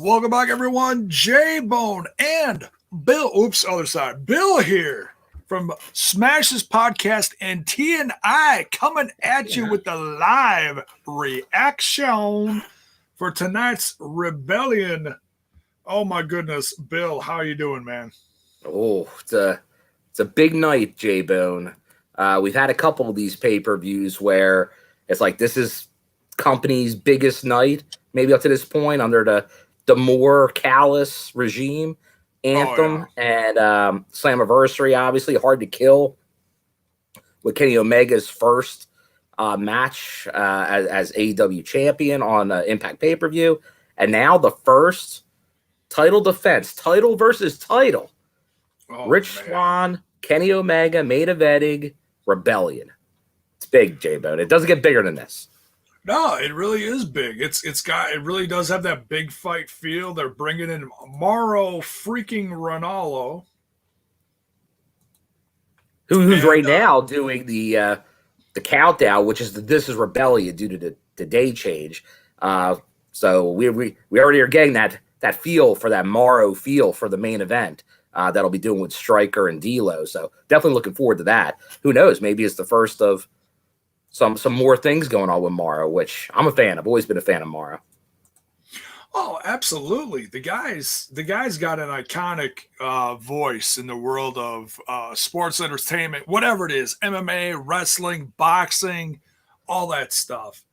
Welcome back, everyone. J-Bone and Bill. Oops, other side. Bill here from Smash's Podcast and T&I coming at you with the live reaction for tonight's Rebellion. Oh, my goodness. Bill, how are you doing, man? Oh, it's a big night, J-Bone. We've had a couple of these pay-per-views where it's like this is company's biggest night, maybe up to this point, under the more callous regime. Anthem and Slammiversary, obviously hard to kill with Kenny Omega's first match as AEW champion on Impact pay-per-view, and now the first title defense, title versus title. Rich Swann, Kenny Omega, main eventing Rebellion. It's big, J-Bone. It doesn't get bigger than this. No, it really is big. It really does have that big fight feel. They're bringing in Mauro freaking Ranallo, who's right now doing the countdown, which is This Is Rebellion due to the day change. So we already are getting that feel for that Mauro feel for the main event that'll be doing with Stryker and D'Lo. So definitely looking forward to that. Who knows? Maybe it's the first of some more things going on with Mauro, which I'm a fan. I've always been a fan of Mauro. Oh, absolutely. The guy's got an iconic voice in the world of sports entertainment, whatever it is, MMA, wrestling, boxing, all that stuff.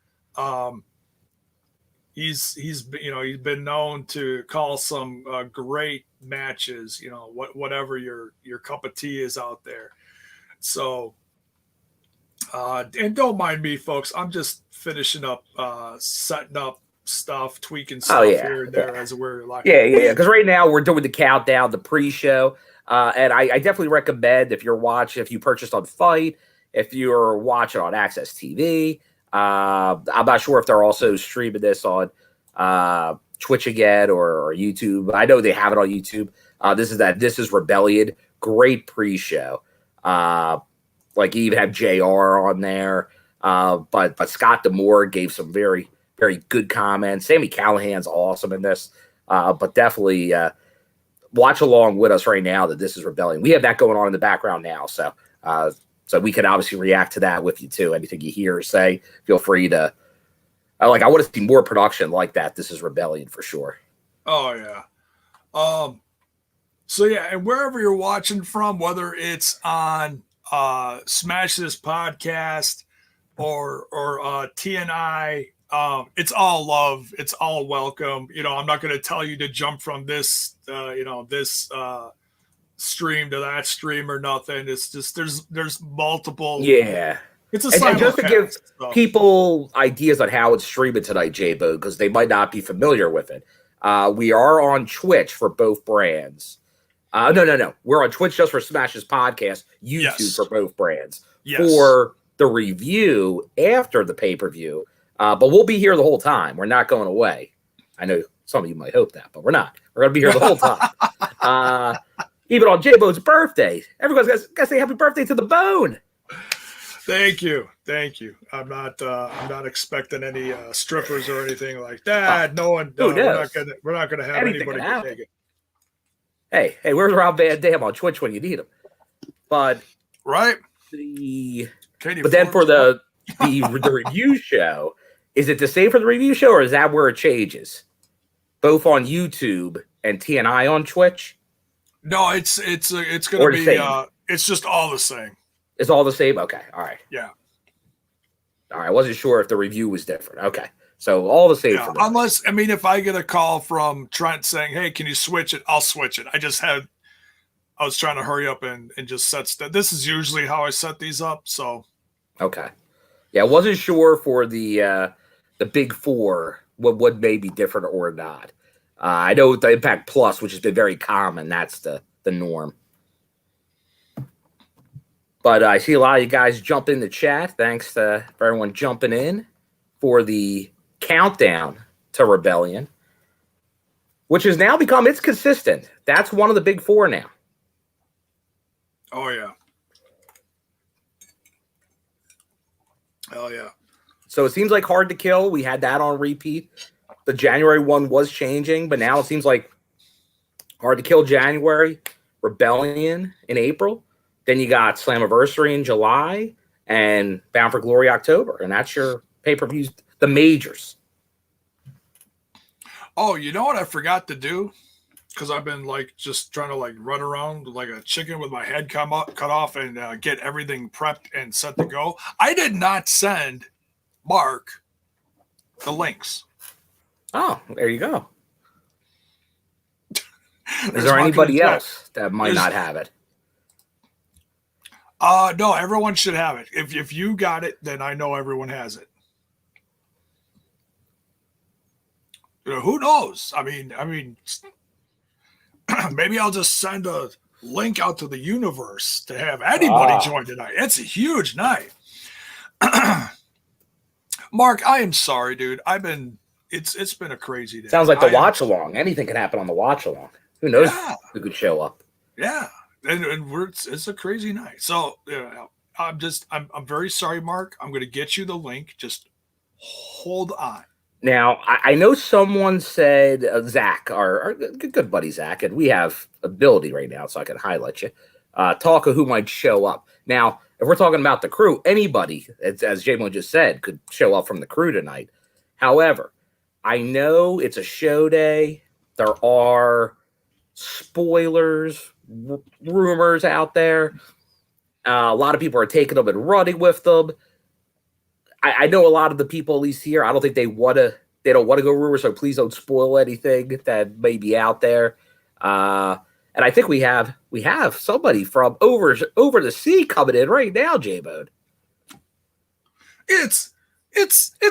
He's been known to call some great matches, whatever your cup of tea is out there. So, and don't mind me, folks. I'm just finishing up, setting up stuff, tweaking stuff here and there as we're like. Yeah. Because right now we're doing the countdown, the pre-show, and I definitely recommend if you purchased on Fight, if you're watching on Access TV. I'm not sure if they're also streaming this on Twitch again or YouTube. I know they have it on YouTube. This is Rebellion. Great pre-show. Like you even have JR on there. But Scott D'Amore gave some very, very good comments. Sami Callihan's awesome in this. But definitely watch along with us right now that This Is Rebellion. We have that going on in the background now. So we can obviously react to that with you too. Anything you hear or say, feel free to. I want to see more production like that. This Is Rebellion for sure. Oh yeah. So yeah, and wherever you're watching from, whether it's on Smash This Podcast or TNI, it's all love. It's all welcome. I'm not going to tell you to jump from this stream to that stream or nothing. It's just there's multiple. Yeah. It's a simulcast, and just to give people ideas on how it's streaming tonight, J-Bo, because they might not be familiar with it. We are on Twitch for both brands. No. We're on Twitch just for Smash's Podcast, YouTube for both brands. For the review after the pay-per-view. But we'll be here the whole time. We're not going away. I know some of you might hope that, but we're not. We're going to be here the whole time. Even on J-Bo's birthday. Everyone's got to say happy birthday to the Bone. Thank you. I'm not expecting any strippers or anything like that. No one. We're not gonna have anybody take it. Hey, where's Rob Van Dam on Twitch when you need him? But right. But then for the review show, is it the same for the review show, or is that where it changes? Both on YouTube and TNI on Twitch. No, it's gonna be it's just all the same. It's all the same? Okay. All right. Yeah. All right. I wasn't sure if the review was different. Okay. So all the same. Yeah, unless, if I get a call from Trent saying, hey, can you switch it? I'll switch it. I was trying to hurry up and just set stuff. This is usually how I set these up. So. Okay. Yeah. I wasn't sure for the big four, what may be different or not. I know the Impact Plus, which has been very common, that's the norm. But I see a lot of you guys jump in the chat. Thanks for everyone jumping in for the countdown to Rebellion, which has now become, it's consistent. That's one of the big four now. Oh, yeah. Hell yeah. So it seems like Hard to Kill. We had that on repeat the January one was changing, but now it seems like Hard to Kill January, Rebellion in April. Then you got Slammiversary in July and Bound for Glory October. And that's your pay-per-views, the majors. Oh, you know what I forgot to do? Because I've been like just trying to like run around like a chicken with my head cut off and get everything prepped and set to go. I did not send Mark the links. Oh, there you go. Is there anybody else that might not have it? No, everyone should have it. If you got it, then I know everyone has it. You know, who knows? I mean, maybe I'll just send a link out to the universe to have anybody join tonight. It's a huge night. Mark, I am sorry, dude. It's been a crazy day. Sounds like the watch along. Anything can happen on the watch along. Who knows who could show up? Yeah. And it's a crazy night. So I'm very sorry, Mark. I'm going to get you the link. Just hold on. Now, I know someone said, Zach, our good buddy Zach, and we have ability right now, so I can highlight you, talk of who might show up. Now, if we're talking about the crew, anybody, as J-Mo just said, could show up from the crew tonight. However, I know it's a show day. There are spoilers, rumors out there. A lot of people are taking them and running with them. I know a lot of the people, at least here, I don't think they don't want to go rumors, so please don't spoil anything that may be out there. And I think we have somebody from over the sea coming in right now, J-Bone. It's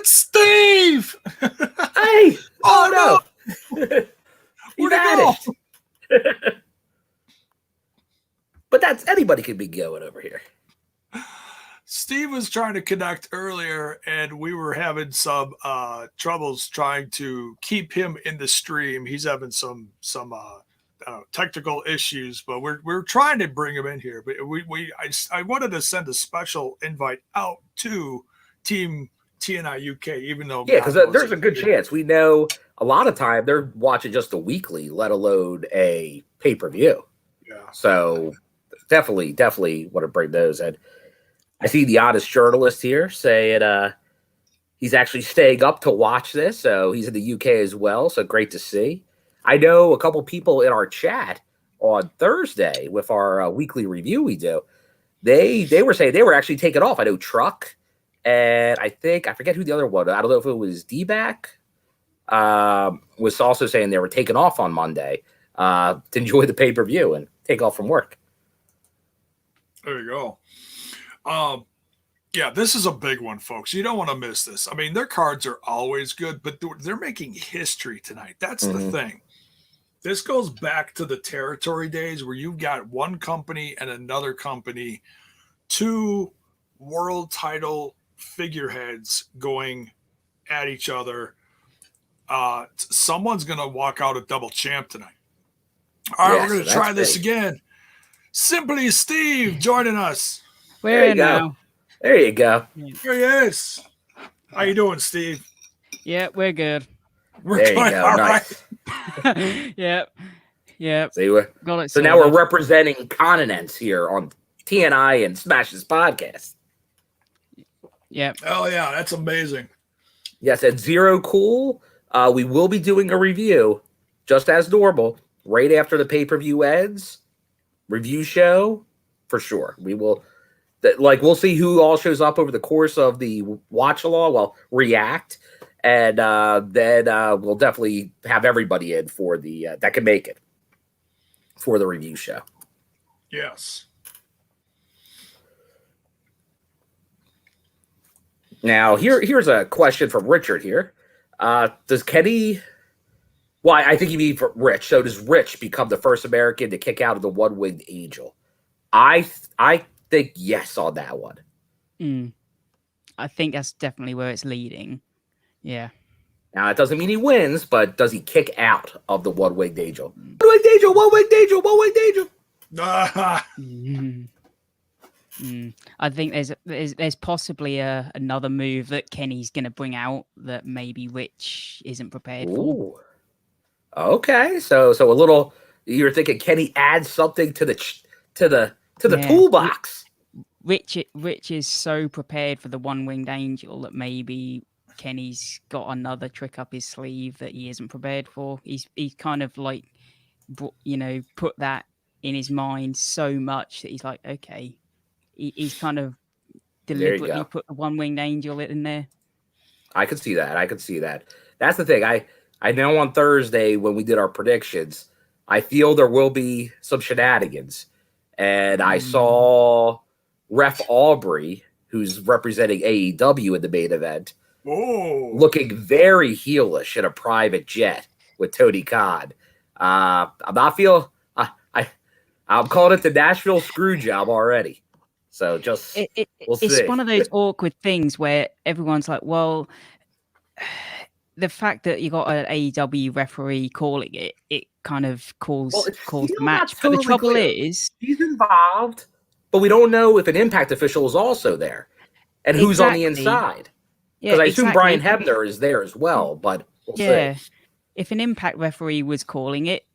Steve. Hey! Oh no! He vanished. But that's anybody could be going over here. Steve was trying to connect earlier, and we were having some troubles trying to keep him in the stream. He's having some technical issues, but we're trying to bring him in here. But I wanted to send a special invite out to Team TNI UK, even though because there's a good chance we know a lot of time they're watching just a weekly, let alone a pay-per-view. Yeah. So definitely want to bring those in. I see the honest journalist here saying he's actually staying up to watch this, so he's in the UK as well, so great to see. I know a couple people in our chat on Thursday with our weekly review we do, they were saying they were actually taking off. I know Truck, and I forget who the other one, I don't know if it was D-Back, was also saying they were taking off on Monday to enjoy the pay-per-view and take off from work. There you go. Yeah, this is a big one, folks. You don't want to miss this. I mean, their cards are always good, but they're making history tonight. That's the thing. This goes back to the territory days where you've got one company and another company, two world title figureheads going at each other. Someone's going to walk out a double champ tonight. All right, we're going to try this again. Simply Steve joining us. There you go. There you go. Here he is. How you doing, Steve? Yeah, we're good. We're there good. All nice. Right. Yep. So now we're representing continents here on TNI and Smash's podcast. Yep. Oh yeah, that's amazing. Yes, at Zero Cool, we will be doing a review, just as normal, right after the pay-per-view ends. Review show, for sure. We will... we'll see who all shows up over the course of the watch along. Well, react, and then we'll definitely have everybody in for the that can make it for the review show. Yes. Now here's a question from Richard here. Does Kenny? Well, I think you mean for Rich. So does Rich become the first American to kick out of the one-winged angel? I think yes on that one. I think that's definitely where it's leading. Yeah. Now that doesn't mean he wins, but does he kick out of the one-winged angel? One-winged angel, one-winged angel, one-winged angel. I think there's possibly another move that Kenny's going to bring out that maybe Rich isn't prepared for. Ooh. Okay, so a little. You're thinking Kenny adds something to the toolbox. Rich is so prepared for the one-winged angel that maybe Kenny's got another trick up his sleeve that he isn't prepared for. He's kind of like, put that in his mind so much that he's like, okay, he's kind of deliberately put the one-winged angel in there. I could see that. That's the thing. I know on Thursday when we did our predictions, I feel there will be some shenanigans. And I saw Ref Aubrey, who's representing AEW in the main event, looking very heelish in a private jet with Tony Khan. I'm calling it the Nashville screw job already. So just we'll see. It's one of those awkward things where everyone's like, well, the fact that you got an AEW referee calling it kind of calls the match. But the trouble is, he's involved, but we don't know if an Impact official is also there and who's on the inside. Because I assume Brian Hebner is there as well, but we'll see. If an Impact referee was calling it,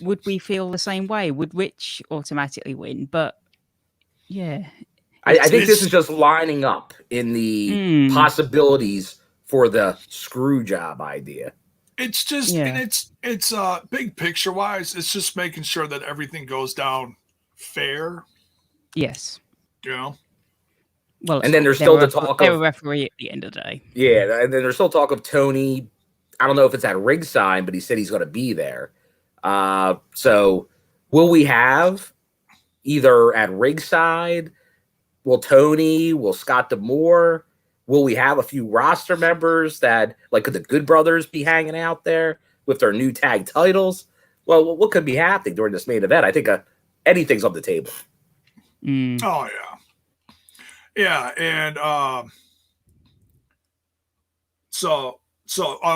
would we feel the same way? Would Rich automatically win? But yeah, I think this is just lining up in the possibilities for the screw job idea. It's just, and it's big picture wise, it's just making sure that everything goes down fair. Yes. You know? Well, and then there's still the talk of a referee at the end of the day. Yeah, and then there's still talk of Tony. I don't know if it's at ringside, but he said he's going to be there. So will we have either at ringside? Will Tony? Will Scott D'Amore? Will we have a few roster members that, like, could the Good Brothers be hanging out there with their new tag titles? Well, what could be happening during this main event? I think anything's on the table. Oh, yeah. Yeah, and so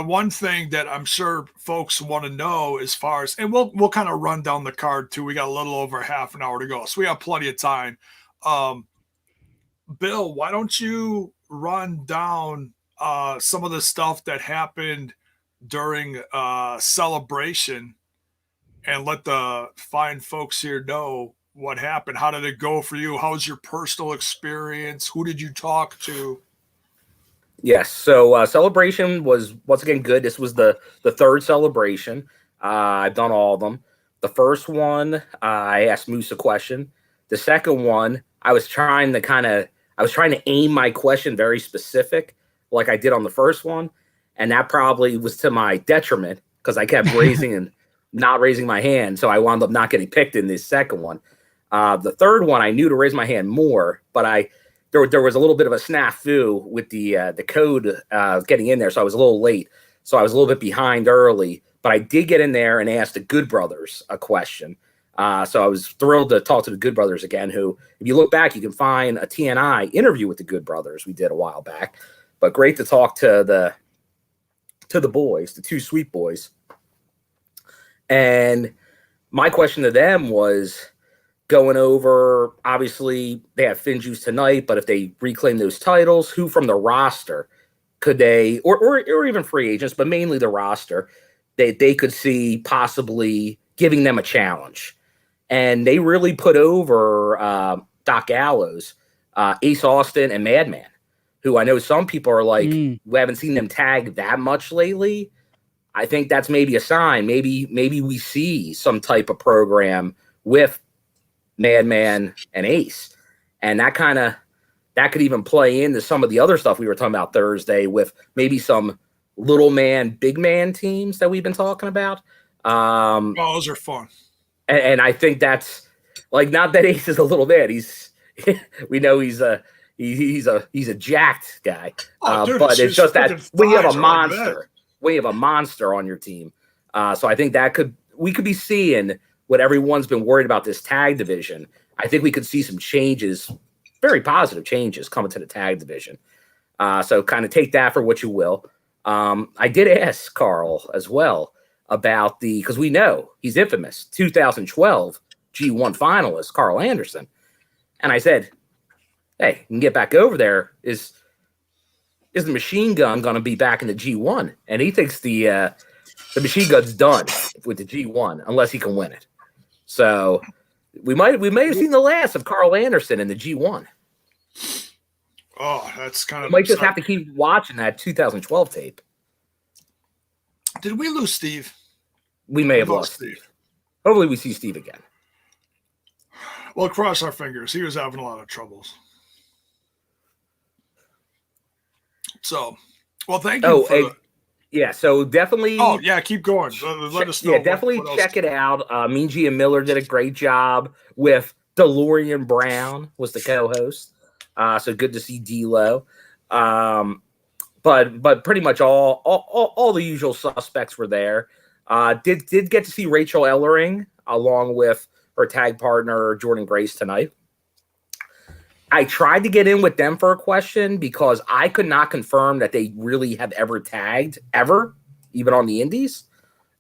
one thing that I'm sure folks want to know as far as, and we'll kind of run down the card too. We got a little over half an hour to go, so we have plenty of time. Bill, why don't you run down some of the stuff that happened during Celebration and let the fine folks here know what happened. How did it go for you? How was your personal experience? Who did you talk to? Yes, so Celebration was once again good. This was the third Celebration. I've done all of them. The first one, I asked Moose a question. The second one, I was trying to aim my question very specific, like I did on the first one, and that probably was to my detriment because I kept raising and not raising my hand, so I wound up not getting picked in this second one. The third one, I knew to raise my hand more, but there was a little bit of a snafu with the code getting in there, so I was a little late. So I was a little bit behind early, but I did get in there and asked the Good Brothers a question. So I was thrilled to talk to the Good Brothers again, who, if you look back, you can find a TNI interview with the Good Brothers we did a while back. But great to talk to the boys, the two sweet boys. And my question to them was going over, obviously, they have Finjuice tonight, but if they reclaim those titles, who from the roster could they, or even free agents, but mainly the roster, they could see possibly giving them a challenge. And they really put over Doc Gallows, Ace Austin, and Madman, who I know some people are like, we haven't seen them tag that much lately. I think that's maybe a sign. Maybe we see some type of program with Madman and Ace. And that could even play into some of the other stuff we were talking about Thursday with maybe some little man, big man teams that we've been talking about. Those are fun. And I think that's, like, not that Ace is a little man. We know he's a jacked guy. Dude, but it's just that when you have a monster, on your team. So I think we could be seeing what everyone's been worried about, this tag division. I think we could see some changes, very positive changes coming to the tag division. So kind of take that for what you will. I did ask Carl as well about because we know he's infamous, 2012 G1 finalist, Carl Anderson. And I said, hey, you can get back over there. Is the machine gun going to be back in the G1? And he thinks the machine gun's done with the G1 unless he can win it. So we may have seen the last of Carl Anderson in the G1. Oh, that's kind of. We might just have to keep watching that 2012 tape. Did we lose Steve? We may have lost Steve. Hopefully, we see Steve again. Well, cross our fingers. He was having a lot of troubles. So, well, thank you. Yeah, so definitely. Oh, yeah, keep going. Let us know. Yeah, definitely check it out. Mean G and Miller did a great job with DeLorean Brown was the co-host. So good to see D'Lo. But pretty much all the usual suspects were there. Did get to see Rachel Ellering along with her tag partner Jordan Grace tonight. I tried to get in with them for a question because I could not confirm that they really have ever tagged, ever, even on the indies.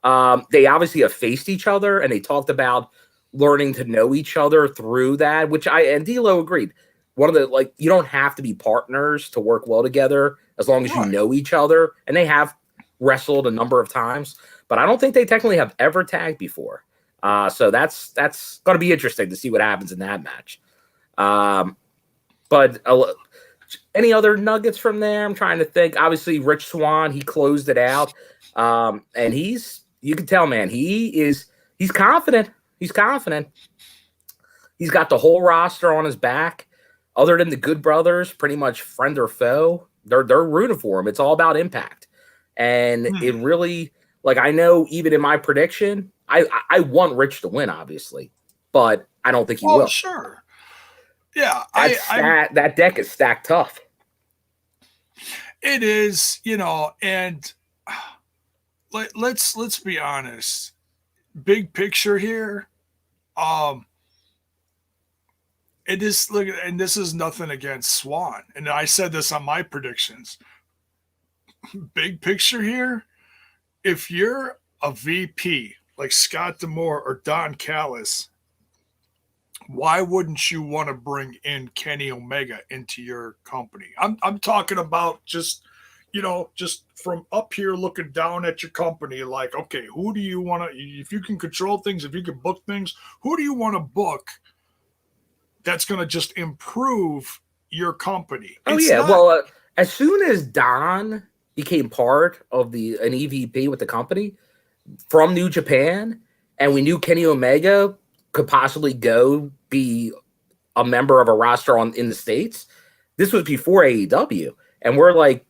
They obviously have faced each other, and they talked about learning to know each other through that, which and D'Lo agreed. One of the, you don't have to be partners to work well together as long as you know each other. And they have wrestled a number of times, but I don't think they technically have ever tagged before. So that's going to be interesting to see what happens in that match. But any other nuggets from there? I'm trying to think. Obviously, Rich Swann, he closed it out. And you can tell, man, he's confident. He's confident. He's got the whole roster on his back. Other than the Good Brothers, pretty much friend or foe, they're rooting for him. It's all about Impact. And it really, I know even in my prediction, I want Rich to win, obviously. But I don't think he will. Sure. Yeah, that deck is stacked tough. It is, and let's be honest. Big picture here, it is and this is nothing against Swan, and I said this on my predictions. Big picture here, if you're a VP like Scott D'Amore or Don Callis, why wouldn't you want to bring in Kenny Omega into your company? I'm talking about just from up here looking down at your company, okay, who do you want to, if you can control things, if you can book things, who do you want to book that's going to just improve your company? As soon as Don became part of an EVP with the company from New Japan, and we knew Kenny Omega could possibly go be a member of a roster in the States. This was before AEW. And we're like,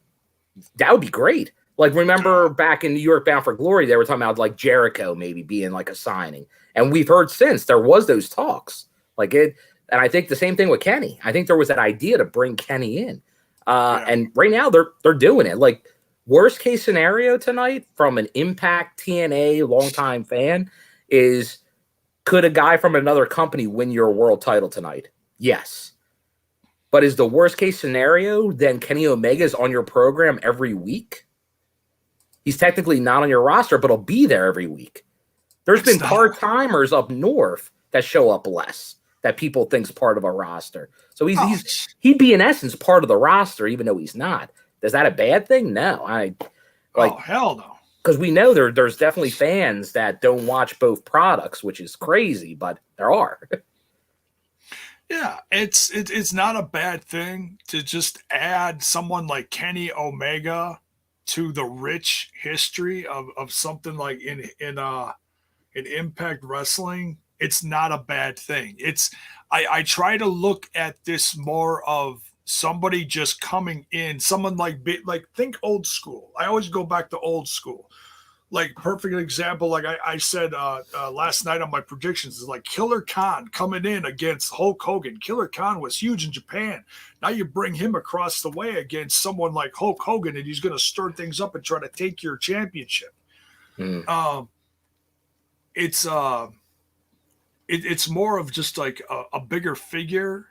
that would be great. Remember back in New York Bound for Glory, they were talking about Jericho maybe being a signing. And we've heard since there was those talks. And I think the same thing with Kenny. I think there was that idea to bring Kenny in. And right now they're doing it. Worst case scenario tonight from an Impact TNA longtime fan is, could a guy from another company win your world title tonight? Yes. But is the worst case scenario then Kenny Omega is on your program every week? He's technically not on your roster, but he'll be there every week. There's been part-timers up north that show up less that people think's part of a roster. So he'd be in essence part of the roster, even though he's not. Is that a bad thing? No. Hell no. Because we know there's definitely fans that don't watch both products, which is crazy, but there are. Yeah, it's not a bad thing to just add someone like Kenny Omega to the rich history of something like in Impact Wrestling. It's not a bad thing. I try to look at this more of somebody just coming in, someone think old school. I always go back to old school. Perfect example, I said last night on my predictions, is Killer Khan coming in against Hulk Hogan. Killer Khan was huge in Japan. Now you bring him across the way against someone like Hulk Hogan, and he's going to stir things up and try to take your championship. It's more of just a bigger figure,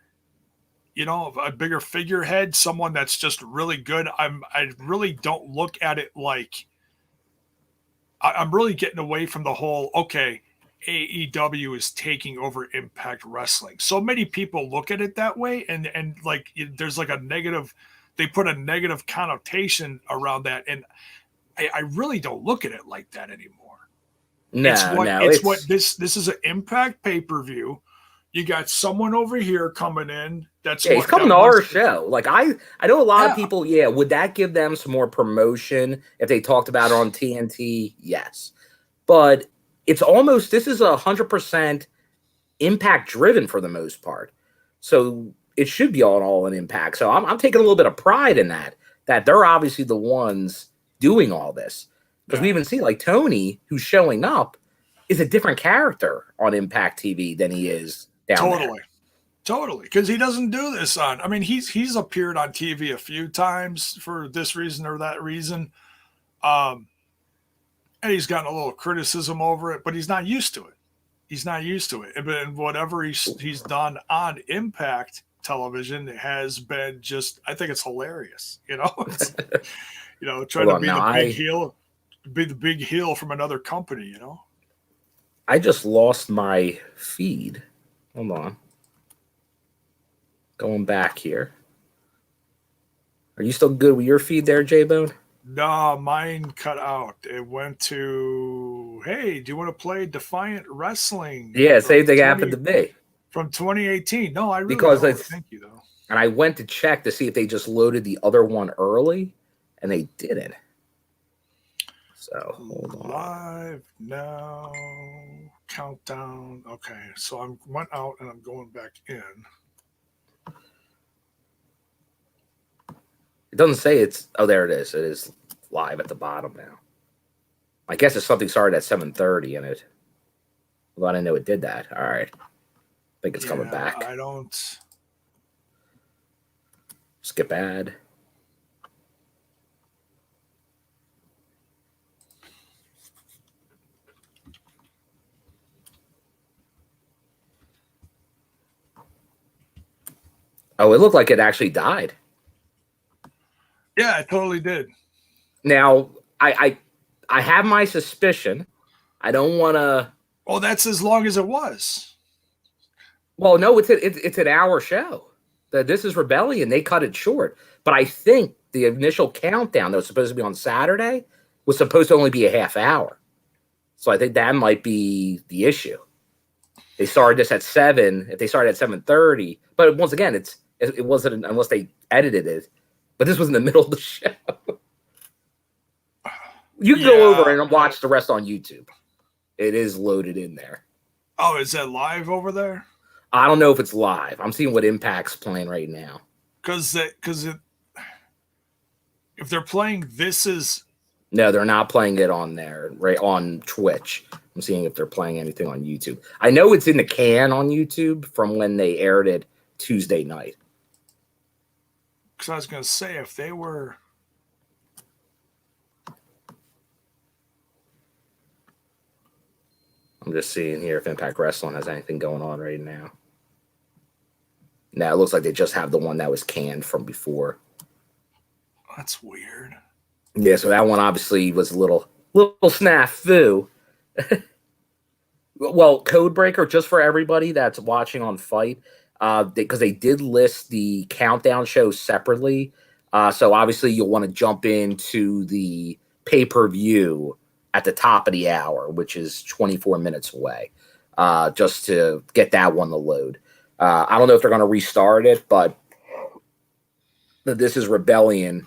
a bigger figurehead, someone that's just really good. I really don't look at it I'm really getting away from the whole, okay, AEW is taking over Impact Wrestling. So many people look at it that way, and like there's like a negative. They put a negative connotation around that, and I really don't look at it like that anymore. It's what this is an Impact pay-per-view. You got someone over here coming in. He's coming to our show. Like I know a lot of people. Yeah, would that give them some more promotion if they talked about it on TNT? Yes, but it's almost this is 100% Impact driven for the most part. So it should be all in Impact. So I'm taking a little bit of pride in that they're obviously the ones doing all this, because we even see like Tony, who's showing up, is a different character on Impact TV than he is down there. Totally, because he doesn't do this on. I mean, he's appeared on TV a few times for this reason or that reason, and he's gotten a little criticism over it, but he's not used to it. He's not used to it, and whatever he's done on Impact Television has been just. I think it's hilarious. You know, trying to be the big heel, be the big heel from another company. You know. I just lost my feed. Hold on. Going back here. Are you still good with your feed there, J-Bone? No, mine cut out. It went to, hey, do you want to play Defiant Wrestling? Yeah, same thing happened to me. From 2018. No, I really don't. Thank you, though. And I went to check to see if they just loaded the other one early, and they didn't. So, hold on. Live now. Countdown. Okay, so I went out and I'm going back in. It doesn't say it's. Oh, there it is. It is live at the bottom now. I guess it's something started at 7:30 in it. Well, I didn't know it did that. All right. I think it's coming back. I don't. Skip ad. Oh, it looked like it actually died. Yeah, it totally did. Now, I have my suspicion. I don't want to. Well, that's as long as it was. Well, no, it's an hour show. This is Rebellion. They cut it short. But I think the initial countdown that was supposed to be on Saturday was supposed to only be a half hour. So I think that might be the issue. They started this at 7. If they started at 7:30, but once again, it wasn't unless they edited it. But this was in the middle of the show. You can go over and watch the rest on YouTube. It is loaded in there. Oh, is that live over there? I don't know if it's live. I'm seeing what Impact's playing right now. Because if they're playing, this is. No, they're not playing it on there, right on Twitch. I'm seeing if they're playing anything on YouTube. I know it's in the can on YouTube from when they aired it Tuesday night. Because I was going to say, if they were. I'm just seeing here if Impact Wrestling has anything going on right now. Now, it looks like they just have the one that was canned from before. That's weird. Yeah, so that one obviously was a little snafu. Well, Codebreaker, just for everybody that's watching on Fight, because they did list the countdown show separately. So obviously you'll want to jump into the pay-per-view at the top of the hour, which is 24 minutes away, just to get that one to load. I don't know if they're going to restart it, but this is Rebellion.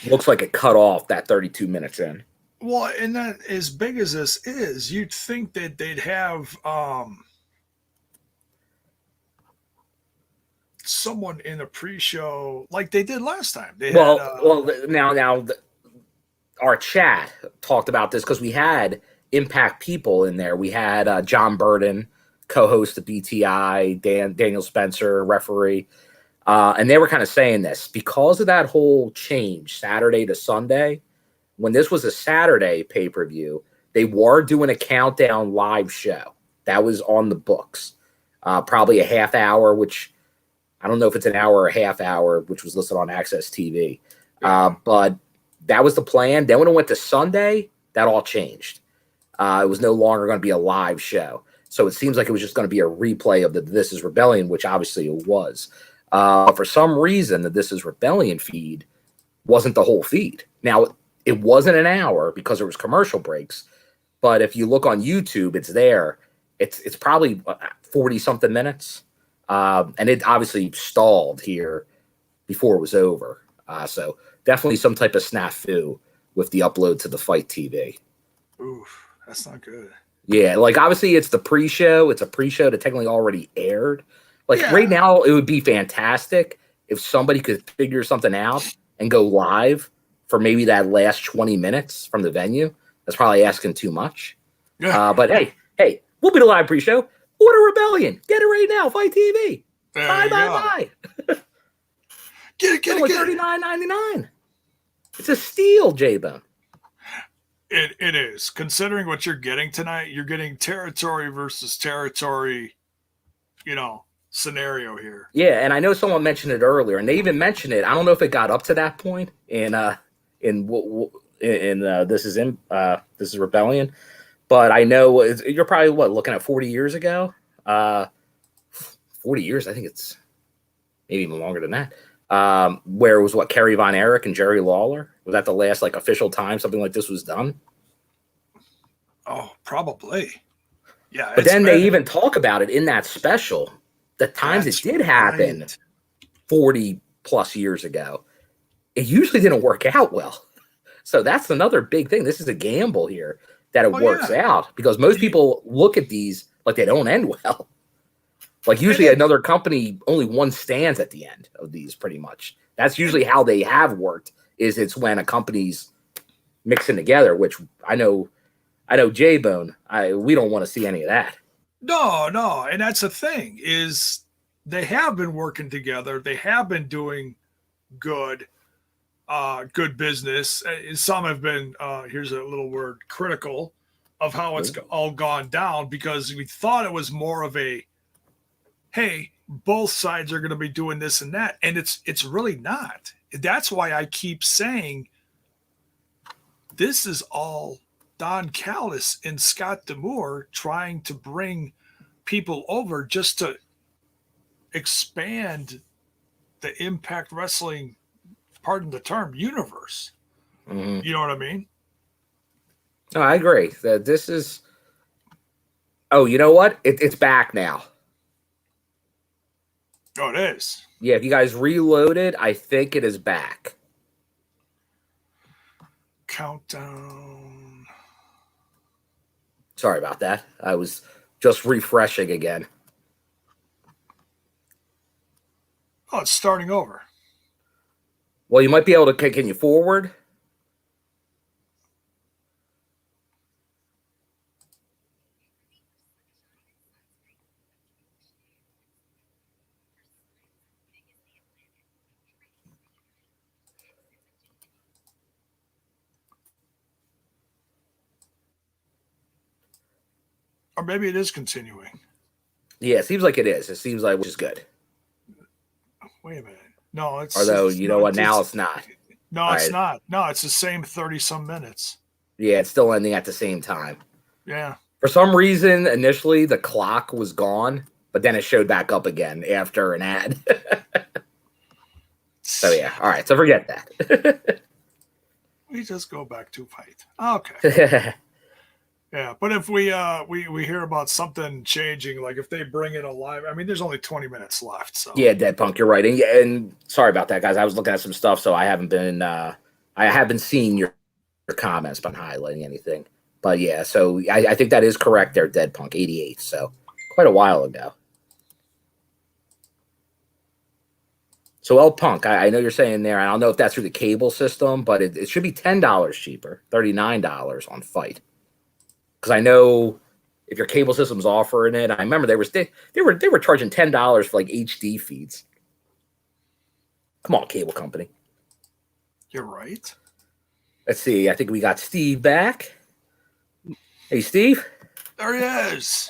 Looks like it cut off that 32 minutes in. Well, and that as big as this is, you'd think that they'd have someone in a pre-show like they did last time. Now our chat talked about this because we had Impact people in there. We had John Burden, co-host of BTI, Daniel Spencer, referee, and they were kind of saying this because of that whole change Saturday to Sunday. When this was a Saturday pay-per-view, they were doing a countdown live show. That was on the books. Probably a half hour, which I don't know if it's an hour or a half hour, which was listed on Access TV. But that was the plan. Then when it went to Sunday, that all changed. It was no longer going to be a live show. So it seems like it was just going to be a replay of the This Is Rebellion, which obviously it was. For some reason, the This Is Rebellion feed wasn't the whole feed. Now, it wasn't an hour because there was commercial breaks. But if you look on YouTube, it's there. It's probably 40-something minutes. And it obviously stalled here before it was over. So definitely some type of snafu with the upload to the Fight TV. Oof, that's not good. Yeah, like obviously it's the pre-show. It's a pre-show that technically already aired. Like Yeah. right now, it would be fantastic if somebody could figure something out and go live for maybe that last 20 minutes from the venue. That's probably asking too much. Yeah. But hey, we'll be the live pre-show. Order Rebellion. Get it right now. Fight TV. There Bye. you go. Get it. $39.99. It's a steal, J-Bone. It is. Considering what you're getting tonight, you're getting territory versus territory, scenario here. Yeah, and I know someone mentioned it earlier, and they even mentioned it. I don't know if it got up to that point in This Is Rebellion, but I know you're probably looking at 40 years ago. 40 years, I think it's maybe even longer than that. Where it was Kerry Von Erich and Jerry Lawler. Was that the last official time something like this was done? Oh, probably. Yeah. But then they even talk about it in that special. The times it did happen 40 plus years ago, it usually didn't work out well. So that's another big thing. This is a gamble here that it works out, because most people look at these like they don't end well. Like usually another company, only one stands at the end of these pretty much. That's usually how they have worked, is it's when a company's mixing together, which I know J-Bone, we don't want to see any of that. No. And that's the thing, is they have been working together. They have been doing good business. Some have been, here's a little word, critical of how it's all gone down, because we thought it was more of a, hey, both sides are going to be doing this and that. And it's really not. That's why I keep saying this is all Don Callis and Scott D'Amore trying to bring people over just to expand the Impact Wrestling, pardon the term, universe. Mm-hmm. You know what I mean? No, I agree that this is. Oh, you know what? It's back now. Oh, it is. Yeah, if you guys reloaded, I think it is back. Countdown. Sorry about that. I was just refreshing again. Oh, it's starting over. Well, you might be able to. Can you forward? Or maybe it is continuing. Yeah, it seems like it is. It seems like, which is good. Wait a minute. No, it's. Although, you know what? Now it's not. No, it's not. No, it's the same 30-some minutes. Yeah, it's still ending at the same time. Yeah. For some reason, initially the clock was gone, but then it showed back up again after an ad. So yeah, all right. So forget that. We just go back to fight. Okay. Yeah, but if we hear about something changing, like if they bring in a live, I mean, there's only 20 minutes left. So yeah, Dead Punk, you're right. And sorry about that, guys. I was looking at some stuff, so I haven't been seeing your comments, but I'm highlighting anything. But yeah, so I think that is correct there, Dead Punk 88. So quite a while ago. So El Punk, I know you're saying there, I don't know if that's through the cable system, but it should be $10 cheaper, $39 on Fight. Because I know if your cable system's offering it, I remember they were charging $10 for HD feeds. Come on, cable company. You're right. Let's see. I think we got Steve back. Hey, Steve. There he is.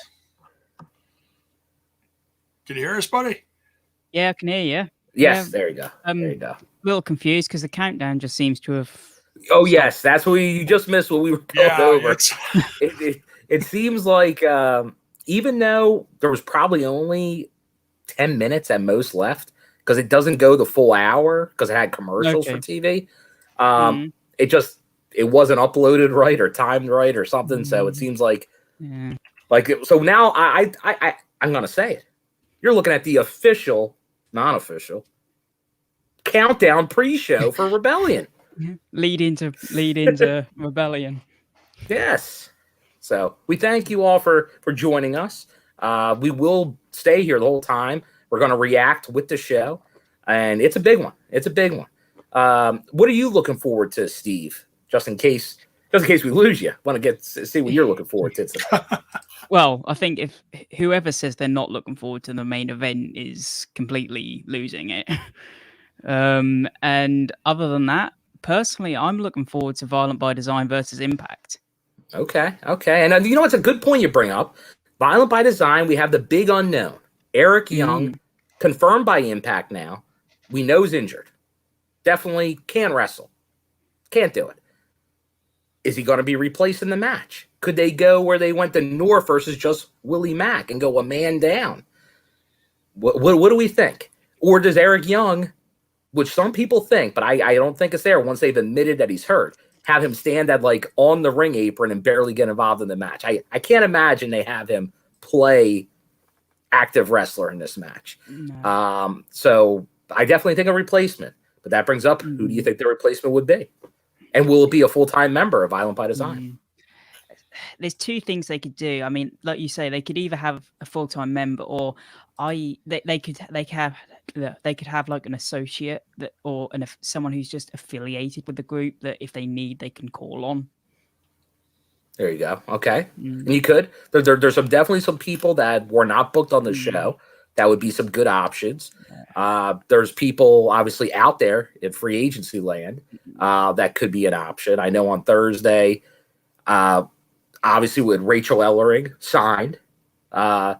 Can you hear us, buddy? Yeah, I can hear you. Yes, Yeah, there you go. There you go. A little confused because the countdown just seems to have Oh yes, that's what you just missed what we were going over. It seems like even though there was probably only 10 minutes at most left, because it doesn't go the full hour because it had commercials for TV. It wasn't uploaded right or timed right or something. So it seems like so now I'm gonna say it. You're looking at the official, non-official countdown pre-show for Rebellion. Lead into Rebellion. Yes. So we thank you all for joining us. We will stay here the whole time. We're going to react with the show, and it's a big one. It's a big one. What are you looking forward to, Steve? Just in case we lose you, want to see what you're looking forward to tonight. Well, I think if whoever says they're not looking forward to the main event is completely losing it. And other than that, personally, I'm looking forward to Violent by Design versus Impact. Okay. And you know what's a good point you bring up? Violent by Design, we have the big unknown. Eric Young, confirmed by Impact now. We know he's injured. Definitely can't wrestle. Can't do it. Is he going to be replaced in the match? Could they go where they went to North versus just Willie Mack and go a man down? What do we think? Or does Eric Young, which some people think, but I don't think it's there once they've admitted that he's hurt, have him stand at like on the ring apron and barely get involved in the match? I can't imagine they have him play active wrestler in this match. No. So I definitely think a replacement. But that brings up, who do you think the replacement would be? And will it be a full-time member of Violent by Design? There's two things they could do. I mean, like you say, they could either have a full-time member, or they could have like an associate or someone who's just affiliated with the group that if they need, they can call on. There you go. Okay. And you could. There's definitely some people that were not booked on the show. That would be some good options. There's people obviously out there in free agency land that could be an option. I know on Thursday, obviously with Rachel Ellering signed. I'm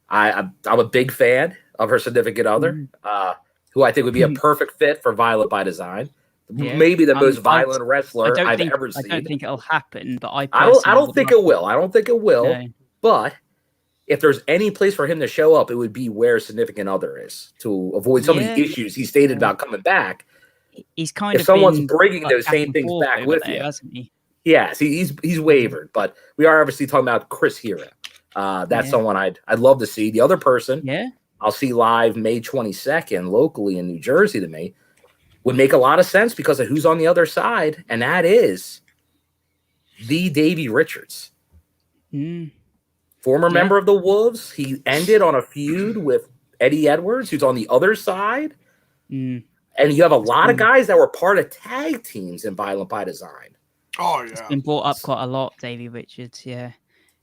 a big fan of her significant other, who I think would be a perfect fit for Violent by Design. Yeah. Maybe the most violent wrestler I've ever seen. I don't think it'll happen, but I don't think it will. I don't think it will. No. But if there's any place for him to show up, it would be where significant other is to avoid some of the issues he stated about coming back. He's kind of someone's bringing those same things back with you, hasn't he? Yes, he's wavered, but we are obviously talking about Chris Hero. That's someone I'd love to see. The other person, I'll see live May 22nd locally in New Jersey to me, would make a lot of sense because of who's on the other side, and that is the Davey Richards. Former member of the Wolves. He ended on a feud with Eddie Edwards, who's on the other side. And you have a lot of guys that were part of tag teams in Violent by Design. Oh, yeah. It's been brought up quite a lot, Davey Richards, And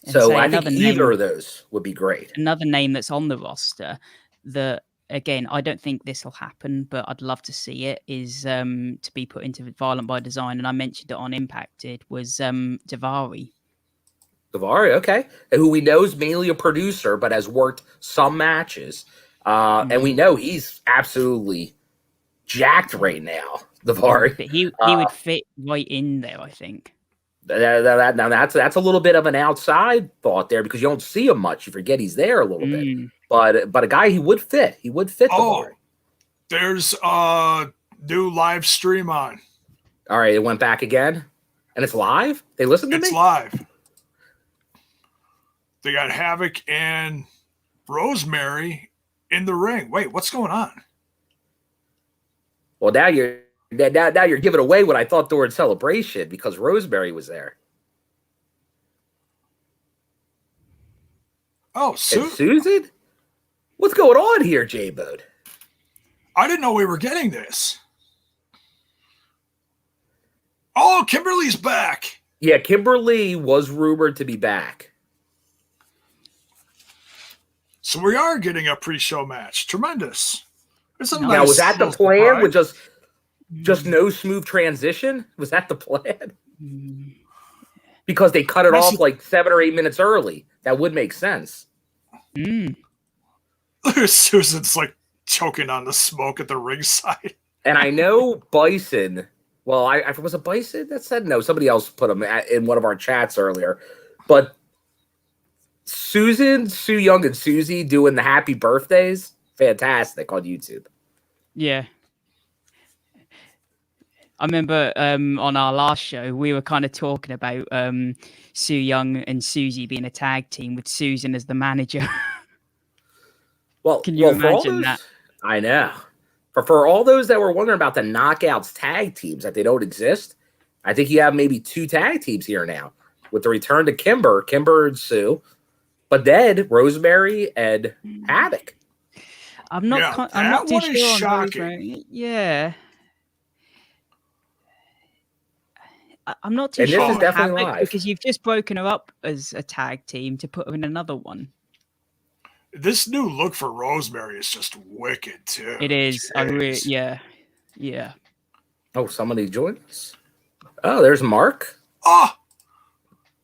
so I think either of those would be great. Another name that's on the roster that, again, I don't think this will happen, but I'd love to see it, is to be put into Violent by Design. And I mentioned it on Impacted, was Davari. Davari, okay. Who we know is mainly a producer, but has worked some matches. And we know he's absolutely jacked right now, Davari. But he would fit right in there, I think. Now that's a little bit of an outside thought there because you don't see him much. You forget he's there a little bit. But a guy he would fit. He would fit Davari. There's a new live stream on. All right, it went back again. And it's live? They listen to me? It's live. They got Havoc and Rosemary in the ring. Wait, what's going on? Well, now you're giving away what I thought during Celebration because Rosemary was there. Oh, Susan? What's going on here, J-Bode? I didn't know we were getting this. Oh, Kimberly's back. Yeah, Kimberly was rumored to be back. So we are getting a pre-show match. Tremendous. Now, was that the plan with just no smooth transition? Was that the plan? Because they cut it off like 7 or 8 minutes early. That would make sense. Susan's like choking on the smoke at the ringside. And I know Bison Well, I was a Bison that said no. Somebody else put them in one of our chats earlier. But Susan, Sue Young, and Susie doing the happy birthdays, fantastic on YouTube. Yeah. I remember on our last show, we were kind of talking about Sue Young and Susie being a tag team with Susan as the manager. Well, Can you imagine those, that? I know. For all those that were wondering about the Knockouts tag teams, that they don't exist, I think you have maybe 2 tag teams here now with the return to Kimber and Sue, but then Rosemary and Havoc. I'm not too sure on Rosemary. Yeah. I'm not too sure this is definitely Havoc, live because you've just broken her up as a tag team to put her in another one. This new look for Rosemary is just wicked too. It is. Yeah. Oh, somebody joined us. Oh, there's Mark. Oh,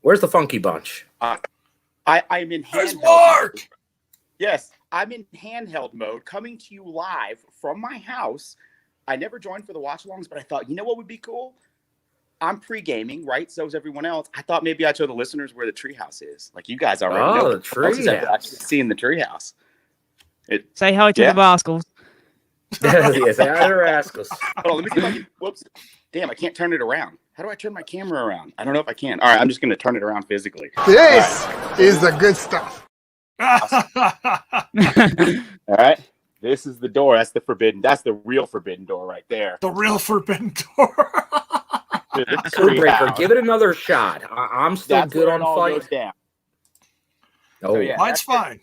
where's the Funky Bunch? I'm in there's handheld Mark. mode. Yes, I'm in handheld mode, coming to you live from my house. I never joined for the watch-alongs, but I thought, you know what would be cool? I'm pre-gaming, right? So is everyone else. I thought maybe I'd show the listeners where the treehouse is. Like you guys already know. The treehouse. Seeing the treehouse. Say hi to the rascals. Yes, say hi to rascals. Hold on, let me see if I can. Whoops. Damn, I can't turn it around. How do I turn my camera around? I don't know if I can. All right, I'm just going to turn it around physically. This is the good stuff. All right. This is the door. That's the real forbidden door right there. The real forbidden door. Codebreaker, give it another shot. I'm still That's good where on it all fight. goes down. Oh, So, yeah, mine's fine.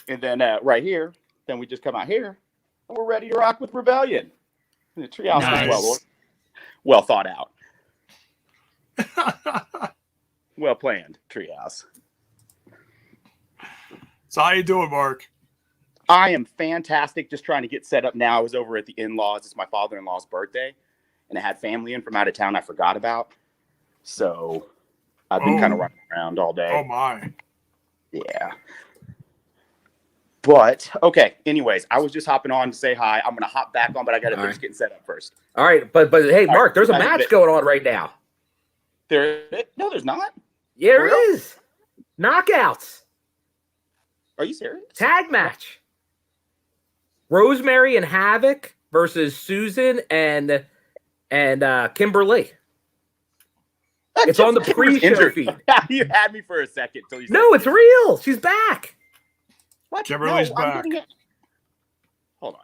And then right here, then we just come out here, and we're ready to rock with Rebellion. And the treehouse is well thought out, well planned treehouse. So how you doing, Mark? I am fantastic. Just trying to get set up now. I was over at the in-laws. It's my father-in-law's birthday, and I had family in from out of town I forgot about. So I've been kind of running around all day. Oh my. Yeah. But okay. Anyways, I was just hopping on to say hi. I'm gonna hop back on, but I gotta finish getting set up first. All right, but hey, All Mark, right, there's a match going on right now. No, there's not. Yeah, there is. Knockouts. Are you serious? Tag match. Rosemary and Havoc versus Susan and Kimberly. It's on the pre-show feed. You had me for a second. Till you said No, it's real. She's back. What? Kimberly's I'm back. getting it. Hold on.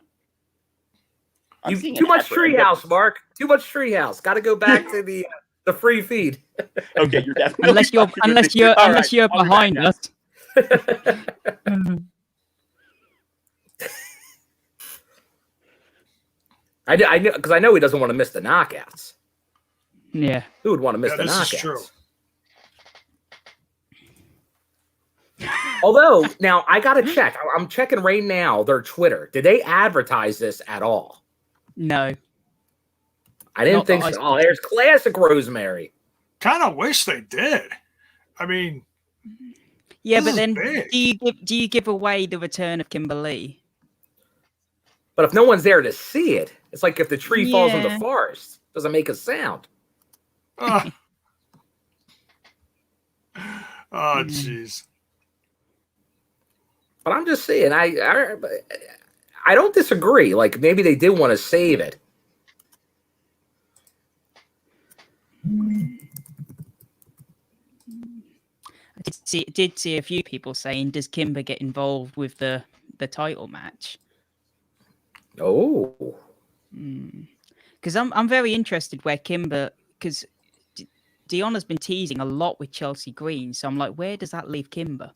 I'm seeing Too an much ad for it. treehouse, Mark. Too much treehouse. Got to go back to the free feed. Okay, you're definitely Unless you're behind us. I know because I know he doesn't want to miss the knockouts. Yeah. Who would want to miss the This knockouts? is true. Although now I gotta check. I'm checking right now their Twitter. Did they advertise this at all? No. I didn't think so. Oh, there's classic Rosemary. Kind of wish they did. I mean, Yeah, this but then is big. do you give away the return of Kimberly? But if no one's there to see it, it's like if the tree falls in the Yeah. forest, doesn't make a sound. oh, jeez. But I'm just saying, I don't disagree. Like maybe they did want to save it. I did see a few people saying, does Kimber get involved with the title match? Oh, Because I'm very interested where Kimber, because Deonna's been teasing a lot with Chelsea Green, so I'm like, where does that leave Kimber?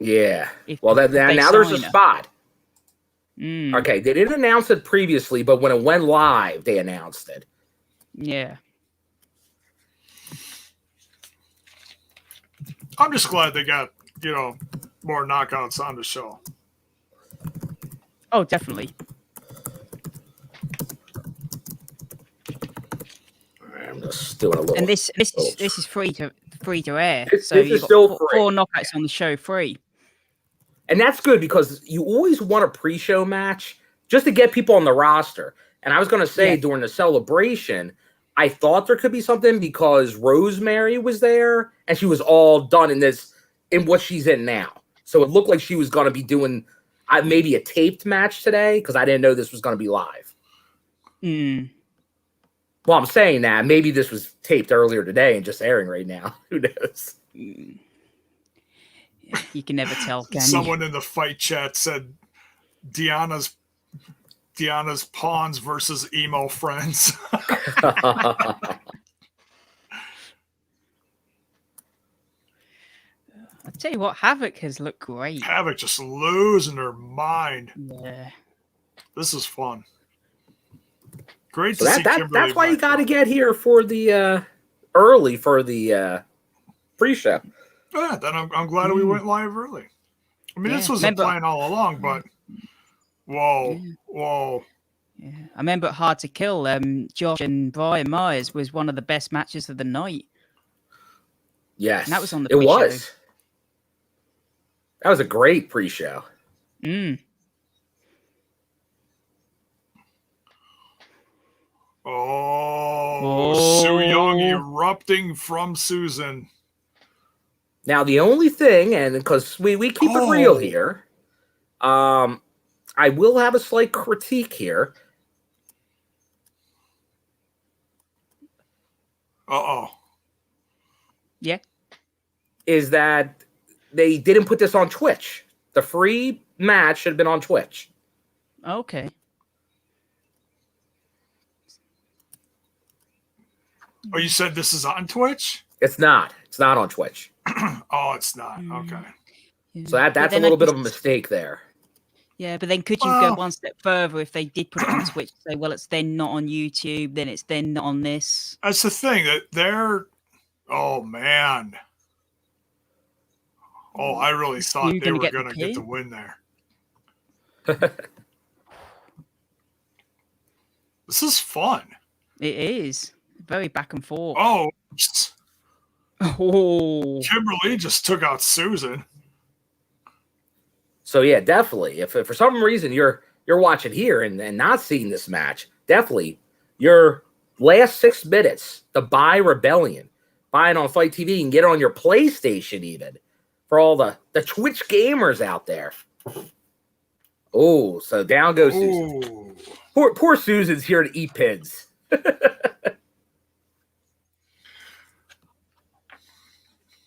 yeah. If- Well, if they now there's a sign her. spot. Mm, Okay, they didn't announce it previously, but when it went live, they announced it. yeah. I'm just glad they got, more knockouts on the show. Oh, definitely. I'm just doing a little. And this is free to air. This So is you've got still free. 4 knockouts on the show free. And that's good because you always want a pre-show match just to get people on the roster. And I was going to say during the celebration, I thought there could be something because Rosemary was there and she was all done in what she's in now. So it looked like she was going to be doing maybe a taped match today because I didn't know this was going to be live. Well, I'm saying that maybe this was taped earlier today and just airing right now. Who knows? Yeah, you can never tell, can Someone in the fight chat said Deanna's pawns versus emo friends. I'll tell you what, Havoc has looked great. Havoc just losing her mind. Yeah. This is fun. Great So to see Kimberly. that's why you got to get here for the early for the pre-show. Yeah, then I'm glad we went live early. I mean, this was a plan all along, but whoa. Yeah, I remember at Hard to Kill, Josh and Brian Myers was one of the best matches of the night. Yes, and that was on the it pre-show. was. That was a great pre-show. Sue Young erupting from Susan. Now the only thing, and because we keep it real here, I will have a slight critique here. Yeah. Is that they didn't put this on Twitch. The free match should have been on Twitch. Okay. Oh, you said this is on Twitch? It's not. It's not on Twitch. Oh, it's not. Okay. Yeah. So that's a little bit of a mistake there. Yeah, but then could you go one step further if they did put it on Twitch? Say, well, it's then not on YouTube, then it's then not on this. That's the thing that they're. Oh man. Oh, I really thought they were going to get the win there. This is fun. It is very back and forth. Oh. Oh. Kimberly just took out Susan. So yeah, definitely. If for some reason you're watching here and not seeing this match, definitely your last 6 minutes to buy Rebellion, buy it on Fight TV and get it on your PlayStation even for all the Twitch gamers out there. Oh, so down goes Susan. Poor Susan's here to eat pins.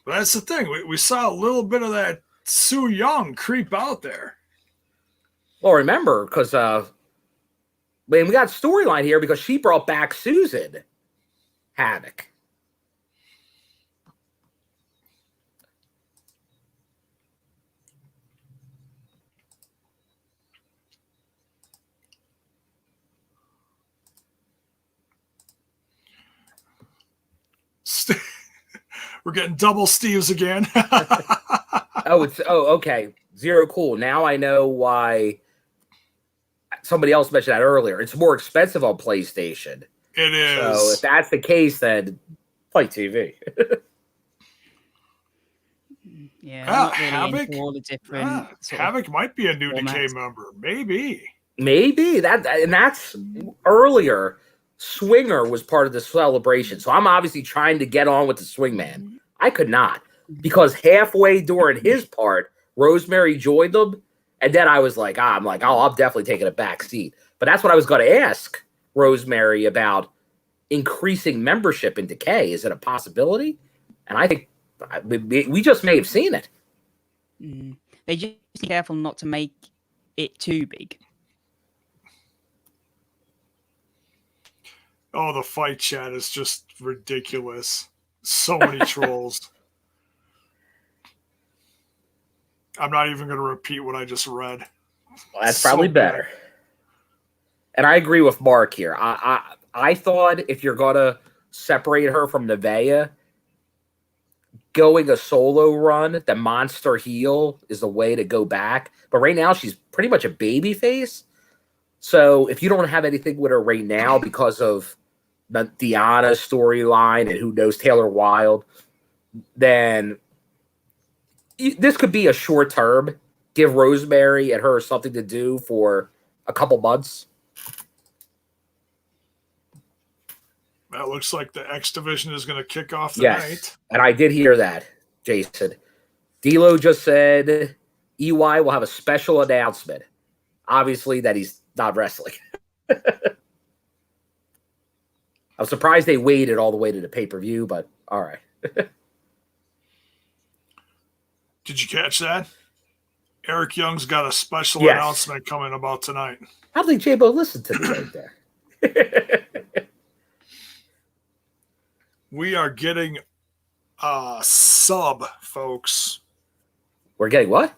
That's the thing. We saw a little bit of that Sue Young creep out there. Well, remember, because we got storyline here because she brought back Susan Havoc. We're getting double Steves again. Okay. Zero cool. Now I know why somebody else mentioned that earlier. It's more expensive on PlayStation. It is. So if that's the case, then Fight TV. Yeah, I'm not really Havoc. into all the different Havoc might be a new Decay member. Maybe That's earlier. Swinger was part of the celebration, so I'm obviously trying to get on with the swingman. I could not because halfway during his part, Rosemary joined them, and then I was like, I'm definitely taking a back seat. But that's what I was going to ask Rosemary about increasing membership in Decay. Is it a possibility? And I think we just may have seen it. They just be careful not to make it too big. Oh, the fight chat is just ridiculous. So many trolls. I'm not even going to repeat what I just read. Well, that's probably better. And I agree with Mark here. I thought if you're going to separate her from Nevaeh, going a solo run, the monster heel is the way to go back. But right now, she's pretty much a baby face. So if you don't have anything with her right now because of the Deanna storyline and who knows Taylor Wilde, then this could be a short term. Give Rosemary and her something to do for a couple months. That looks like the X division is going to kick off Yes, tonight. and I did hear that, Jason. D'Lo just said EY will have a special announcement. Obviously, that he's not wrestling. I'm surprised they waited all the way to the pay-per-view, but all right. Did you catch that? Eric Young's got a special Yes. announcement coming about tonight. I don't think J-Bo listened to me right there. We are getting a sub, folks. We're getting what?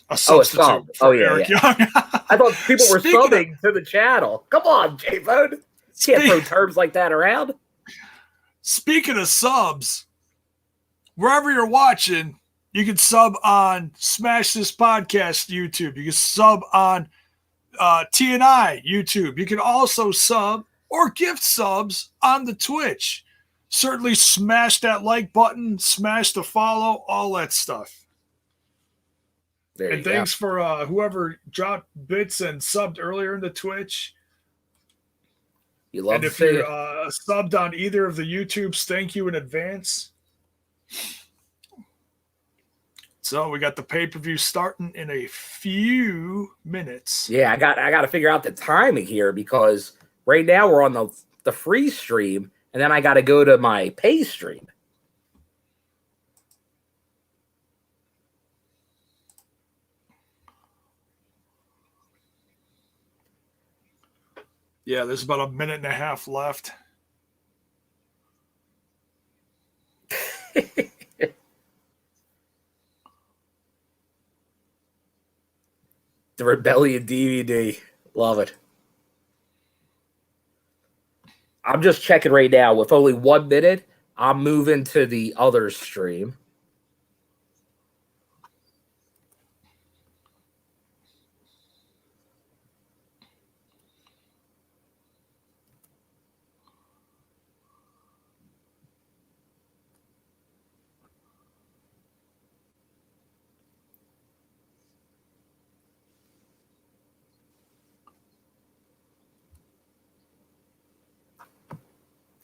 A substitute sub. for Oh, yeah, Eric yeah. Young. I thought people were Speaking of- subbing to the channel. Come on, J-Bo. Can't throw terms like that around. Speaking of subs, wherever you're watching, you can sub on Smash This Podcast YouTube. You can sub on TNI YouTube. You can also sub or gift subs on the Twitch. Certainly smash that like button, smash the follow, all that stuff. There And you go. thanks for whoever dropped bits and subbed earlier in the Twitch. You love And to if see you're it. subbed on either of the YouTubes, thank you in advance. So we got the pay-per-view starting in a few minutes. Yeah, I got to figure out the timing here because right now we're on the free stream, and then I got to go to my pay stream. Yeah, there's about a minute and a half left. The Rebellion DVD. Love it. I'm just checking right now. With only 1 minute, I'm moving to the other stream.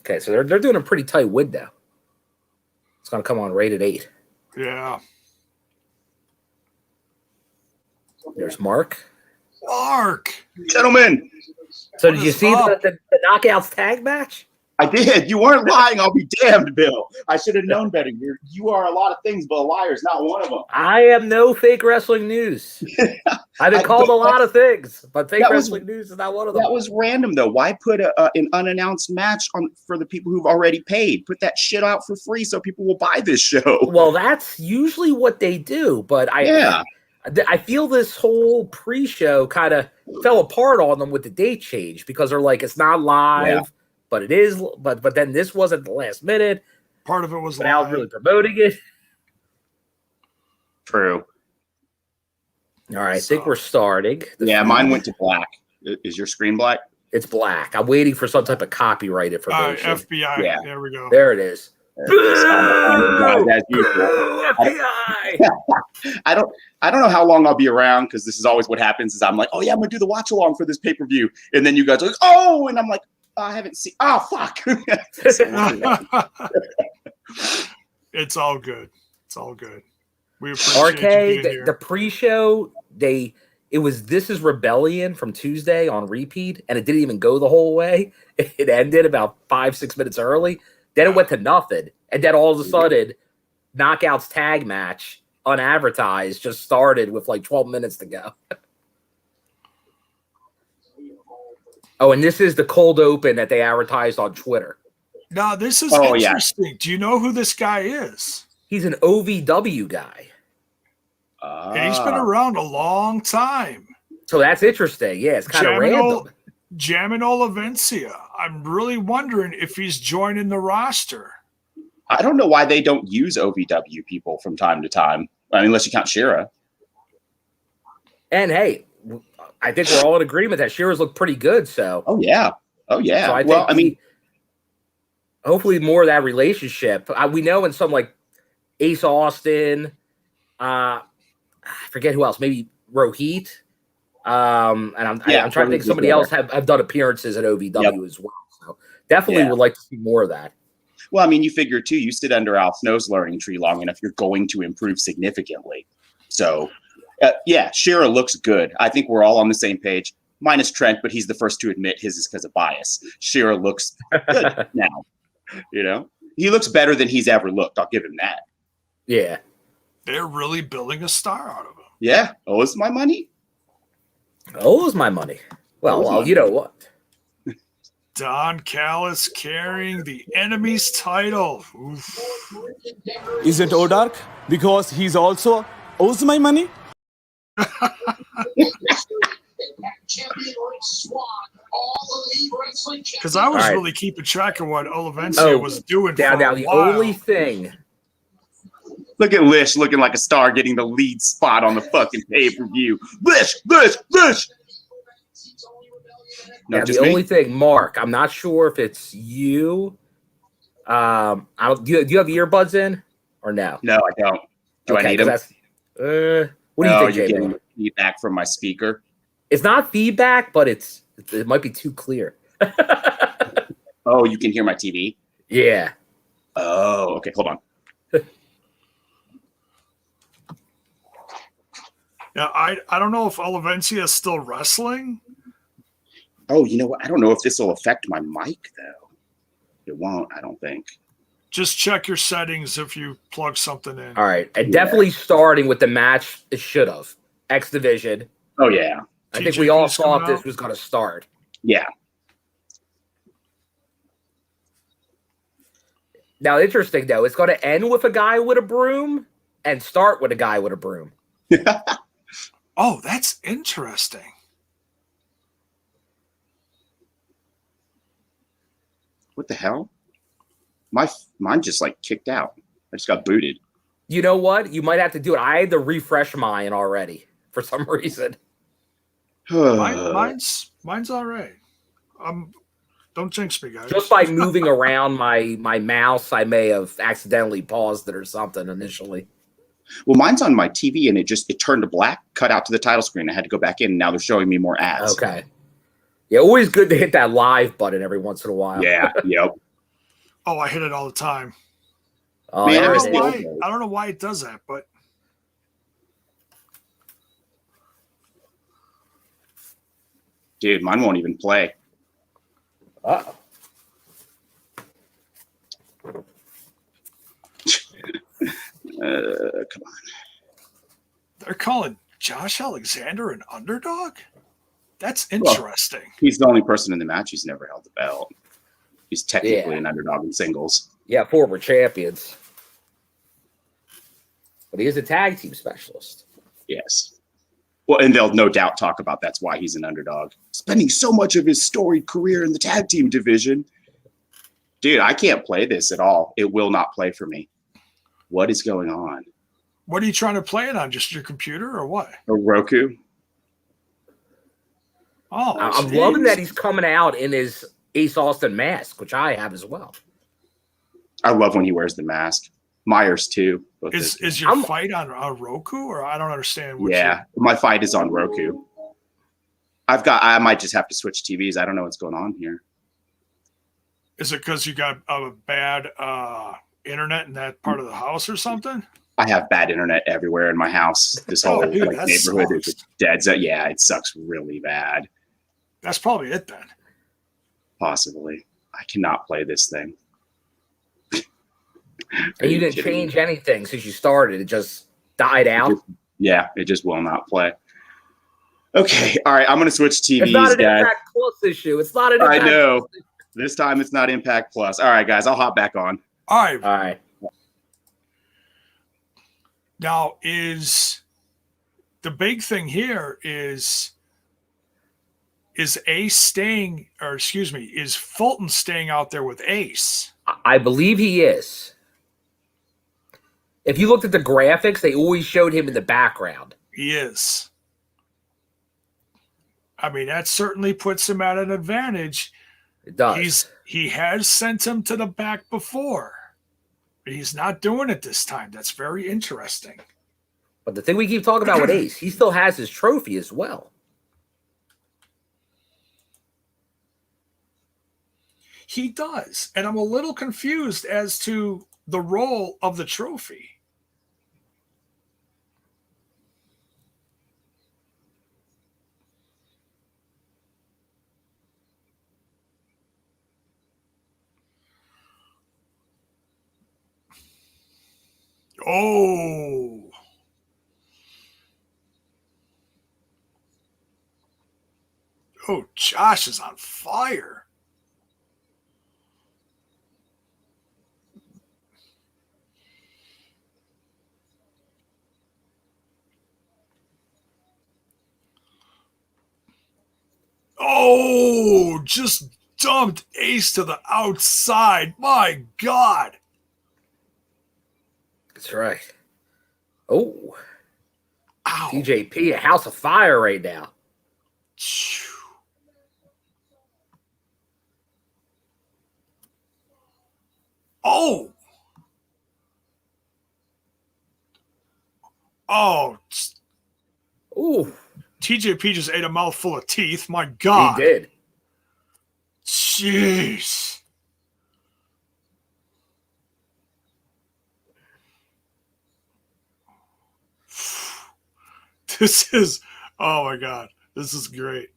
Okay, so they're doing a pretty tight window. It's going to come on right at 8. Yeah. There's Mark. Mark! Gentlemen, So What did you is see up? the Knockouts tag match? I did. You weren't lying. I'll be damned, Bill. I should have known better. You are a lot of things, but a liar is not one of them. I am no fake wrestling news. I've been called a lot of things, but fake That was- wrestling news is not one of them. That was random, though. Why put an unannounced match on for the people who've already paid? Put that shit out for free so people will buy this show. Well, that's usually what they do, but I feel this whole pre-show kind of fell apart on them with the date change because they're like, it's not live, Yeah. but it is. But then this wasn't the last minute. Part of it was But I was live. really promoting it. True. All right, I think we're starting. Yeah, mine went to black. Is your screen black? It's black. I'm waiting for some type of copyright All right, information. FBI. Yeah. There we go. There it is. As usual. Boo, FBI! I don't know how long I'll be around because this is always what happens. Is I'm like, oh yeah, I'm gonna do the watch along for this pay per view, and then you guys are like, oh, and I'm like, I haven't seen. Oh fuck. It's all good. It's all good. We appreciate RK, you being the here. pre-show, it was This Is Rebellion from Tuesday on repeat, and it didn't even go the whole way. It ended about 5-6 minutes early. Then it went to nothing, and then all of a sudden, Knockouts tag match unadvertised just started with like 12 minutes to go. Oh, and this is the cold open that they advertised on Twitter. Now, this is Oh, yeah. interesting. Do you know who this guy is? He's an OVW guy. And he's been around a long time. So that's interesting. Yeah, it's kind of random. Jamino Lavencia. I'm really wondering if he's joining the roster. I don't know why they don't use OVW people from time to time. I mean, unless you count Shira. And hey, I think we're all in agreement that Shearer's looked pretty good. So, Oh yeah. Oh yeah. so I think well, I mean, hopefully more of that relationship. We know in some like Ace Austin, I forget who else, maybe Rohit. And I'm trying to think somebody else have done appearances at OVW as well. So definitely would like to see more of that. Well, I mean, you figure too, you sit under Al Snow's learning tree long enough, you're going to improve significantly. So Shera looks good. I think we're all on the same page, minus Trent, but he's the first to admit his is because of bias. Shera looks good now. You know, he looks better than he's ever looked. I'll give him that. Yeah. They're really building a star out of him. Yeah. Oh, it's my money. Oh, it's my money. Well, you know what? Don Callis carrying the enemy's title. Oof. Is it Odark? Because he's also owes my money? Because I was really keeping track of what Olivencia was doing. Now the only thing. Look at Lish looking like a star getting the lead spot on the fucking pay-per-view. Lish! Now, the only thing, Mark, I'm not sure if it's you. Do you have earbuds in or no? No, I don't. Do I need them? What do you think, you're Jay? getting feedback from my speaker? It's not feedback, but it might be too clear. Oh, you can hear my TV? Yeah. Oh, okay. Hold on. Now, I don't know if Olivencia is still wrestling. Oh, you know what? I don't know if this will affect my mic, though. It won't, I don't think. Just check your settings if you plug something in. All right. And definitely starting with the match it should have. X Division. Oh, yeah. I think we all thought this was going to start. Yeah. Now, interesting, though. It's going to end with a guy with a broom and start with a guy with a broom. Oh, that's interesting. What the hell? Mine just like kicked out. I just got booted. You know what? You might have to do it. I had to refresh mine already for some reason. Mine's all right. Don't jinx me, guys. Just by moving around my mouse, I may have accidentally paused it or something initially. Well, mine's on my TV and it turned to black, cut out to the title screen. I had to go back in and now they're showing me more ads. Okay. Yeah, always good to hit that live button every once in a while. Yeah, yep. Oh, I hit it all the time. Oh, Man, I don't know why it does that, but dude, mine won't even play. Uh-oh. Come on. They're calling Josh Alexander an underdog? That's interesting. Well, he's the only person in the match who's never held the belt. He's technically an underdog in singles. Yeah, former champions. But he is a tag team specialist. Yes. Well, and they'll no doubt talk about that's why he's an underdog. Spending so much of his storied career in the tag team division. Dude, I can't play this at all. It will not play for me. What is going on? What are you trying to play it on? Just your computer or what? A Roku? Oh, I'm loving that he's coming out in his Ace Austin mask, which I have as well. I love when he wears the mask. Myers too. Is your fight on Roku, or I don't understand? My fight is on Roku. I might just have to switch TVs. I don't know what's going on here. Is it because you got a bad internet in that part of the house or something? I have bad internet everywhere in my house. This whole neighborhood is dead. So yeah, it sucks really bad. That's probably it then. Possibly. I cannot play this thing. And you didn't change anything since you started. It just died out. It just will not play. Okay. All right. I'm going to switch TVs, it's not an guys. Impact Plus issue. It's not an Impact I know. Plus issue. This time it's not Impact Plus. All right, guys. I'll hop back on. All right. All right. Now, is the big thing here is Ace staying, or excuse me, is Fulton staying out there with Ace? I believe he is. If you looked at the graphics, they always showed him in the background. He is. I mean, that certainly puts him at an advantage. It does. He has sent him to the back before. But he's not doing it this time. That's very interesting. But the thing we keep talking about with Ace, he still has his trophy as well. He does. And I'm a little confused as to the role of the trophy. Oh. Oh, Josh is on fire. Oh, just dumped Ace to the outside. My God. That's right. Oh, Ow. TJP, a house of fire right now. Oh. Oh. Ooh, TJP just ate a mouthful of teeth. My he God. did. Jeez. This is, oh my God. This is great.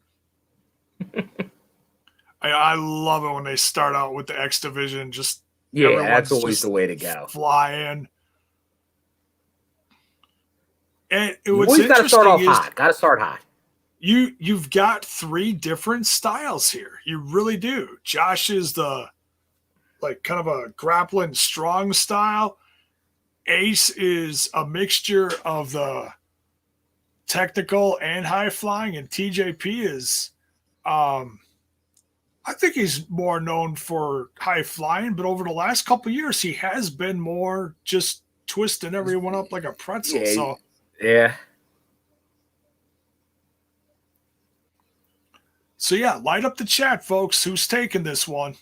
I love it when they start out with the X Division. Just Yeah, everyone's that's always just the way to go. flying. And You what's always got to start off interesting is hot. Got to start hot. you've got 3 different styles here. You really do. Josh is the like kind of a grappling strong style. Ace is a mixture of the technical and high flying, and TJP is I think he's more known for high flying, but over the last couple of years he has been more just twisting everyone up like a pretzel. Yeah, So yeah. yeah, light up the chat, folks. Who's taking this one?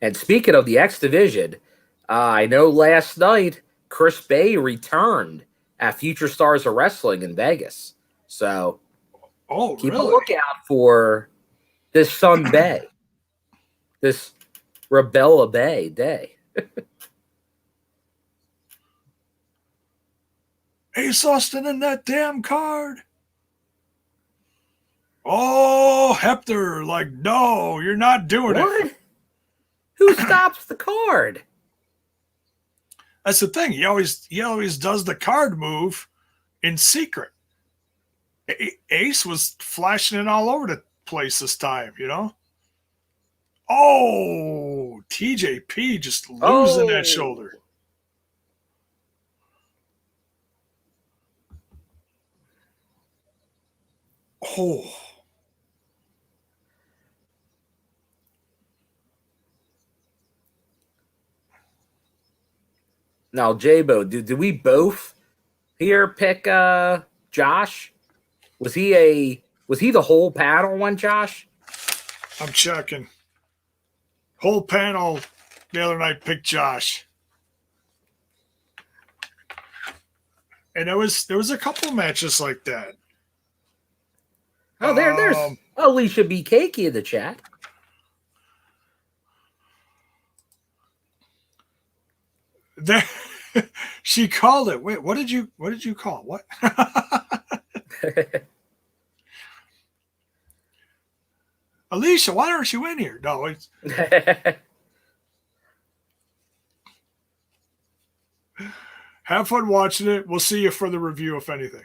And speaking of the X Division, I know last night Chris Bay returned at Future Stars of Wrestling in Vegas. So Oh, keep really? a lookout for this Sun Bay, this Rebella Bay day. Ace Austin in that damn card. Oh, Hector, like, no, you're not doing it. What? Who stops the card? That's the thing. He always does the card move in secret. Ace was flashing it all over the place this time, you know? Oh, TJP just losing that shoulder. Oh. Now, J-Bo, did we both here pick Josh? Was he the whole panel one, Josh? I'm checking. Whole panel the other night picked Josh. And there was a couple matches like that. Oh, there's Alicia B. Cakey in the chat. There, she called it. Wait, what did you call? What? Alicia, why aren't you in here? No, it's have fun watching it. We'll see you for the review, if anything.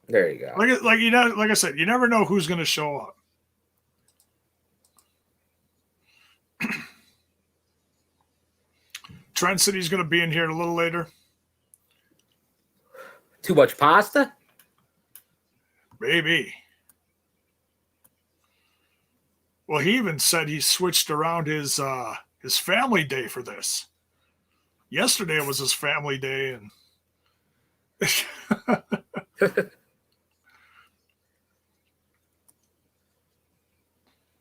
There you go. Like you know, like I said, you never know who's going to show up. Trent said he's going to be in here a little later. Too much pasta? Maybe. Well, he even said he switched around his family day for this. Yesterday was his family day, and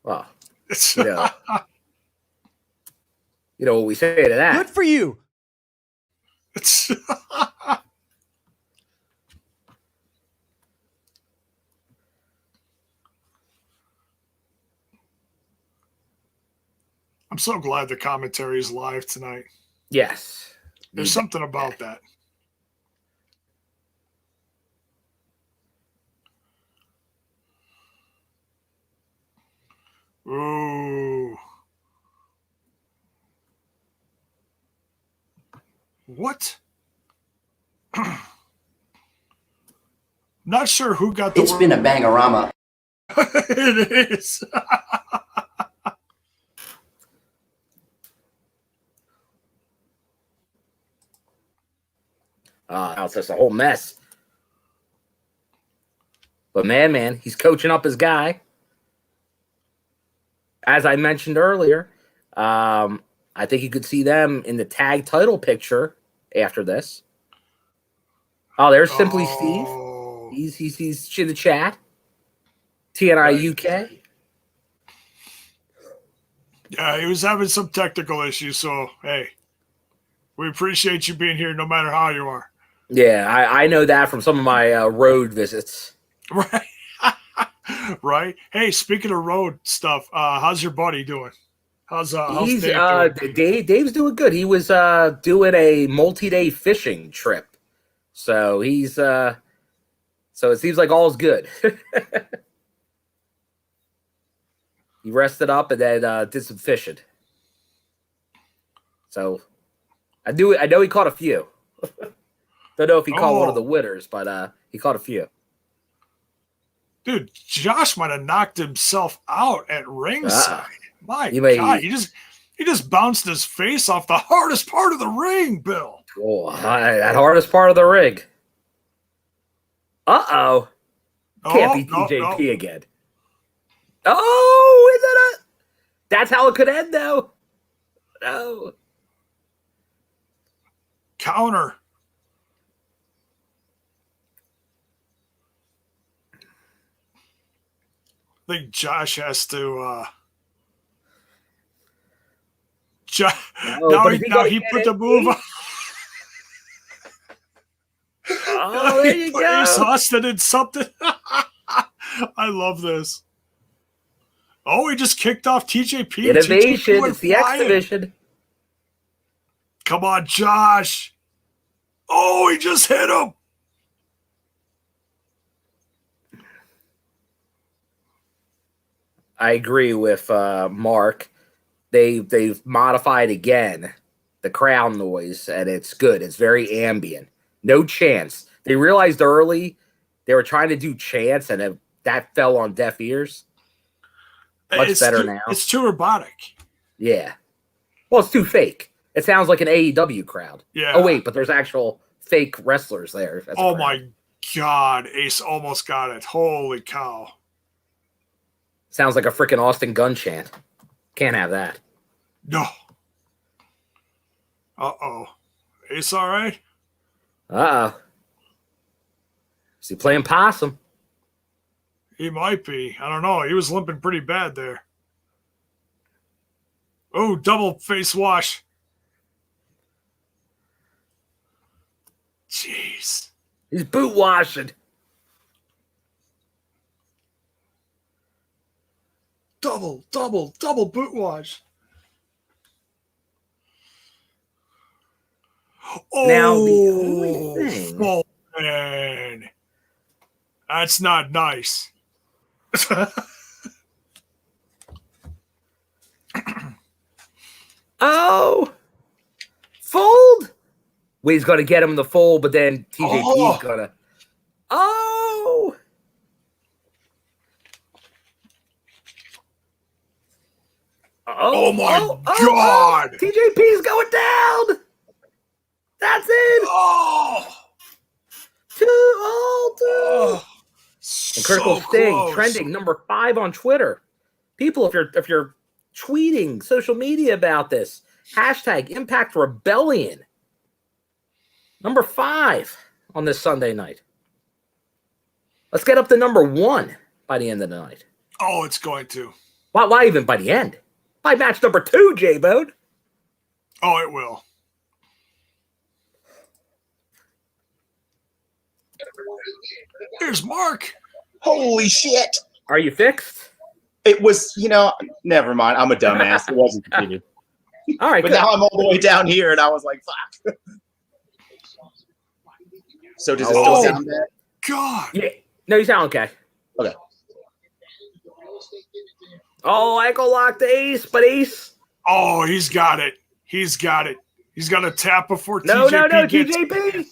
Well, you know what we say to that. Good for you. I'm so glad the commentary is live tonight. Yes. There's something about that. Ooh. What? Not sure who got the It's been a bangorama. It is. It's just a whole mess. But man, he's coaching up his guy. As I mentioned earlier, I think you could see them in the tag title picture after this. Oh, there's Simply Steve. He's in the chat. TNI UK. Yeah, he was having some technical issues, so hey, we appreciate you being here no matter how you are. Yeah, I know that from some of my road visits. Right. Right. Hey, speaking of road stuff, how's your buddy doing? How's Dave doing? Dave's doing good. He was doing a multi-day fishing trip. So he's so it seems like all's good. He rested up and then did some fishing. So I know he caught a few. Don't know if he caught one of the winners, but he caught a few. Dude, Josh might have knocked himself out at ringside. My God, he just bounced his face off the hardest part of the ring, Bill. Oh, that hardest part of the ring. Uh-oh. Can't be TJP again. Oh, is it that's how it could end, though. No. Counter. I think Josh has to now he put the move on. Oh, there you go. Ace Austin in something. I love this. Oh, he just kicked off TJP. Innovation. TJP it's the X Division. Come on, Josh. Oh, he just hit him. I agree with Mark. They've modified again the crowd noise, and it's good. It's very ambient. No chants. They realized early they were trying to do chants, and that fell on deaf ears. Much better now. It's too robotic. Yeah. Well, it's too fake. It sounds like an AEW crowd. Yeah. Oh, wait, but there's actual fake wrestlers there. Oh, my God. Ace almost got it. Holy cow. Sounds like a freaking Austin Gunn chant. Can't have that. No. Uh-oh. Ace all right? Uh-oh. Is he playing possum? He might be. I don't know. He was limping pretty bad there. Oh, double face wash. Jeez. He's boot washing. Double boot wash. Oh, Now, the only thing... Oh, man. That's not nice. Oh! Fold? Well, he's going to get him in the fold, but then TJP's going to... Oh! Oh my God! TJP's going down! That's it! Oh! Two. And Critical Sting trending number 5 on Twitter. People, if you're tweeting social media about this, hashtag Impact Rebellion. Number 5 on this Sunday night. Let's get up to number 1 by the end of the night. Oh, it's going to. Why even by the end? By match number 2, J-Bone. Oh, it will. There's Mark. Holy shit. Are you fixed? It was, never mind. I'm a dumbass. It wasn't competed. All right, But good. now I'm all the way down here, and I was like, fuck. So does it still sound bad? God. Yeah. No, you sound okay. Okay. Oh, ankle lock to Ace, but Ace. Oh, he's got it. He's got it. He's got a tap before No, TJP gets. TJP.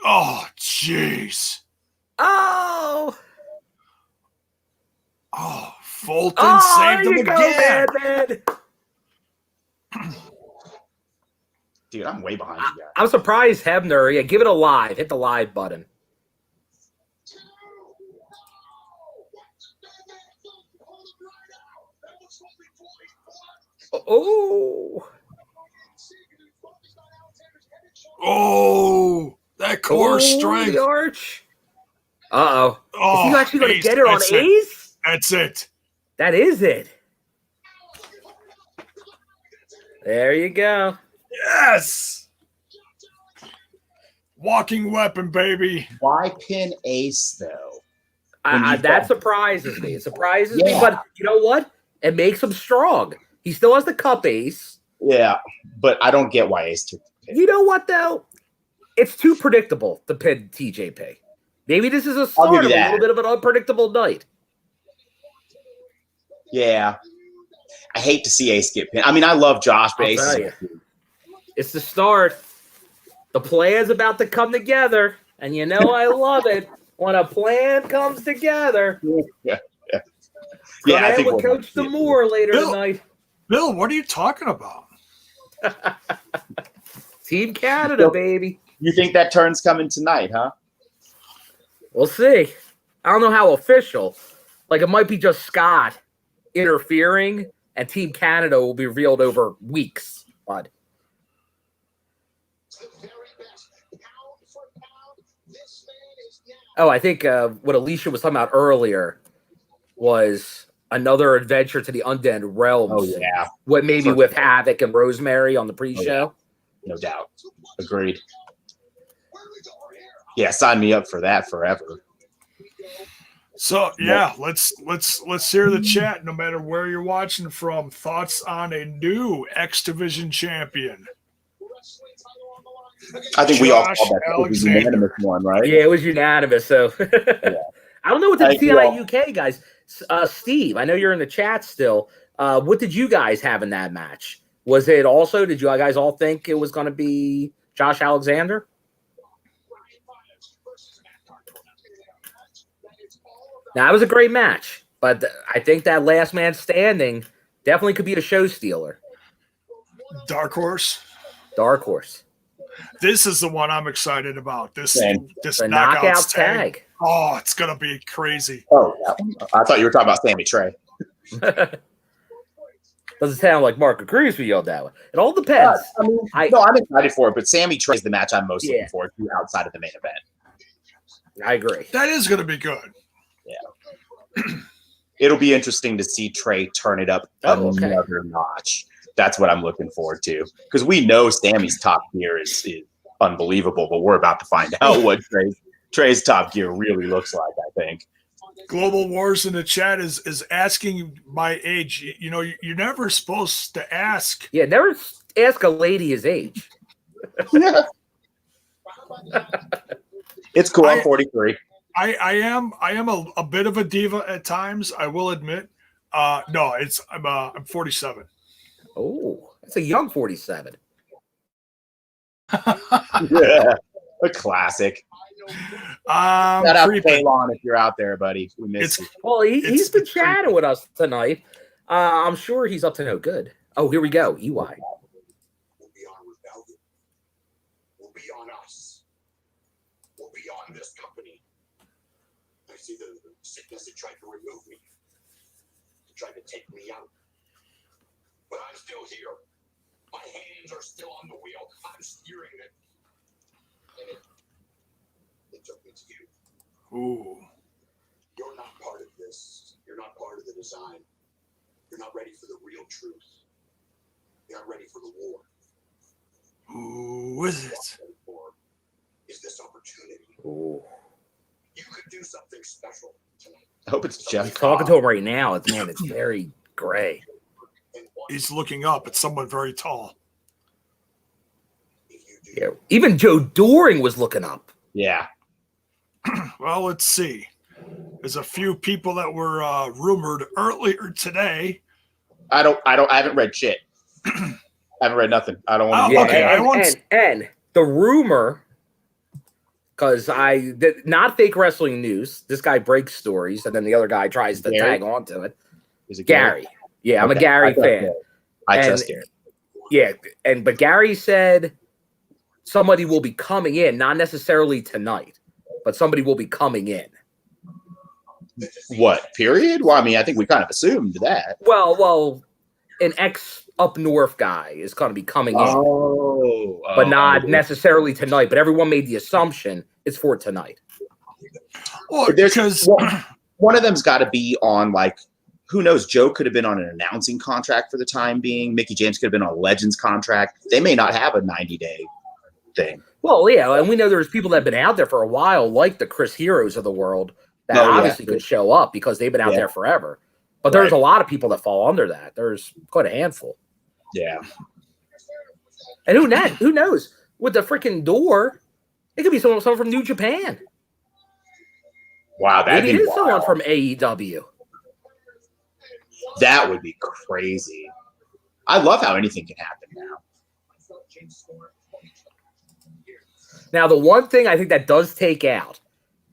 Oh, jeez. Oh. Oh, Fulton Oh, saved there him you go, again. man. Dude, I'm way behind you guys. I'm surprised Hebner. Yeah, give it a live. Hit the live button. Oh. Oh, that core strength. The arch. Uh-oh. Oh, Is he actually going to Ace, get it on that's it. Ace? That's it. That is it. There you go. Yes. Walking weapon, baby. Why pin Ace, though? That surprises me. It surprises me, Yeah. but you know what? It makes him strong. He still has the cup ace. Yeah, but I don't get why Ace took the pin. You know what, though? It's too predictable to pin TJP. Maybe this is a I'll start give of you a that. little bit of an unpredictable night. Yeah. I hate to see Ace get pinned. I mean, I love Josh, but I'll Ace tell is you. It's the start. The plan's about to come together, and you know I love it when a plan comes together. Yeah, Come I in think with we'll Coach Demore later Bill. tonight. Bill, what are you talking about? Team Canada, Bill. baby. You think that turn's coming tonight, huh? We'll see. I don't know how official. Like, it might be just Scott interfering, and Team Canada will be revealed over weeks. Bud. Oh, I think what Alicia was talking about earlier was another adventure to the Undead Realms. Oh, yeah. What maybe Sure. with Havoc and Rosemary on the pre-show. No doubt. Agreed. Yeah, sign me up for that forever. So yeah, let's hear the chat. No matter where you're watching from, thoughts on a new X Division champion. I think we all Josh saw that. It was a Alexander. unanimous one, right? Yeah, it was unanimous. So I don't know what I the think we all- TI UK guys. Steve, I know you're in the chat still. What did you guys have in that match? Was it also? Did you guys all think it was going to be Josh Alexander? Now, that was a great match, but I think that last man standing definitely could be a show stealer. Dark Horse. Dark horse. This is the one I'm excited about. This Same. The knockouts knockout tag. tag. Oh, it's gonna be crazy. Oh, that one? I thought you were talking about Sammy Trey. Doesn't sound like Marco Cruz we yelled that one. It all depends. I'm excited for it, but Sammy Trey's the match I'm most Yeah. looking forward to outside of the main event. I agree. That is gonna be good. It'll be interesting to see Trey turn it up another notch. That's what I'm looking forward to. Because we know Sammy's top gear is unbelievable, but we're about to find out what Trey's top gear really looks like, I think. Global Wars in the chat is asking my age. You know, you're never supposed to ask. Yeah, never ask a lady his age. It's cool. I'm 43. I am a bit of a diva at times. I will admit. No, I'm 47. Oh, that's a young 47. Yeah, a classic. Shout out to Kalon if you're out there, buddy. We miss you. Well, he's been chatting with us tonight. I'm sure he's up to no good. Oh, here we go. EY. Will be on rebellion. Will be on us. Will be on this company. I see the sickness that tried to remove me. It tried to take me out. But I'm still here. My hands are still on the wheel. I'm steering it. And it took me to you. Ooh. You're not part of this. You're not part of the design. You're not ready for the real truth. You're not ready for the war. Who is it? What I'm ready for is this opportunity. Ooh. You could do do something special tonight. I hope it's I'm Jeff. talking to him right now. It's very gray. He's looking up at someone very tall. Yeah. Even Joe Doring was looking up. Yeah. Well, let's see. There's a few people that were rumored earlier today. I haven't read shit. I haven't read nothing. I don't want to. Oh, Yeah, okay. and the rumor, because not fake wrestling news. This guy breaks stories, and then the other guy tries to tag onto it. Is it Gary? Yeah, I'm a Gary fan. I trust Gary. Yeah, but Gary said somebody will be coming in, not necessarily tonight, but somebody will be coming in. What period? Well, I mean, I think we kind of assumed that. Well, an ex up north guy is going to be coming in, but not necessarily tonight. But everyone made the assumption it's for tonight. Well, because one of them's got to be on, like, who knows? Joe could have been on an announcing contract for the time being. Mickey James could have been on a Legends contract. They may not have a 90-day thing. Well, yeah, and we know there's people that have been out there for a while, like the Chris Heroes of the world, that obviously could show up because they've been out there forever. But there's a lot of people that fall under that. There's quite a handful. Yeah. And who knows? With the freaking door, it could be someone from New Japan. Wow, maybe it is someone from AEW. That would be crazy. I love how anything can happen now. Now, the one thing I think that does take out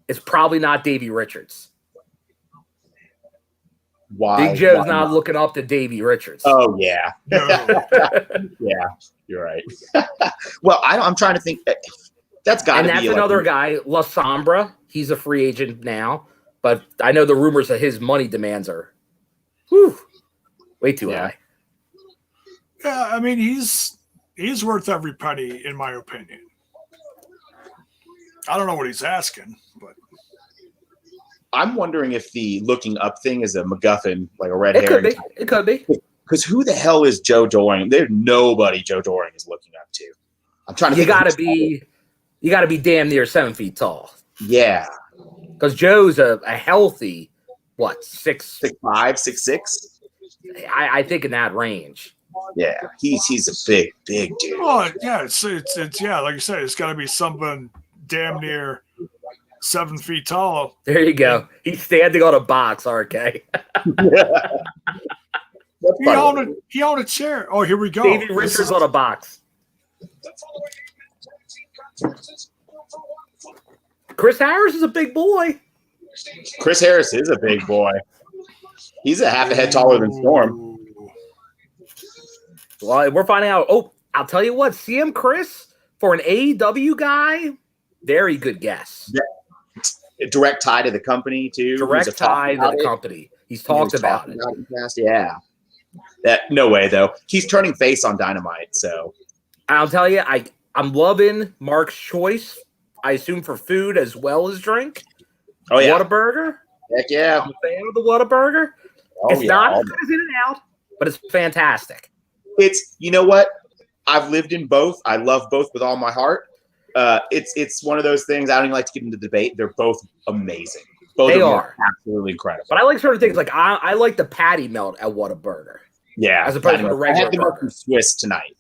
is probably not Davey Richards. Why? Big Joe's not looking up to Davey Richards. Oh, yeah. Yeah, you're right. Well, I'm trying to think. That's got to be. And that's another guy, La Sombra. He's a free agent now. But I know the rumors that his money demands are way too high. Yeah, I mean, he's worth every penny, in my opinion. I don't know what he's asking, but I'm wondering if the looking up thing is a MacGuffin, like a red herring. It could be. Because who the hell is Joe Doring? There's nobody Joe Doring is looking up to. I'm trying to. You gotta be damn near 7 feet tall. Yeah. Because Joe's a healthy, 6'5", 6'6". I think in that range. Yeah, he's a big dude. Oh yeah, it's yeah, like you said, it's got to be someone damn near 7 feet tall. There you go. He's standing on a box, RK. He owned a chair. Oh, here we go. Davey Richards on a box. Chris Harris is a big boy. Chris Harris is a big boy. He's a half a head taller than Storm. Well, we're finding out. Oh, I'll tell you what. CM Chris, for an AEW guy, very good guess. Yeah. Direct tie to the company, too. Direct tie to the company. He's talked about it. Yeah. No way, though. He's turning face on Dynamite, so. I'll tell you, I'm loving Mark's choice. I assume for food as well as drink. Oh, yeah. Whataburger. Heck yeah. I'm a fan of the Whataburger. It's not as good as In-N-Out, but it's fantastic. It's, you know what? I've lived in both. I love both with all my heart. It's one of those things. I don't even like to get into debate. They're both amazing. Both they are absolutely incredible. But I like certain things. Like I like the patty melt at Whataburger. Yeah, as opposed to the regular. I had the mustard Swiss tonight.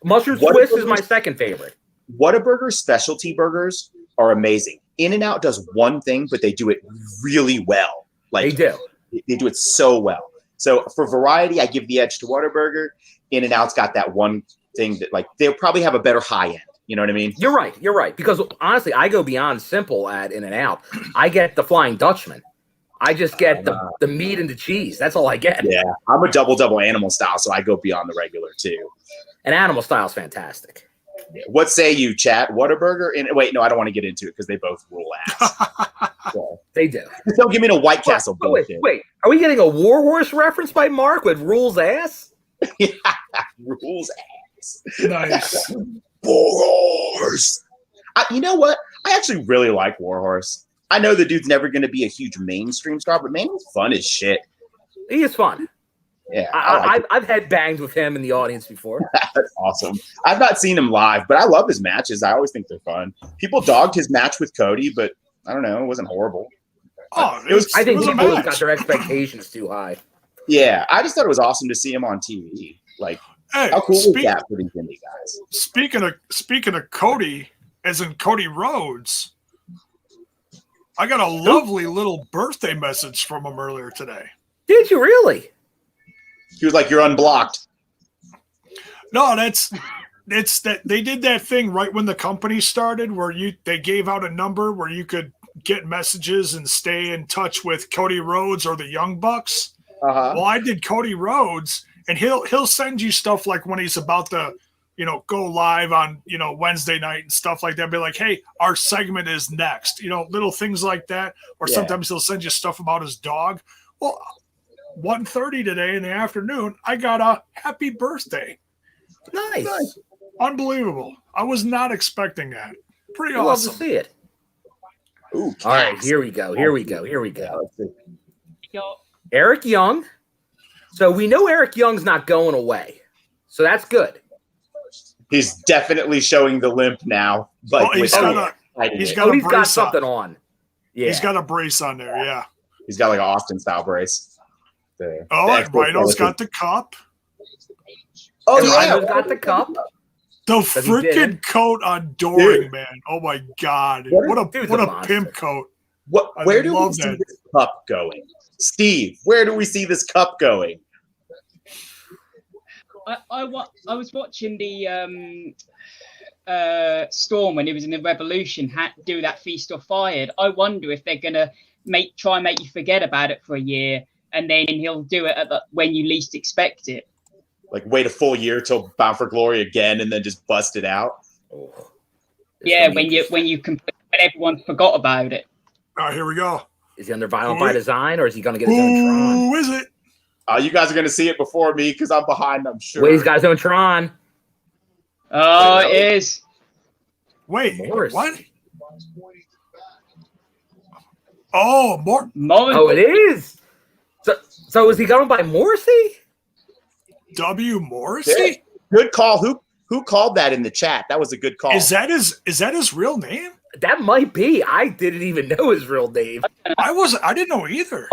Mustard Swiss is my second favorite. Whataburger specialty burgers are amazing. In-N-Out does one thing, but they do it really well. Like they do. They do it so well. So for variety, I give the edge to Whataburger. In-N-Out's got that one thing that, like, they'll probably have a better high end. You know what I mean? You're right. Because honestly, I go beyond simple at In-N-Out. I get the Flying Dutchman. I just get the meat and the cheese. That's all I get. Yeah, I'm a double animal style, so I go beyond the regular too. And animal style is fantastic. Yeah. What say you, chat? Whataburger? Wait, no, I don't want to get into it because they both rule ass. So, they do. Just don't give me no White Castle bullshit. Wait, are we getting a Warhorse reference by Mark with rules ass? Yeah, rules ass. Nice. Warhorse. You know what? I actually really like Warhorse. I know the dude's never going to be a huge mainstream star, but man, he's fun as shit. He is fun. Yeah, I've had banged with him in the audience before. That's awesome. I've not seen him live, but I love his matches. I always think they're fun. People dogged his match with Cody, but I don't know. It wasn't horrible. Oh, I think it was a people match. got their expectations too high. Yeah, I just thought it was awesome to see him on TV. Like, Hey, how cool is that for these indie guys? Speaking of Cody, as in Cody Rhodes, I got a lovely little birthday message from him earlier today. Did you really? He was like, "You're unblocked." No, it's that they did that thing right when the company started where they gave out a number where you could get messages and stay in touch with Cody Rhodes or the Young Bucks. Well, I did Cody Rhodes, and he'll send you stuff like when he's about to, go live on, Wednesday night and stuff like that. Be like, hey, our segment is next. Little things like that. Or sometimes he'll send you stuff about his dog. Well, 1:30 today in the afternoon, I got a happy birthday. Nice. Unbelievable. I was not expecting that. Pretty I'd awesome. love to see it. Ooh, All right, here we go. Eric Young. So we know Eric Young's not going away. So that's good. He's definitely showing the limp now. But he's got got something on. Yeah. He's got a brace on there, yeah. He's got like an Austin style brace. Rhino's got the cup. Oh, Rhino's got the cup. The freaking coat on Doring, man. Oh my God. What a pimp coat. Where do we see this cup going? Steve, where do we see this cup going? I was watching the Storm when he was in the Revolution do that Feast or Fired. I wonder if they're gonna try and make you forget about it for a year, and then he'll do it when you least expect it. Like wait a full year till Bound for Glory again, and then just bust it out. Yeah, when everyone forgot about it. All right, here we go. Is he under Violent by Design, or is he going to get his own Tron? Who is it? You guys are going to see it before me because I'm behind, I'm sure. Wait, he's got his own Tron. Oh, it is. Wait, Morris. what? Oh, Morris. Oh, it is. So is he going by Morrissey? W. Morrissey? Yeah. Good call. Who called that in the chat? That was a good call. Is that his real name? That might be. I didn't even know his real name. I didn't know either.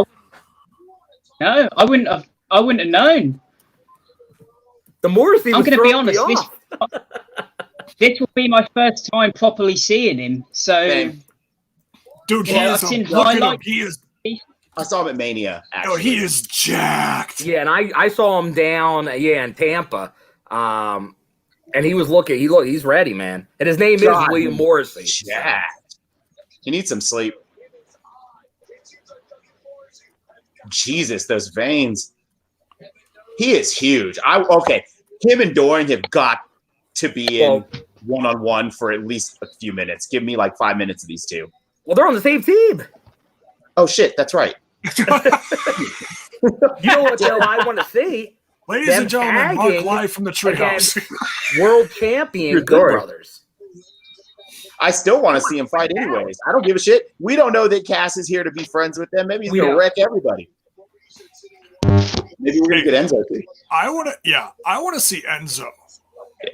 No, I wouldn't have known. The Morrissey. I'm going to be honest. This will be my first time properly seeing him. So, dude, I've seen highlights. I saw him at Mania. Actually. Oh, he is jacked. Yeah, and I saw him down in Tampa. And he was looking. He's ready, man. And his name is William Morrissey. Jacked. He needs some sleep. Jesus, those veins. He is huge. Him and Doring have got to be in one-on-one for at least a few minutes. Give me like 5 minutes of these two. Well, they're on the same team. Oh shit, that's right. You know what though I want to see? Ladies and gentlemen, Mark live from the treehouse. World champion Good Brothers. I still want to see him fight anyways. I don't give a shit. We don't know that Cass is here to be friends with them. Maybe he's going to wreck everybody. Maybe we're going to get Enzo too. I want to see Enzo.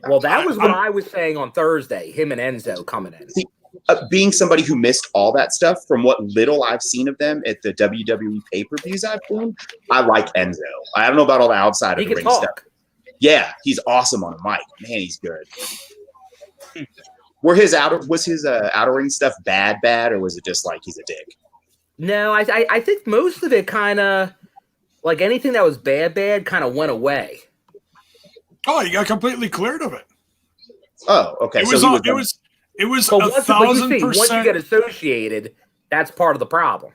Well, that was what I was saying on Thursday. Him and Enzo coming in. See, being somebody who missed all that stuff, from what little I've seen of them at the WWE pay-per-views I've seen, I like Enzo. I don't know about all the outside of the ring stuff. Yeah, he's awesome on a mic. Man, he's good. Was his outer ring stuff bad, or was it just like he's a dick? No, I think most of it kind of, like anything that was bad kind of went away. Oh, you got completely cleared of it. Oh, okay. It was 1,000%. Once you get associated, that's part of the problem.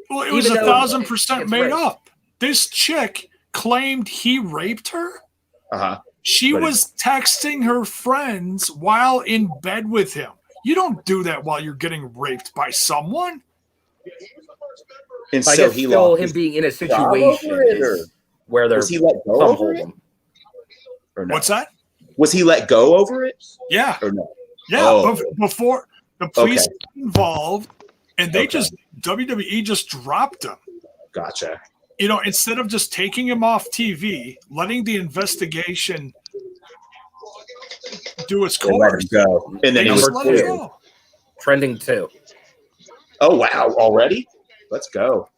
Well, it was 1,000% made up. This chick claimed he raped her. She was texting her friends while in bed with him. You don't do that while you're getting raped by someone. And so he still him being in a situation where there's he let go over it? Or no? What's that? Was he let go over it? Yeah. Or no? Yeah. Before the police got involved, and they WWE just dropped him. Gotcha. Instead of just taking him off TV, letting the investigation do its course, let him go. And then number 2, trending 2. Oh wow! Already? Let's go.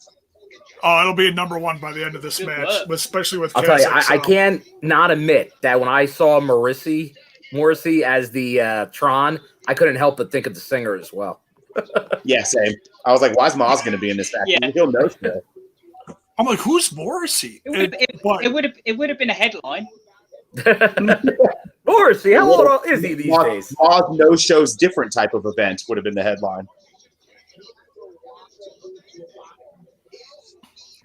Oh, it'll be a number one by the end of this Good match, work. especially with I'll tell you, Kazakh I sound. can't not admit that when I saw Morrissey as the Tron, I couldn't help but think of the singer as well. Yeah, same. I was like, why is Maz going to be in this match? Yeah. He'll know still. I'm like, who's Morrissey? It would have been a headline. Morrissey, how old is he these days? Maz no shows different type of event would have been the headline.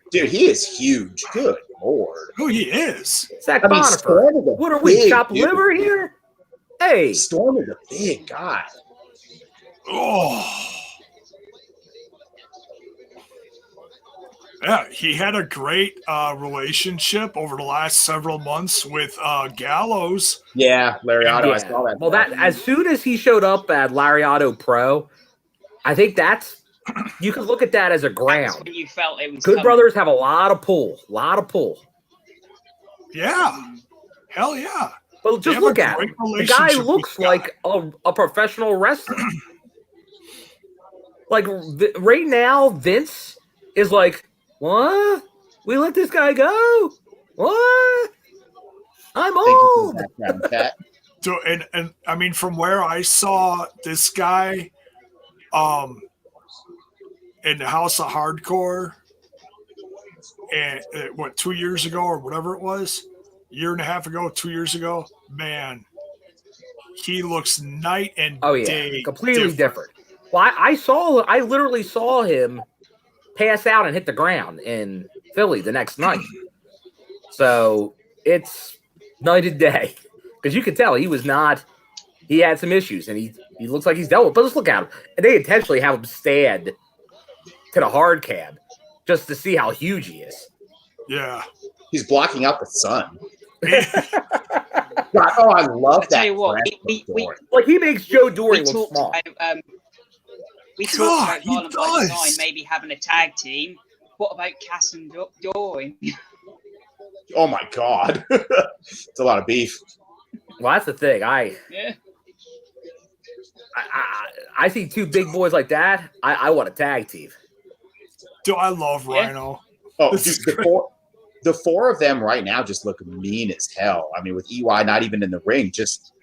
Dude, he is huge. Good Lord. Who he is? Zach I mean, Bonifer. Storm is a What are we, big chopped dude. liver here? Hey. Storm is a big guy. Oh. Yeah, he had a great relationship over the last several months with Gallows. Yeah, Lariato, Yeah. I saw that. Well, that as soon as he showed up at Lariato Pro, I think that's you could look at that as a That's ground. when you felt it was Good coming. brothers have a lot of pull. Yeah. Hell yeah. But They just have a look at great him. The guy relationship looks with God. like a professional wrestler. Like right now, Vince is like, what? We let this guy go? What? I'm Thank you for old. the background, Kat. So, and I mean, from where I saw this guy, in the House of Hardcore, and 2 years ago or whatever it was, year and a half ago, 2 years ago, man, he looks night and Oh yeah, day completely different. Well, I literally saw him pass out and hit the ground in Philly the next night. So it's night and day because you could tell he was not. He had some issues, and he looks like he's dealt with. But let's look at him. And they intentionally have him stand to the hard cab just to see how huge he is. Yeah. He's blocking out the sun. God, oh, I love I tell that. you what, dress we of Doran. Like he makes Joe we Doring look talked small. about we God, talked he about Violent by does. Design maybe having a tag team. What about Cass and Doring? Oh my God, it's a lot of beef. Well, that's the thing. Yeah. I see two big boys like that. I want a tag team. Dude, I love Yeah. Rhino. Oh, This dude, is great. the four of them right now just look mean as hell. I mean, with EY not even in the ring, just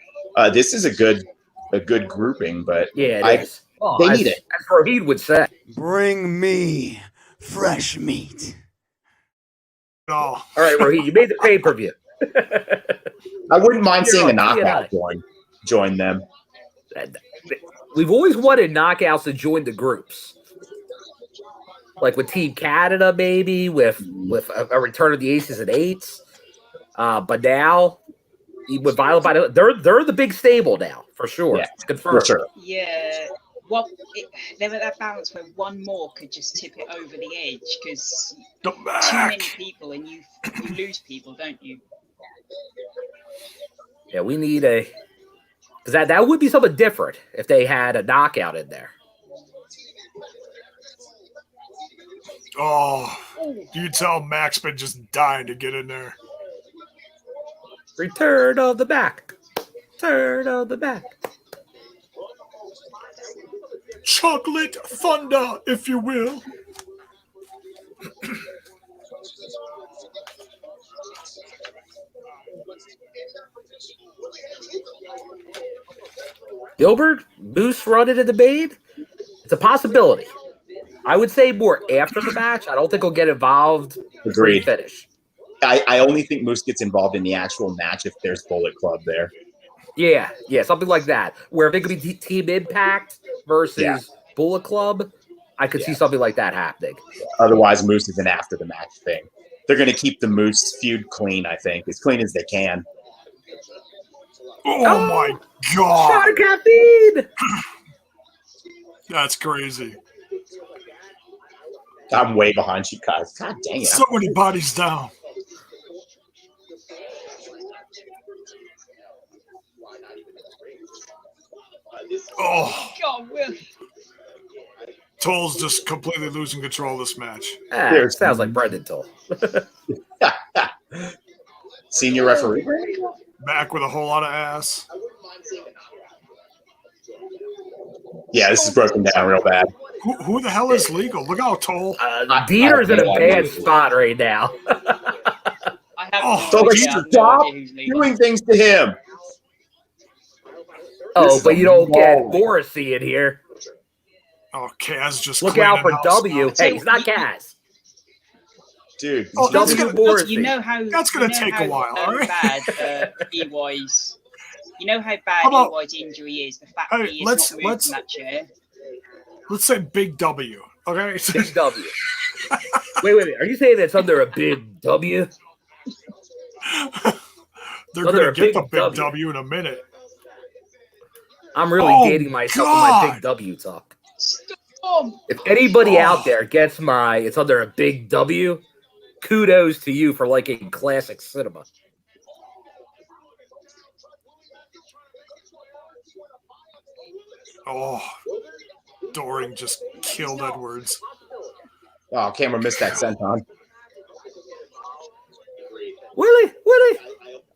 this is a good grouping. But Yeah, it is. they need it. As Rohit would say. Bring me fresh meat. Oh, All right, Rohit, you made the pay-per-view. I wouldn't mind seeing a You're on knockout TNI. join them. We've always wanted knockouts to join the groups. Like with Team Canada, maybe, with a return of the Aces and Eights. But now, with Violent by they're the big stable now, for sure. Yeah, Confirmed. For sure. Yeah. Well, they're at that balance where one more could just tip it over the edge because the too many back. people and you lose people, don't you? Yeah, we need because that would be something different if they had a knockout in there. Oh, you tell Mac's been just dying to get in there. Return of the back. Turn of the back. Chocolate thunder, if you will. Gilbert, Moose running in the main? It's a possibility. I would say more after the match. I don't think he'll get involved Agreed. finish. I only think Moose gets involved in the actual match if there's Bullet Club there. Yeah, something like that. Where if it could be Team Impact versus Bullet Club, I could see something like that happening. Otherwise, Moose is an after the match thing. They're going to keep the Moose feud clean, I think, as clean as they can. Oh my Shot God. of caffeine! That's crazy. I'm way behind you guys. God dang it. So many bodies down. Oh, God, Will. Toll's just completely losing control of this match. Sounds like Brendan Toll. Senior referee. Back with a whole lot of ass. Yeah, this is broken down real bad. Who the hell is legal? Look how tall. Dieter's in a bad spot right now. I have Oh, no idea. I Mr. have no Top idea who's legal. doing things to him. Oh, is but a you don't get ball. Morrissey in here. Oh, Kaz just Look out for cleaning house W. now. Hey, he's not Kaz. Dude. Oh, that's W. gonna- Morrissey. You know how That's gonna you know take a how, while, all right? bad EY's. You know how bad How about- EY's injury is. The fact Hey, that he is let's- not moved let's- from that chair. Let's say Big W. Okay. Big W. Wait. Are you saying it's under a big W? They're Under gonna a get big the Big W. W in a minute. I'm really Oh, dating myself with my God. big W talk. Stop! If anybody Oh. out there gets it's under a big W, kudos to you for liking classic cinema. Oh, Doring just killed Edwards. Oh, camera missed that senton. Willie.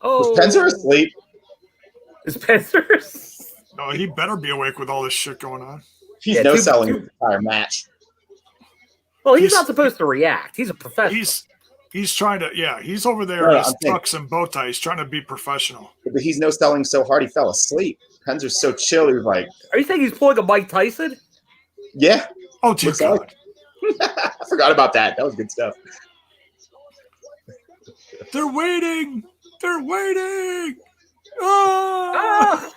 Oh, Was Penzer asleep? Is Penzer? No, he better be awake with all this shit going on. He's Yeah, no two- selling two- the entire match. Well, he's He's- not supposed to react. He's a professional. He's trying to, yeah, he's over there No, in his I'm saying- tux and bow tie. He's trying to be professional. But he's no selling so hard he fell asleep. Penzer's so chill. He was like, Are you saying he's pulling a Mike Tyson? yeah. Oh, dear Looks God. like- I forgot about that. That was good stuff. They're waiting. They're waiting. Ah!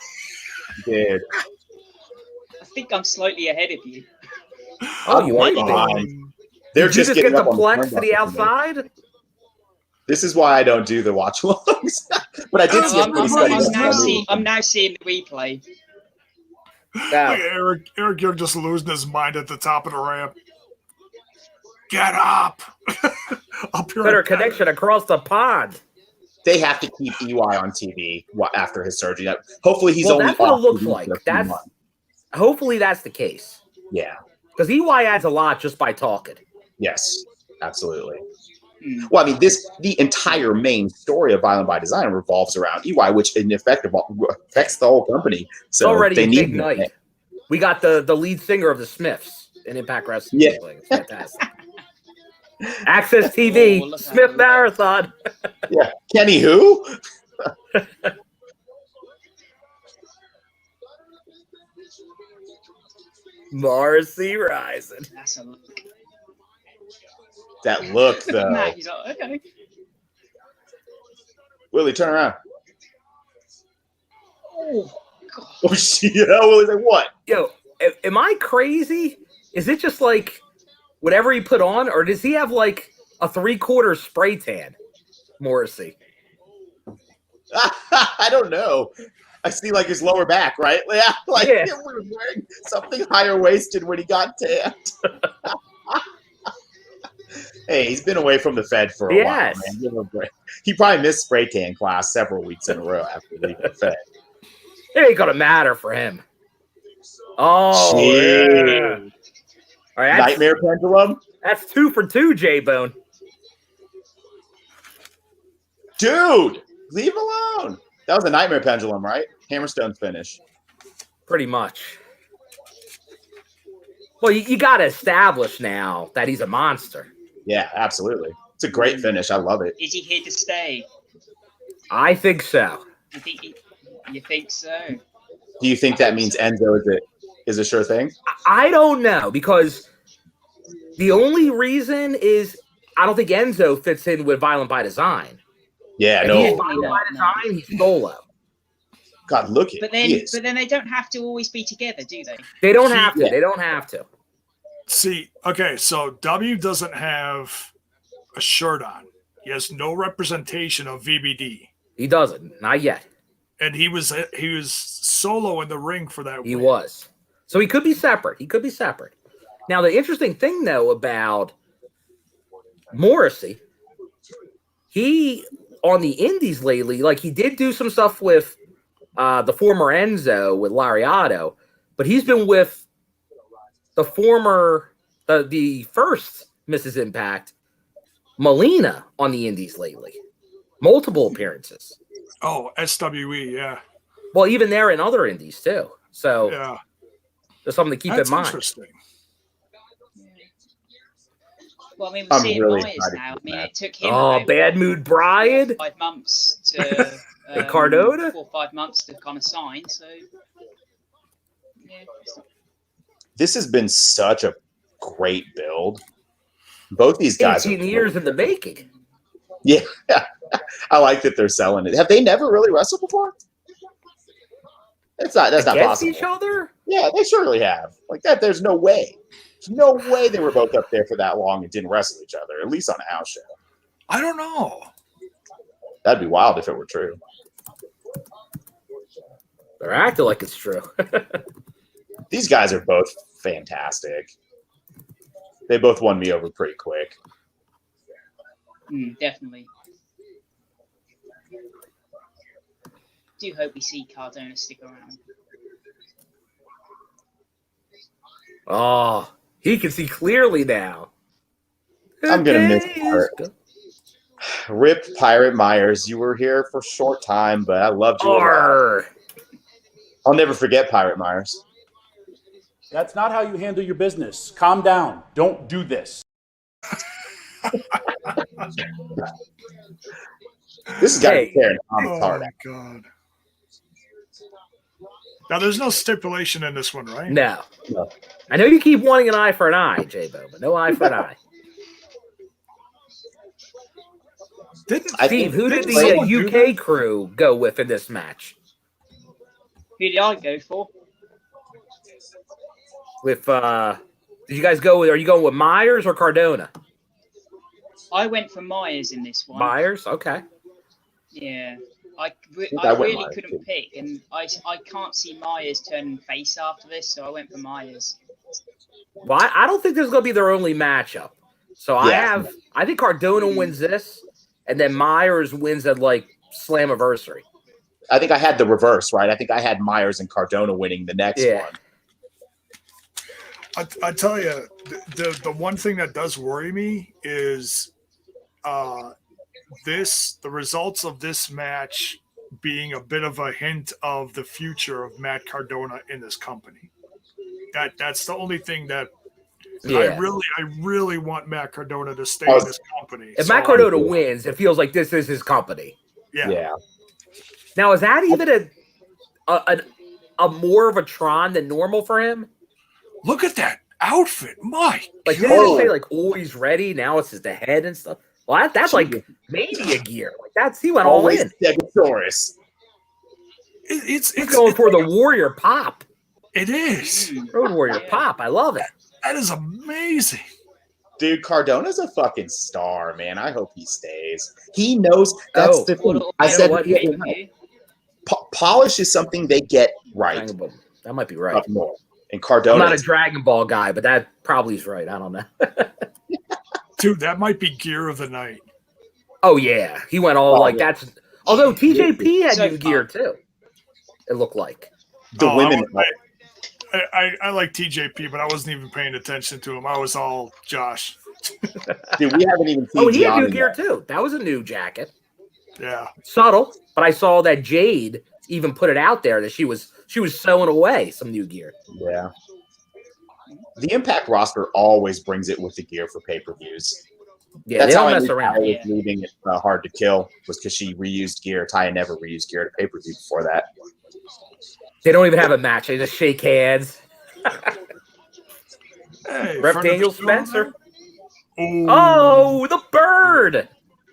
Dude. I think I'm slightly ahead of you. Oh, you right might be. behind. They're Did you just getting get up the on plex to turnbuckle the for me. outside? This is why I don't do the watch alongs. But I did see I'm, everybody I'm, setting I'm up now for see, me. I'm now seeing the replay. No. Look at Eric Young just losing his mind at the top of the ramp. Get up. Up here. Better connection across the pond. They have to keep EY on TV after his surgery. Hopefully he's Well, only that's what it off looks TV like. for a few That's months. hopefully that's the case. Yeah. Because EY adds a lot just by talking. Yes. Absolutely. Hmm. Well, I mean, the entire main story of Violent by Design revolves around EY, which in effect affects the whole company. It's So already they a need big night. We got the lead singer of the Smiths in Impact Wrestling. Yeah. It's fantastic. Access TV, Oh, look Smith out. Marathon. Yeah. Kenny who? Morrissey Rising. That's a look. That look, though. Matt, he's like, okay. Willie, turn around. Oh, God. Oh, shit. Willie's like, what? Yo, am I crazy? Is it just like whatever he put on, or does he have like a 3/4 spray tan? Morrissey. I don't know. I see like his lower back, right? Yeah, like Yeah. he was wearing something higher waisted when he got tanned. Hey, he's been away from the Fed for a Yes. while, man. Give him a break. He probably missed spray tan class several weeks in a row after leaving the Fed. It ain't gonna matter for him. Oh, Jeez. yeah. All right, that's, Nightmare pendulum, that's 2 for 2, J-Bone. dude. Leave alone. That was a nightmare pendulum, right? Hammerstone finish. Pretty much. Well, you got to establish now that he's a monster. Yeah, absolutely. It's a great finish. I love it. Is he here to stay? I think so. You think so? Do you think that means Enzo is a sure thing? I don't know, because the only reason is I don't think Enzo fits in with Violent by Design. Yeah, If he's no. Violent by Design, he's solo. God, look at But he then, is. but then they don't have to always be together, do they? They don't have to. Yeah. They don't have to. See, okay, so W doesn't have a shirt on. He has no representation of VBD. He doesn't. Not yet. And he was solo in the ring for that He win. was. So he could be separate. He could be separate. Now, the interesting thing, though, about Morrissey, he, on the indies lately, like he did do some stuff with the former Enzo with Lariato, but he's been with the former, the first Mrs. Impact, Melina, on the indies lately. Multiple appearances. Oh, SWE, yeah. Well, even there in other indies, too. So Yeah. there's something to keep That's in mind. interesting. Well, I mean, we're I'm seeing really Myers excited now. for I mean, that. it took him Oh, Bad Mood Brian 5 months to and Cardona. 4 or 5 months to kind of sign. So yeah, This has been such a great build. Both these guys 18 are years in the making. Yeah, I like that they're selling it. Have they never really wrestled before? That's not Against possible. each other? Yeah, they surely have. Like that, there's no way. There's no way they were both up there for that long and didn't wrestle each other, at least on a house show. I don't know. That'd be wild if it were true. They're acting like it's true. These guys are both fantastic. They both won me over pretty quick. definitely. Do hope we see Cardona stick around. Oh, he can see clearly now. I'm gonna miss Pirate. Rip Pirate Myers. You were here for a short time, but I loved you. I'll never forget Pirate Myers. That's not how you handle your business. Calm down. Don't do this. This has got to be tearing Tom's Oh heart my out. god. Now there's no stipulation in this one, right? No. I know you keep wanting an eye for an eye, J-Bo, but no eye for an eye. Steve, who did the UK crew go with in this match? Who did I go for? With did you guys go with? Are you going with Myers or Cardona? I went for Myers in this one. Myers, okay. Yeah, I went really Myers, couldn't too. pick, and I can't see Myers turning face after this, so I went for Myers. Well, I don't think this is going to be their only matchup. So Yeah. I think Cardona wins this, and then Myers wins at like Slammiversary. I think I had the reverse, right? I think I had Myers and Cardona winning the next one. I tell you, the one thing that does worry me is the results of this match being a bit of a hint of the future of Matt Cardona in this company. That's the only thing that I really want Matt Cardona to stay in this company. If Matt Cardona wins, it feels like this is his company. Yeah. Now, is that even a more of a Tron than normal for him? Look at that outfit, Mike. Like did they say like always ready? Now it's just the head and stuff. Well, that's like Mania gear. Like he went all in. Stegosaurus. It's going for the Warrior pop. It is Road Warrior pop. I love it. That is amazing. Dude, Cardona's a fucking star, man. I hope he stays. He knows that's the thing. I said polish is something they get right. That might be right. Up north. And Cardona. I'm not a Dragon Ball guy, but that probably is right. I don't know. Dude, that might be gear of the night. Oh yeah, he went all that's. Although TJP had new gear too. It looked like the women. I like TJP, but I wasn't even paying attention to him. I was all Josh. Dude, we haven't even seen. Oh, he had new gear too. That was a new jacket. Yeah, subtle, but I saw that Jade even put it out there that she was sewing away some new gear. Yeah. The Impact roster always brings it with the gear for pay-per-views. Yeah, that's they how don't I mess knew around. Ty was leaving it Hard to Kill was because she reused gear. Taya never reused gear at pay-per-view before that. They don't even have a match. They just shake hands. Hey, Ref Daniel Spencer. Oh, the bird.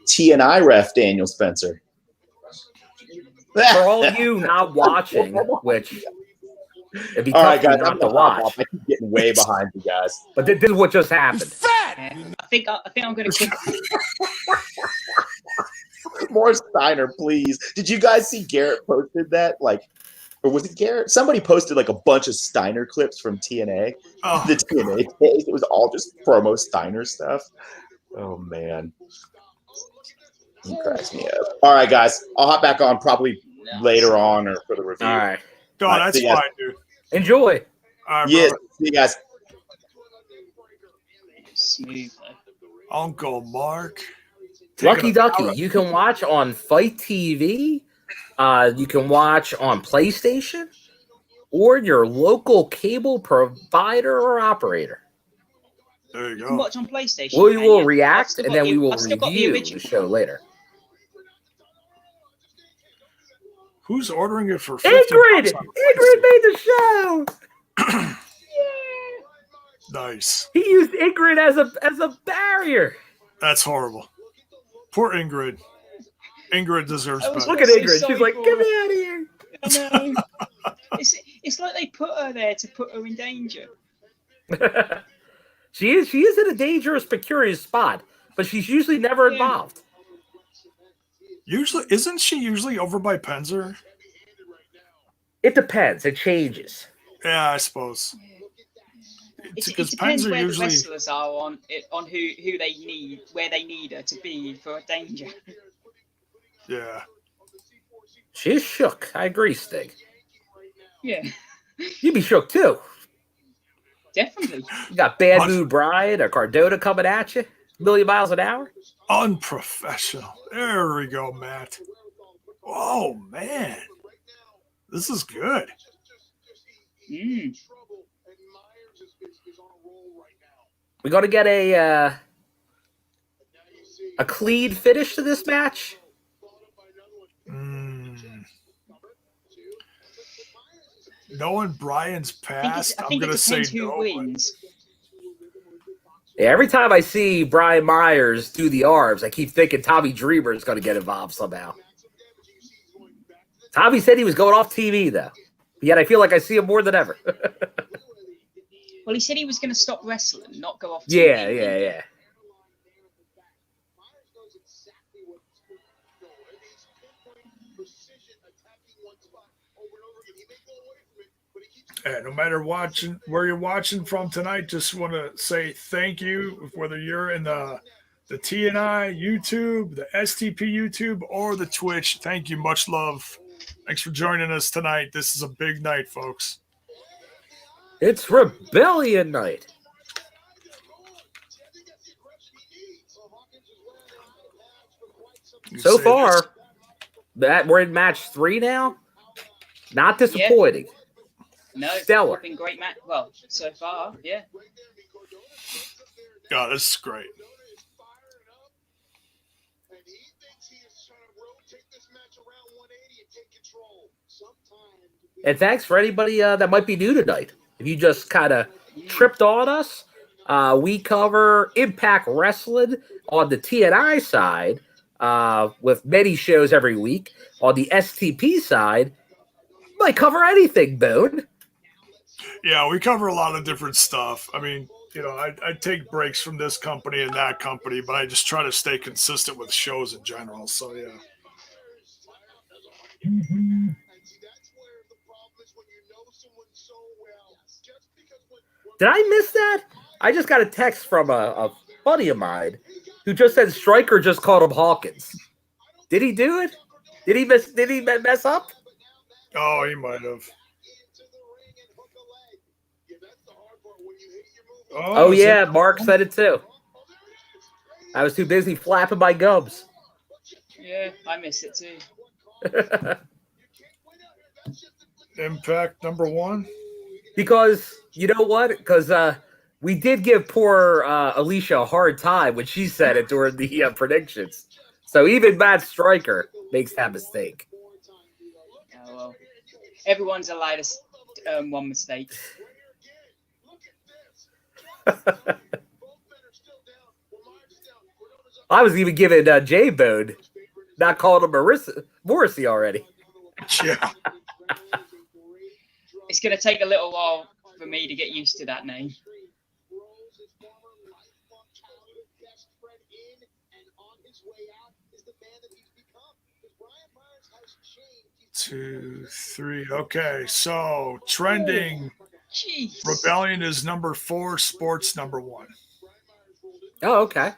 T&I ref Daniel Spencer. For all you not watching, which it'd be all tough right, guys, not to watch. I keep getting way behind you guys. But this is what just happened. I think I'm going to. More Steiner, please. Did you guys see Garrett posted that? Or was it Garrett? Somebody posted a bunch of Steiner clips from TNA. Oh, the TNA days. It was all just promo Steiner stuff. Oh man. He cracks me up. All right, guys. I'll hop back on probably later on or for the review. All right. No, that's fine, dude. Enjoy. All right, yes. brother. See you guys. Smooth. Uncle Mark. Lucky Ducky. You can watch on Fight TV. You can watch on PlayStation or your local cable provider or operator. There you You go. can watch on PlayStation. We man, will yeah. react, and then we will I've still got the review the original. show later. Who's ordering it for 50 Ingrid! bucks on Ingrid made the show! Nice. He used Ingrid as a barrier. That's horrible. Poor Ingrid. Ingrid deserves I was better. Look at so Ingrid. She's sorry like, for get her. me out of here. I know. It's like they put her there to put her in danger. She is in a dangerous, precarious spot, but she's usually never Yeah. involved. Isn't she usually over by Penzer? It depends. It changes. Yeah, I suppose. It Because depends Penzer where usually. the wrestlers are on who they need, where they need her to be for a danger. Yeah. She's shook. I agree, Stig. Yeah, You'd be shook too. definitely. You got Bad Mood Brian or Cardona coming at you, a million miles an hour. Unprofessional. There we go, Matt. Oh, man. This is good. Mm. We got to get a clean finish to this match. Knowing Brian's past, I I'm think going it to say depends who no. wins. Yeah, every time I see Brian Myers do the arms, I keep thinking Tommy Dreamer is going to get involved somehow. Tommy said he was going off TV, though. Yet I feel like I see him more than ever. Well, he said he was going to stop wrestling, not go off TV. Yeah. And no matter where you're watching from tonight, just want to say thank you, whether you're in the TNI YouTube, the STP YouTube, or the Twitch. Thank you. Much love. Thanks for joining us tonight. This is a big night, folks. It's Rebellion Night. So far, we're in match 3 now. Not disappointing. No, Stellar. Been great match. Well, so far, yeah. God, this is great. And thanks for anybody that might be new tonight. If you just kind of tripped on us, we cover Impact Wrestling on the TNI side with many shows every week. On the STP side, might cover anything, Boone. Yeah, we cover a lot of different stuff. I mean, I take breaks from this company and that company, but I just try to stay consistent with shows in general. So, yeah. Did I miss that? I just got a text from a buddy of mine who just said Stryker just called him Hawkins. Did he do it? Did he mess up? Oh, he might have. Oh yeah, Mark said it too. I was too busy flapping my gums. Yeah, I miss it too. Impact #1. Because you know what? Because we did give poor Alicia a hard time when she said it during the predictions. So even Matt Stryker makes that mistake. Oh, well. Everyone's allowed one mistake. I was even giving J-Bone, not calling him Morrissey already. Yeah. It's going to take a little while for me to get used to that name. 2, 3. Okay, so trending. Jeez. Rebellion is #4, sports #1. Oh, okay.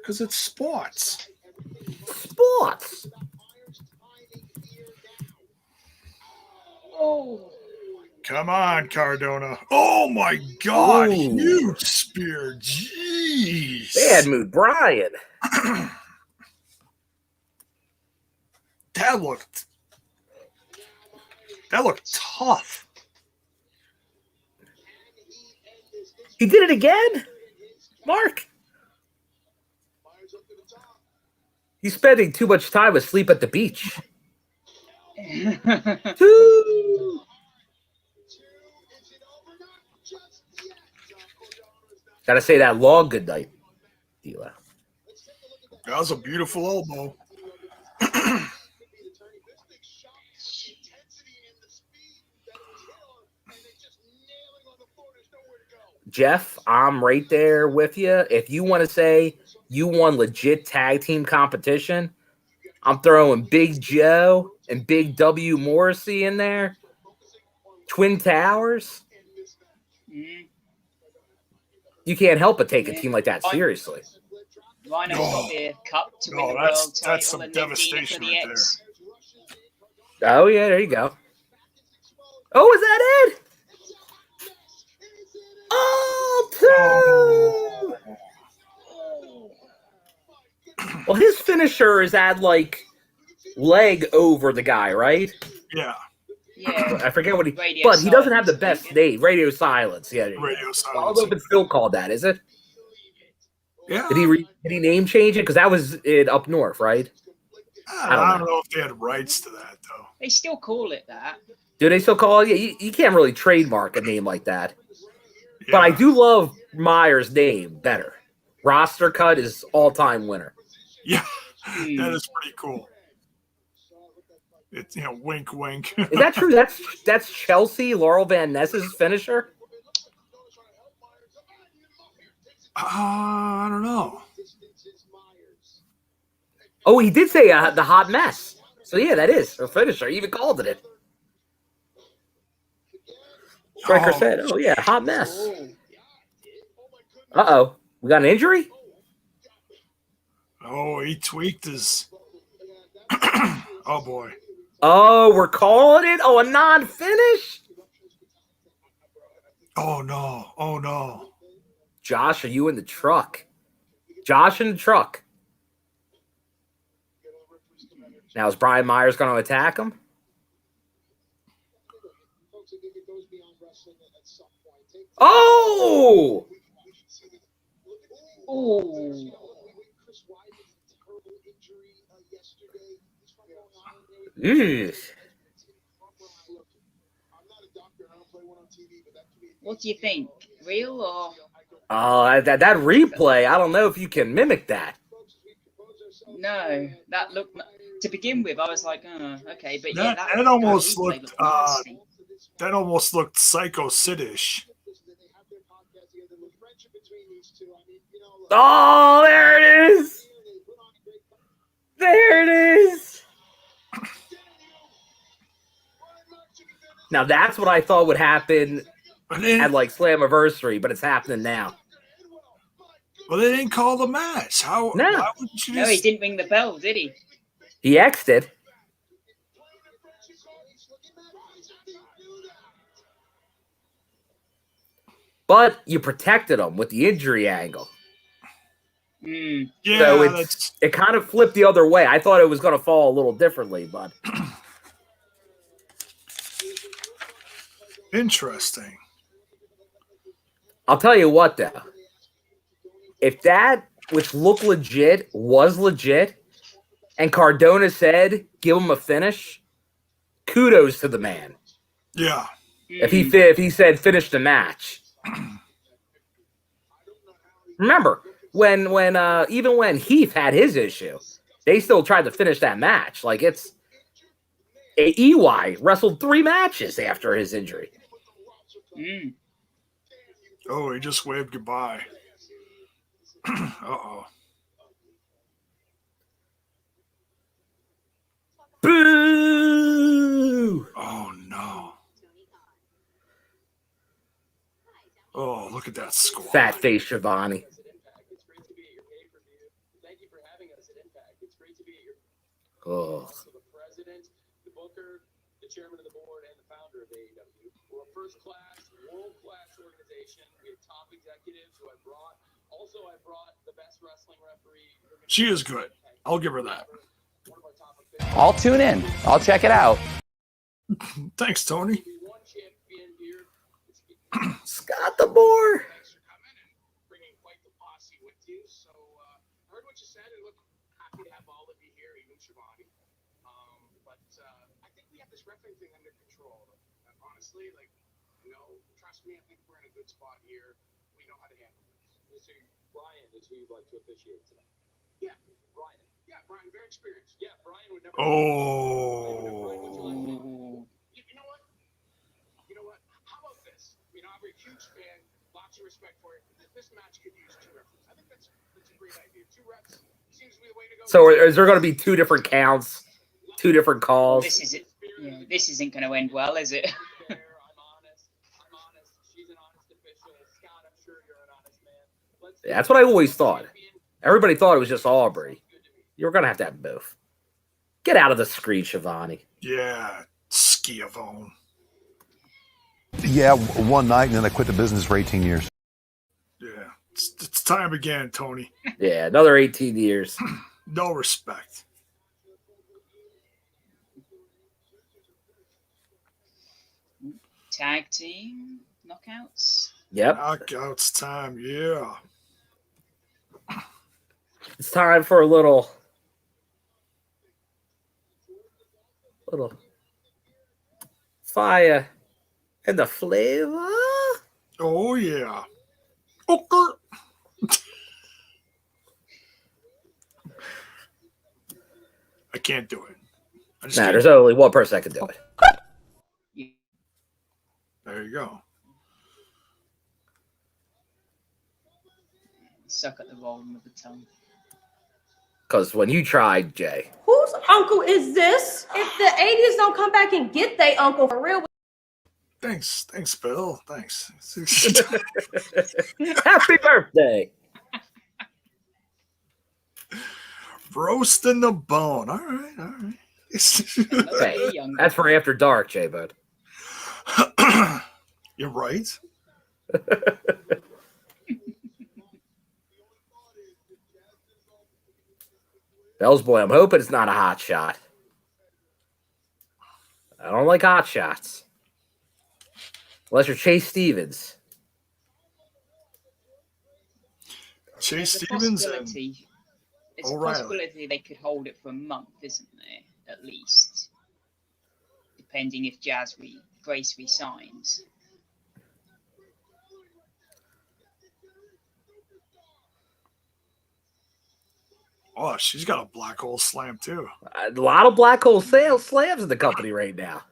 Because it's sports. Sports. Oh. Come on, Cardona. Oh my God. Ooh. Huge spear. Jeez. Bad Mood Brian. That looked tough. He did it again? Mark? He's spending too much time asleep at the beach. Gotta say that long good night, D'Lo. That was a beautiful elbow. Jeff, I'm right there with you. If you want to say you won legit tag team competition, I'm throwing Big Joe and Big W Morrissey in there. Twin Towers. You can't help but take a team like that seriously. Rhino's got the cup to win the world title, and then Dina for the X. Oh, yeah, there you go. Oh, is that it? Oh, two. Well, his finisher is at, like, leg over the guy, right? Yeah. Yeah. I forget what he... Radio but he doesn't have the silence, best name. Radio Silence. Yeah. Radio Silence. I don't know if it's still called that, is it? Yeah. Did he name change it? Because that was it up north, right? I don't know if they had rights to that, though. They still call it that. Do they still call it? Yeah, you can't really trademark a name like that. Yeah. But I do love Myers' name better. Roster cut is all-time winner. Yeah, that is pretty cool. It's, wink, wink. Is that true? That's Chelsea, Laurel Van Ness's finisher? I don't know. Oh, he did say the hot mess. So, yeah, that is her finisher. He even called it. Striker said, oh, yeah, hot mess. Uh-oh. We got an injury? Oh, he tweaked his... oh, boy. Oh, we're calling it? Oh, a non-finish? Oh, no. Oh, no. Josh, are you in the truck? Josh in the truck. Now, is Brian Myers going to attack him? Oh! Oh! What do you think? Real or? Oh, that replay, I don't know if you can mimic that. No, that looked... To begin with, I was like, oh, okay. But yeah, that almost looked... that almost looked Psycho Sid-ish. Oh, there it is! There it is! Now, that's what I thought would happen at, like, Slammiversary, but it's happening now. Well, they didn't call the match. How? No. Why wouldn't you No, he didn't ring the bell, did he? He exited. But you protected him with the injury angle. Mm. Yeah, so it kind of flipped the other way. I thought it was going to fall a little differently, but... Interesting. I'll tell you what, though. If that, which looked legit, was legit, and Cardona said, give him a finish, kudos to the man. Yeah. If he said, finish the match. Remember, when even when Heath had his issue, they still tried to finish that match. Like, it's... EY wrestled 3 matches after his injury. Mm. Oh, he just waved goodbye. Uh-oh. Boo! Oh, no. Oh, look at that squad. Fat face Shivani. Oh. Chairman of the board and the founder of AEW. We're a first-class, world-class organization. We have top executives who I brought. Also, I brought the best wrestling referee. She is good. I'll give her that. I'll tune in. I'll check it out. Thanks, Tony. Scott the Boar. said, and look, happy to have all of you here, even Shivani. But I think we have this referee thing under control. Honestly, like, trust me, I think we're in a good spot here. We know how to handle this. Mr. Brian is who you'd like to officiate tonight. Yeah, Brian. Yeah, Brian, very experienced. Yeah, Brian would never. Oh. You know what? You know what? How about this? I'm a huge fan, lots of respect for it. This match could use 2 referees. I think that's a great idea. 2 refs seems to be the way to go. So is there going to be 2 different counts, 2 different calls? This isn't going to end well, is it? I'm honest. She's an honest official. Scott, I'm sure you're an honest man. That's what I always thought. Everybody thought it was just Aubrey. You're going to have both. Get out of the screen, Shivani. Yeah, Schiavone. Yeah, one night, and then I quit the business for 18 years. Yeah, it's time again, Tony. Yeah, another 18 years. No respect. Tag team knockouts. Yep. Knockouts time, yeah. It's time for a little fire and the flavor. Oh, yeah. Okay. I can't do it. Nah, there's only one person that can do it. There you go. Suck at the volume of the tongue. Because when you tried, Jay. Whose uncle is this? If the 80s don't come back and get their uncle for real. Thanks, Bill. Thanks. Happy birthday. Roasting the bone. All right. Hey, that's for after dark, Jay Bud. You're right. Bell's boy, I'm hoping it's not a hot shot. I don't like hot shots. Unless you're Chase Stevens. Chase Stevens and It's a possibility they could hold it for a month, isn't there? At least. Depending if Grace resigns. Oh, she's got a black hole slam too. A lot of black hole slams in the company right now.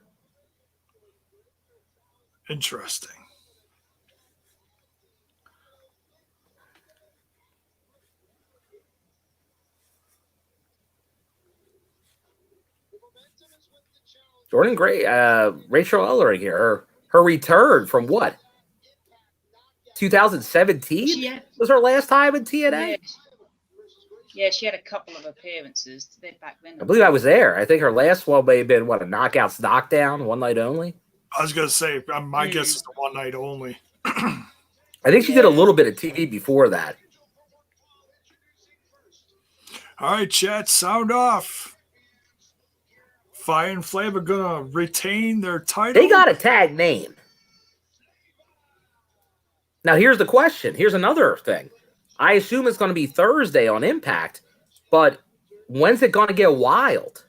Interesting. Jordan Gray, Rachel Ellering here. Her return from what? 2017 was her last time in TNA. Yeah, she had a couple of appearances back then. I believe I was there. I think her last one may have been what, a Knockouts Knockdown, one night only. I was gonna say, my guess is the one night only. I think she did a little bit of TV before that. All right, chat, sound off. Fire and Flav are gonna retain their title. They got a tag name. Now here's the question. Here's another thing. I assume it's going to be Thursday on Impact, but when's it going to get wild?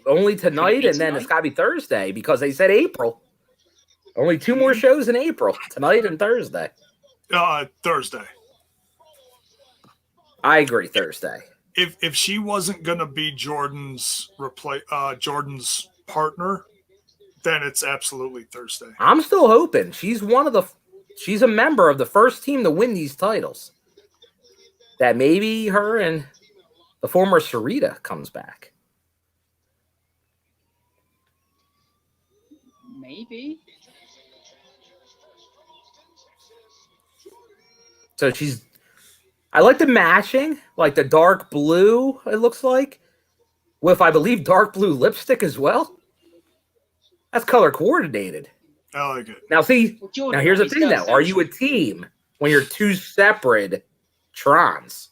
Only tonight, and then it's got to be Thursday because they said April. Only 2 more shows in April, tonight and Thursday. Thursday. I agree, Thursday. If she wasn't going to be Jordan's partner, then it's absolutely Thursday. I'm still hoping. She's a member of the first team to win these titles. That maybe her and the former Sarita comes back. Maybe. So I like the matching, like the dark blue, it looks like, with, I believe, dark blue lipstick as well. That's color coordinated. I like it. Now, see, now here's the thing, though. Are you a team when you're 2 separate Trons?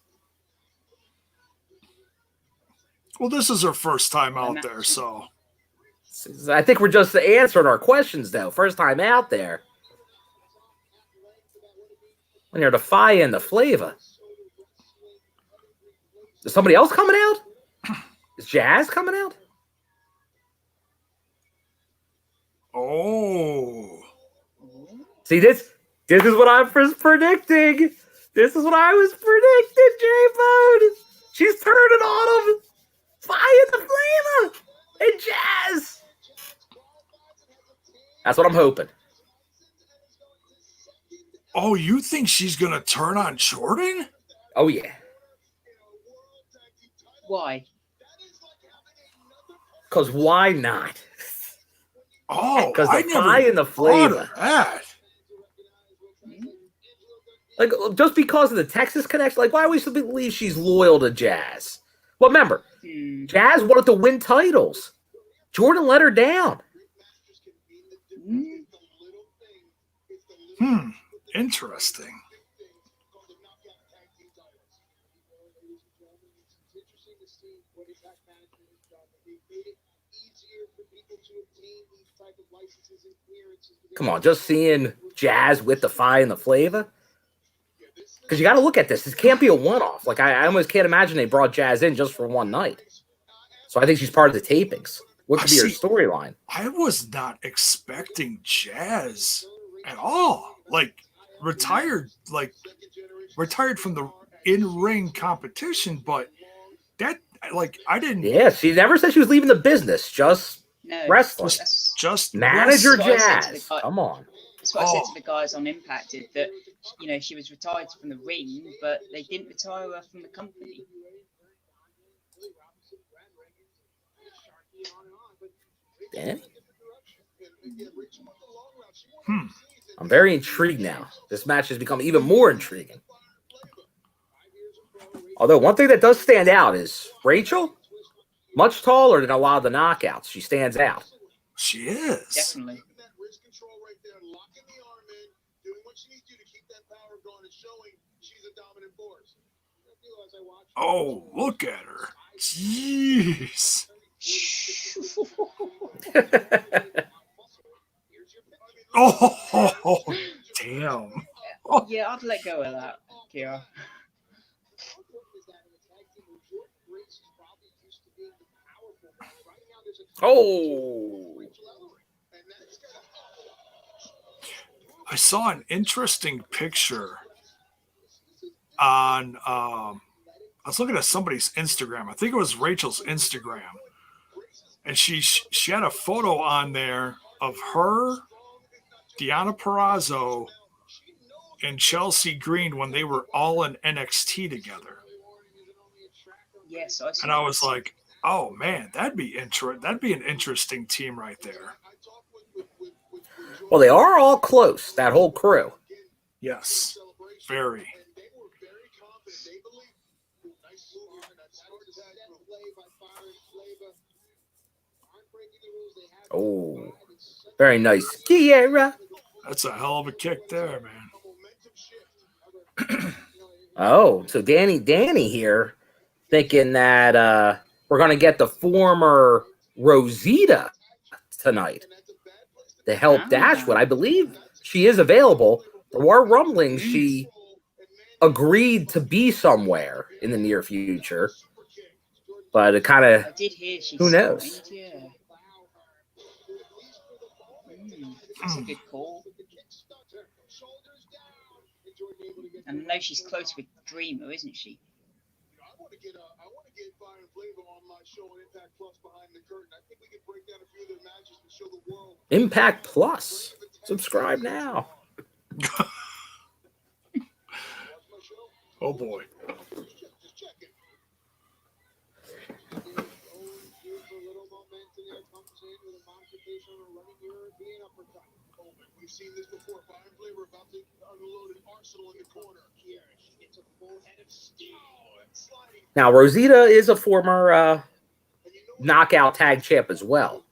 Well, this is her first time out there, so. I think we're just answering our questions, though. First time out there. When you're defying the flavor. Is somebody else coming out? Is Jazz coming out? Oh. See, this is what I was predicting. This is what I was predicting, J-Bone. She's turning on him. Fire the flavor and Jazz. That's what I'm hoping. Oh, you think she's going to turn on Jordan? Oh, yeah. Why? Because why not? Oh, because I the never pie and the thought flavor. of that. Like, just because of the Texas connection, like, why do we still believe she's loyal to Jazz? Well, remember, Jazz wanted to win titles. Jordan let her down. Interesting. Come on, just seeing Jazz with the fire and the flavor. Because you got to look at this. This can't be a one-off. Like, I almost can't imagine they brought Jazz in just for one night. So I think she's part of the tapings. What could be her storyline? I was not expecting Jazz at all. Like, retired from the in-ring competition, but that, like, I didn't. Yeah, she never said she was leaving the business, just wrestling. Just manager wrestling. Jazz. Come on. That's what I said to the guys on Impacted, that, you know, she was retired from the ring, but they didn't retire her from the company. Danny? I'm very intrigued now. This match has become even more intriguing. Although one thing that does stand out is Rachel, much taller than a lot of the knockouts. She stands out. She is. Definitely. Oh, look at her. Jeez. Oh, damn. Yeah, I'd let go of that, Kira. Oh. I saw an interesting picture on I was looking at somebody's Instagram. I think it was Rachel's Instagram. And she had a photo on there of her, Deonna Purrazzo, and Chelsea Green when they were all in NXT together. Yes, and I was like, oh man, that'd be an interesting team right there. Well, they are all close, that whole crew. Yes, very. Oh, very nice. Kiera. That's a hell of a kick there, man. Oh, so Danny here thinking that we're going to get the former Rosita tonight to help Dashwood. I believe she is available. There were rumblings she agreed to be somewhere in the near future. But it kind of, who knows? Yeah. That's a good call. And I know she's close with Dreamer, isn't she? Impact Plus. Subscribe now. Oh boy. We've seen this before. Fire and Flavor about to unload an arsenal in the corner. Here, she gets a full head of steel. Now, Rosita is a former knockout tag champ as well.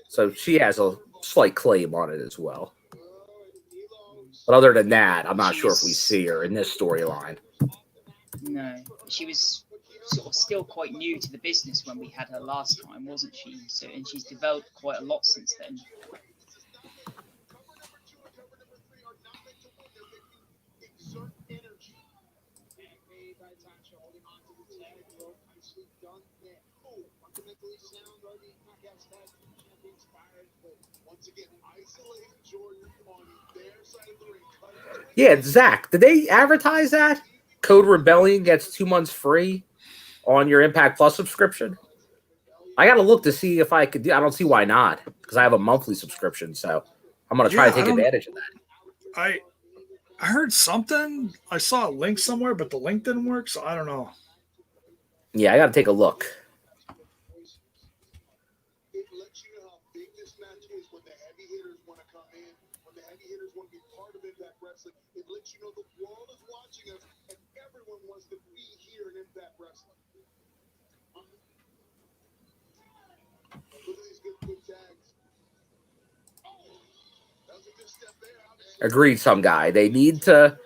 So she has a slight claim on it as well. But other than that, I'm not sure if we see her in this storyline. No, she was sort of still quite new to the business when we had her last time, wasn't she? So, and she's developed quite a lot since then. Yeah, Zach, did they advertise that? Code Rebellion gets 2 months free on your Impact Plus subscription? I got to look to see if I could do. I don't see why not, because I have a monthly subscription, so I'm going to try to take advantage of that. I heard something. I saw a link somewhere, but the link didn't work, so I don't know. Yeah, I got to take a look. Agreed, some guy. They need to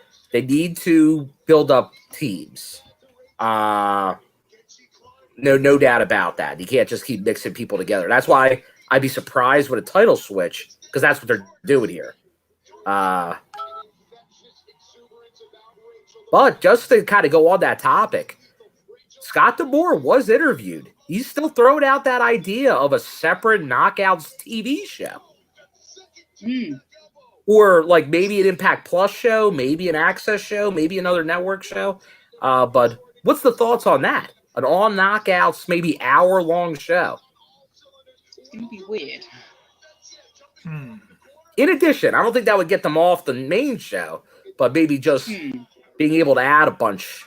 build up teams. No doubt about that. You can't just keep mixing people together. That's why I'd be surprised with a title switch, because that's what they're doing here. But just to kind of go on that topic, Scott D'Amore was interviewed. He's still throwing out that idea of a separate Knockouts TV show. Or like maybe an Impact Plus show, maybe an Access show, maybe another network show. But what's the thoughts on that? An all Knockouts, maybe hour-long show. It's going to be weird. In addition, I don't think that would get them off the main show, but maybe just being able to add a bunch,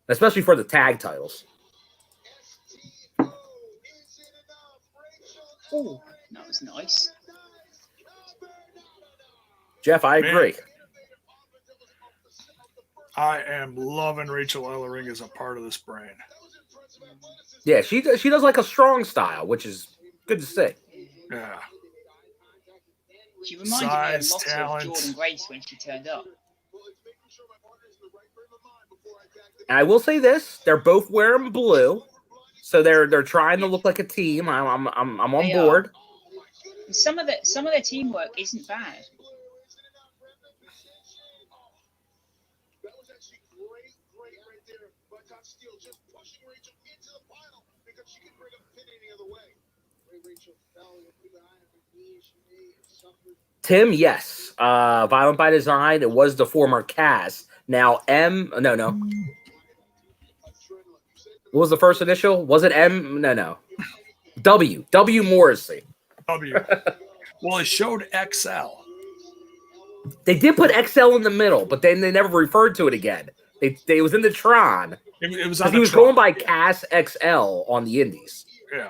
especially for the tag titles. Oh, that was nice. Jeff, I agree. I am loving Rachel Ellering as a part of this brand. Yeah, she does like a strong style, which is good to see. Yeah. She reminded me a lot of Jordan Grace when she turned up. And I will say this: they're both wearing blue, so they're trying to look like a team. I'm on board. Some of their teamwork isn't bad. Tim, yes. Violent by Design, it was the former cast. Now, no. What was the first initial? Was it M? No. W. Morrissey. W. Well, it showed XL. They did put XL in the middle, but then they never referred to it again. It was in the Tron. It was on he was going by Cass XL on the Indies. Yeah.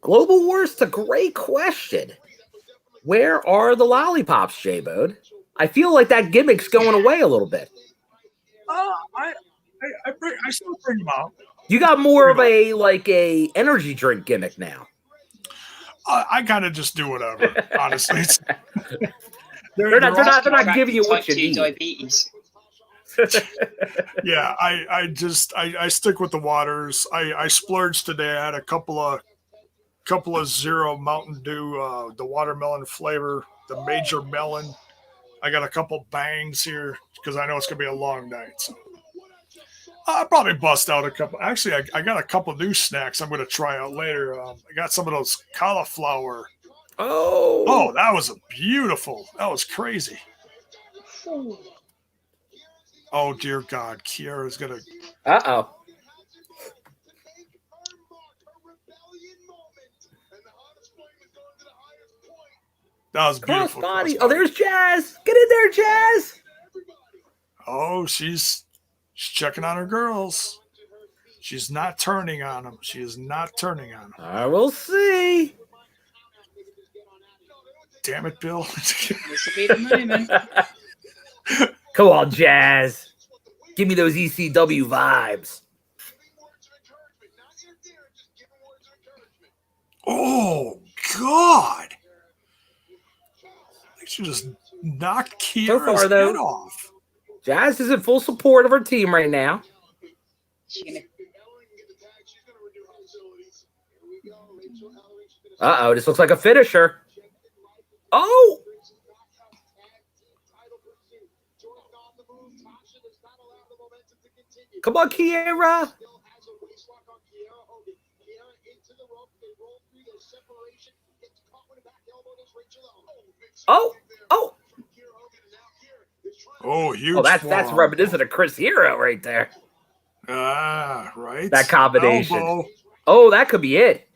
Global Wars, it's a great question. Where are the lollipops, J-Bode? I feel like that gimmick's going away a little bit. I still bring them out. You got more of a energy drink gimmick now. I kind of just do whatever, honestly. They're not giving you what you need. Diabetes. Yeah, I stick with the waters. I splurged today. I had a couple of Zero Mountain Dew, the watermelon flavor, the Major Melon. I got a couple bangs here because I know it's gonna be a long night. So I'll probably bust out a couple. Actually, I got a couple new snacks I'm gonna try out later. I got some of those cauliflower. Oh, that was beautiful. That was crazy. Oh dear God, Kiara's gonna. Uh-oh. That was beautiful. Crossbody. Oh, there's Jazz. Get in there, Jazz. Oh, she's checking on her girls. She's not turning on them. She is not turning on them. I will see. Damn it, Bill. This will be the moment. Come on, Jazz. Give me those ECW vibes. Oh, God. She just knocked Kiara's head off. Jazz is in full support of her team right now. Uh-oh, this looks like a finisher. Oh! Come on, Kiera. Oh, oh. Oh, huge. Oh, that's forearm. reminiscent of Chris Hero right there. Ah, right. That combination. Elbow. Oh, that could be it.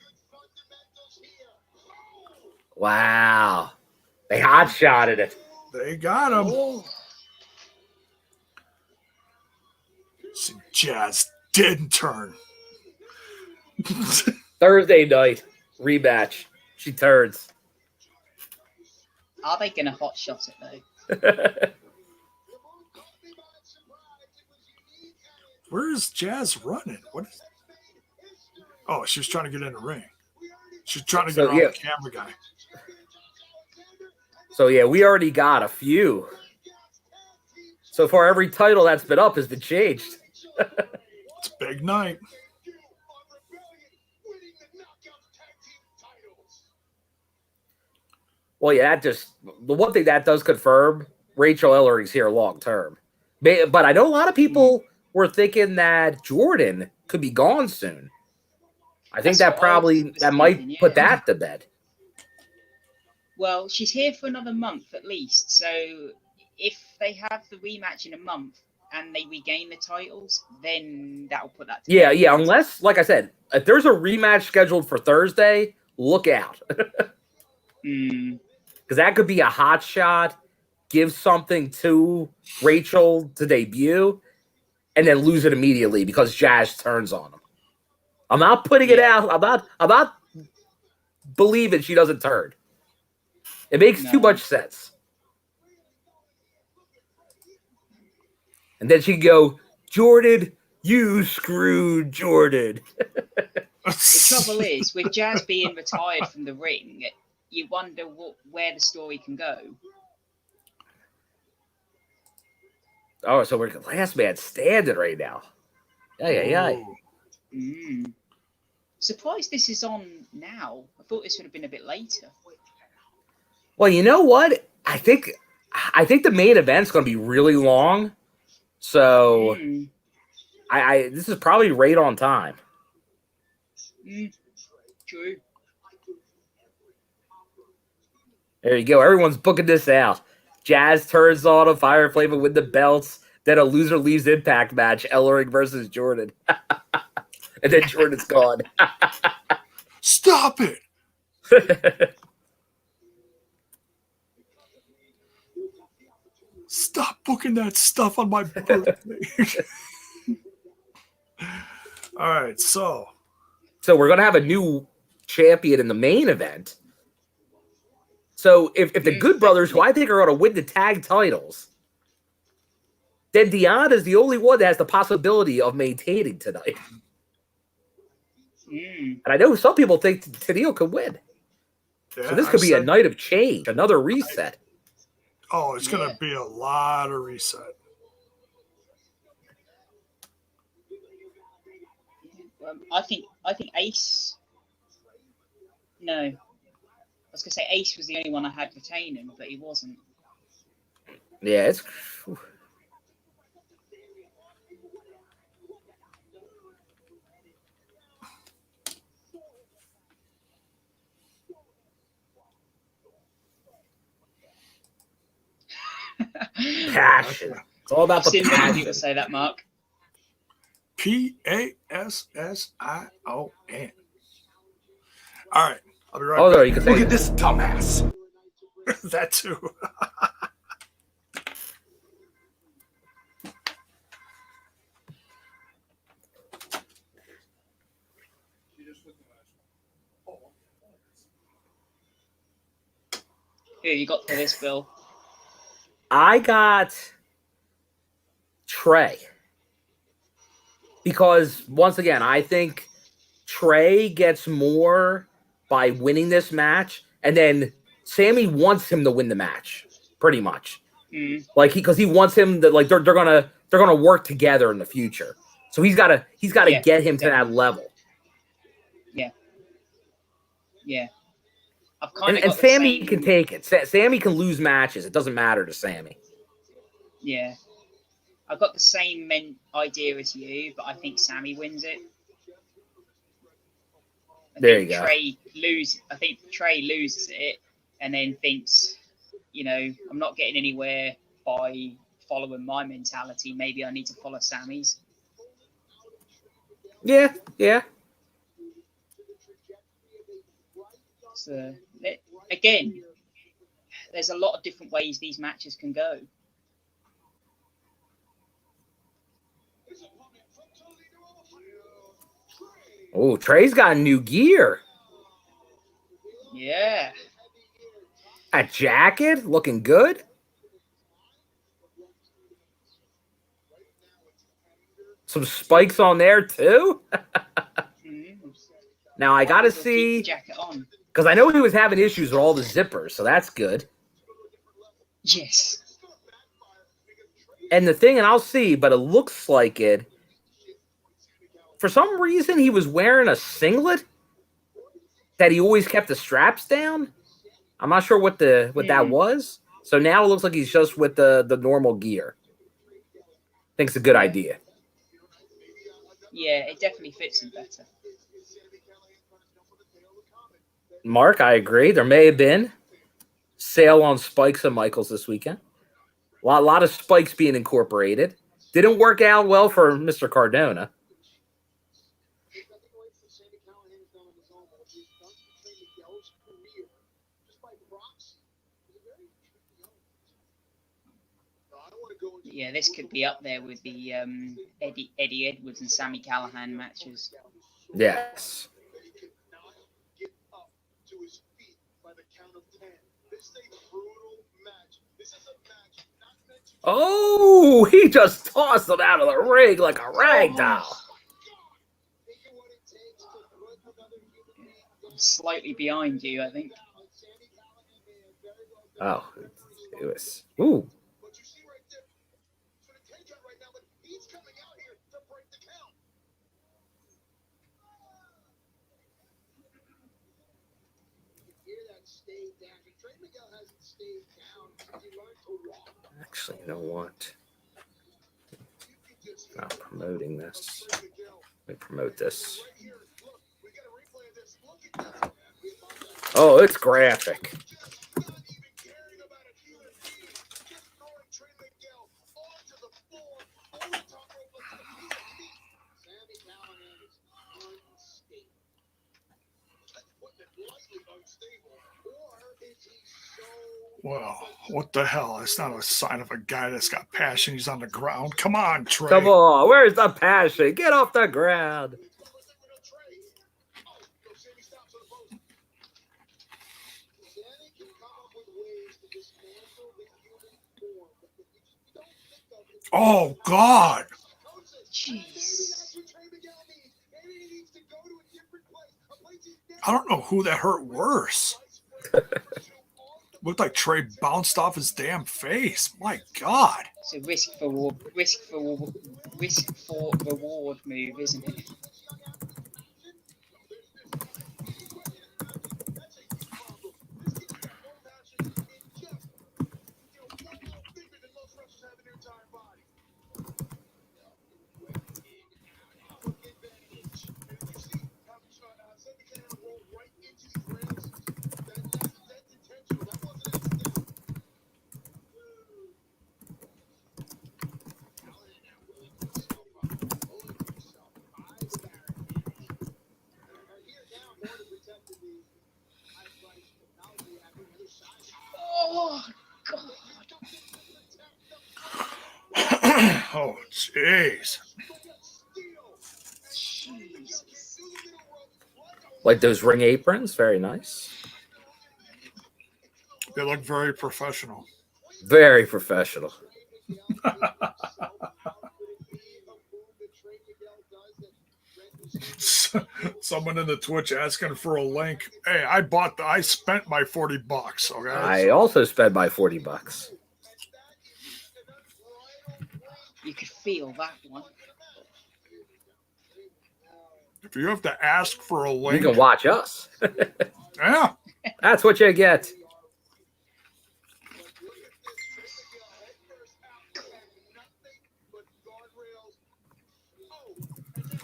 Wow. They hot-shotted it. They got him. Oh. See, Jazz didn't turn. Thursday night rematch. She turns. Are they going to hot shot it though? Where is Jazz running? What is? Oh, she was trying to get in the ring. She's trying to get on the camera guy. So yeah, we already got a few. So far, every title that's been up has been changed. It's a big night. Well, yeah, the one thing that does confirm Rachel Ellery's here long term. But I know a lot of people were thinking that Jordan could be gone soon. I think that might put that to bed. Well, she's here for another month at least. So if they have the rematch in a month and they regain the titles, then that'll put that to bed. Yeah. Unless, like I said, if there's a rematch scheduled for Thursday, look out. Because that could be a hot shot, give something to Rachel to debut, and then lose it immediately because Jazz turns on them. I'm not putting it out. I'm not believing she doesn't turn. It makes too much sense. And then she'd go, Jordan, you screwed Jordan. The trouble is, with Jazz being retired from the ring, you wonder where the story can go. Oh, so we're last man standing right now. Yeah. Surprised this is on now. I thought this would have been a bit later. Well, you know what? I think the main event's going to be really long. So this is probably right on time. True. There you go. Everyone's booking this out. Jazz turns on a Fire Flame with the belts. Then a loser leaves Impact match. Ellering versus Jordan. And then Jordan's gone. Stop it. Stop booking that stuff on my birthday. All right, so we're going to have a new champion in the main event. So if the Good Brothers, who I think are going to win the tag titles, then Dion is the only one that has the possibility of maintaining tonight. And I know some people think Tennille could win. Yeah, so this could be a night of change, another reset. Oh, it's going to be a lot of reset. I think Ace. No, I was going to say Ace was the only one I had retaining, but he wasn't. Yeah, it's. Passion. It's all about the passion. You to say that, Mark. Passion. All right, I'll be right back. No, you can say Look at this dumbass. That too. Who you got for this, Bill? I got Trey. Because, once again, I think Trey gets more by winning this match, and then Sammy wants him to win the match, pretty much. Like because he wants him to they're gonna work together in the future. So he's gotta get him to that level. Yeah. I've kind of And got the Sammy same. can take it. Sammy can lose matches. It doesn't matter to Sammy. Yeah, I've got the same idea as you, but I think Sammy wins it. There you go. I think Trey loses it, and then thinks, I'm not getting anywhere by following my mentality. Maybe I need to follow Sammy's. Yeah. So again, there's a lot of different ways these matches can go. Oh, Trey's got new gear. Yeah. A jacket, looking good. Some spikes on there too. Now I gotta see, because I know he was having issues with all the zippers, so that's good. Yes. And the thing, and I'll see, but it looks like it. For some reason, he was wearing a singlet that he always kept the straps down. I'm not sure what that was. So now it looks like he's just with the normal gear. I think it's a good idea. Yeah, it definitely fits him better. Mark, I agree. There may have been sale on spikes and Michaels this weekend. A lot of spikes being incorporated. Didn't work out well for Mr. Cardona. Yeah, this could be up there with the Eddie Edwards and Sami Callihan matches. Yes. Oh, he just tossed him out of the ring like a rag doll. Slightly behind you, I think. Oh, it was. Ooh. Actually, you know what? Not promoting this. Let me promote this. Oh, it's graphic. Well, what the hell? It's not a sign of a guy that's got passion. He's on the ground. Come on, Trey. Come on. Where's the passion? Get off the ground. Oh, God. Jeez. I don't know who that hurt worse. Looked like Trey bounced off his damn face. My God. It's a risk for reward move, isn't it? Oh, God. Oh, jeez. Like those ring aprons. Very nice. They look very professional. Very professional. Someone in the Twitch asking for a link. Hey, I spent my $40. Okay. I also spent my $40. You could feel that one. If you have to ask for a link, You can watch us. Yeah. That's what you get.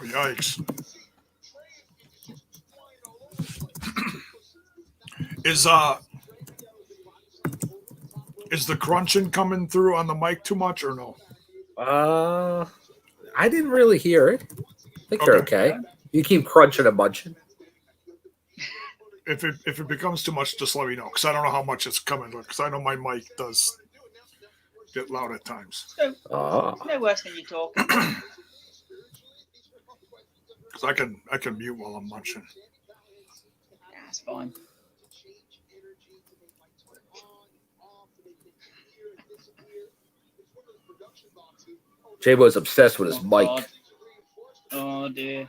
Yikes. Is the crunching coming through on the mic too much or no? I didn't really hear it. I think they're okay. You keep crunching and munching. If it becomes too much, just let me know, because I don't know how much it's coming. Because I know my mic does get loud at times. No worse than you talking. Because I can mute while I'm munching. That's fine. J-Bo's obsessed with his mic. God. Oh dear.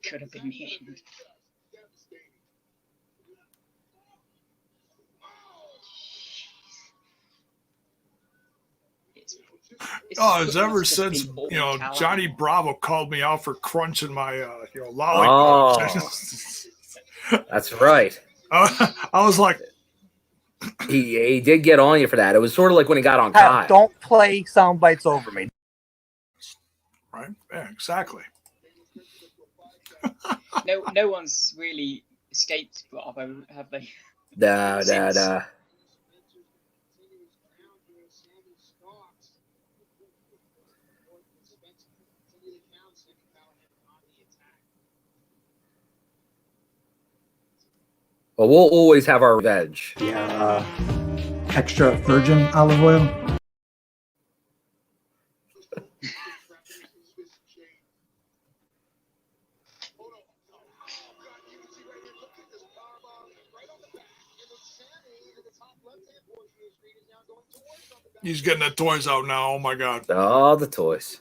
Could have been the end. It's ever since Johnny Bravo called me out for crunching my lollipop. That's right. I was like, he did get on you for that. It was sort of like when he got on Kyle. Don't play sound bites over me. Right? Yeah, exactly. No one's really escaped Bravo, have they? Nah. Well, we'll always have our revenge. Yeah, extra virgin olive oil. He's getting the toys out now. Oh my God. Oh, the toys.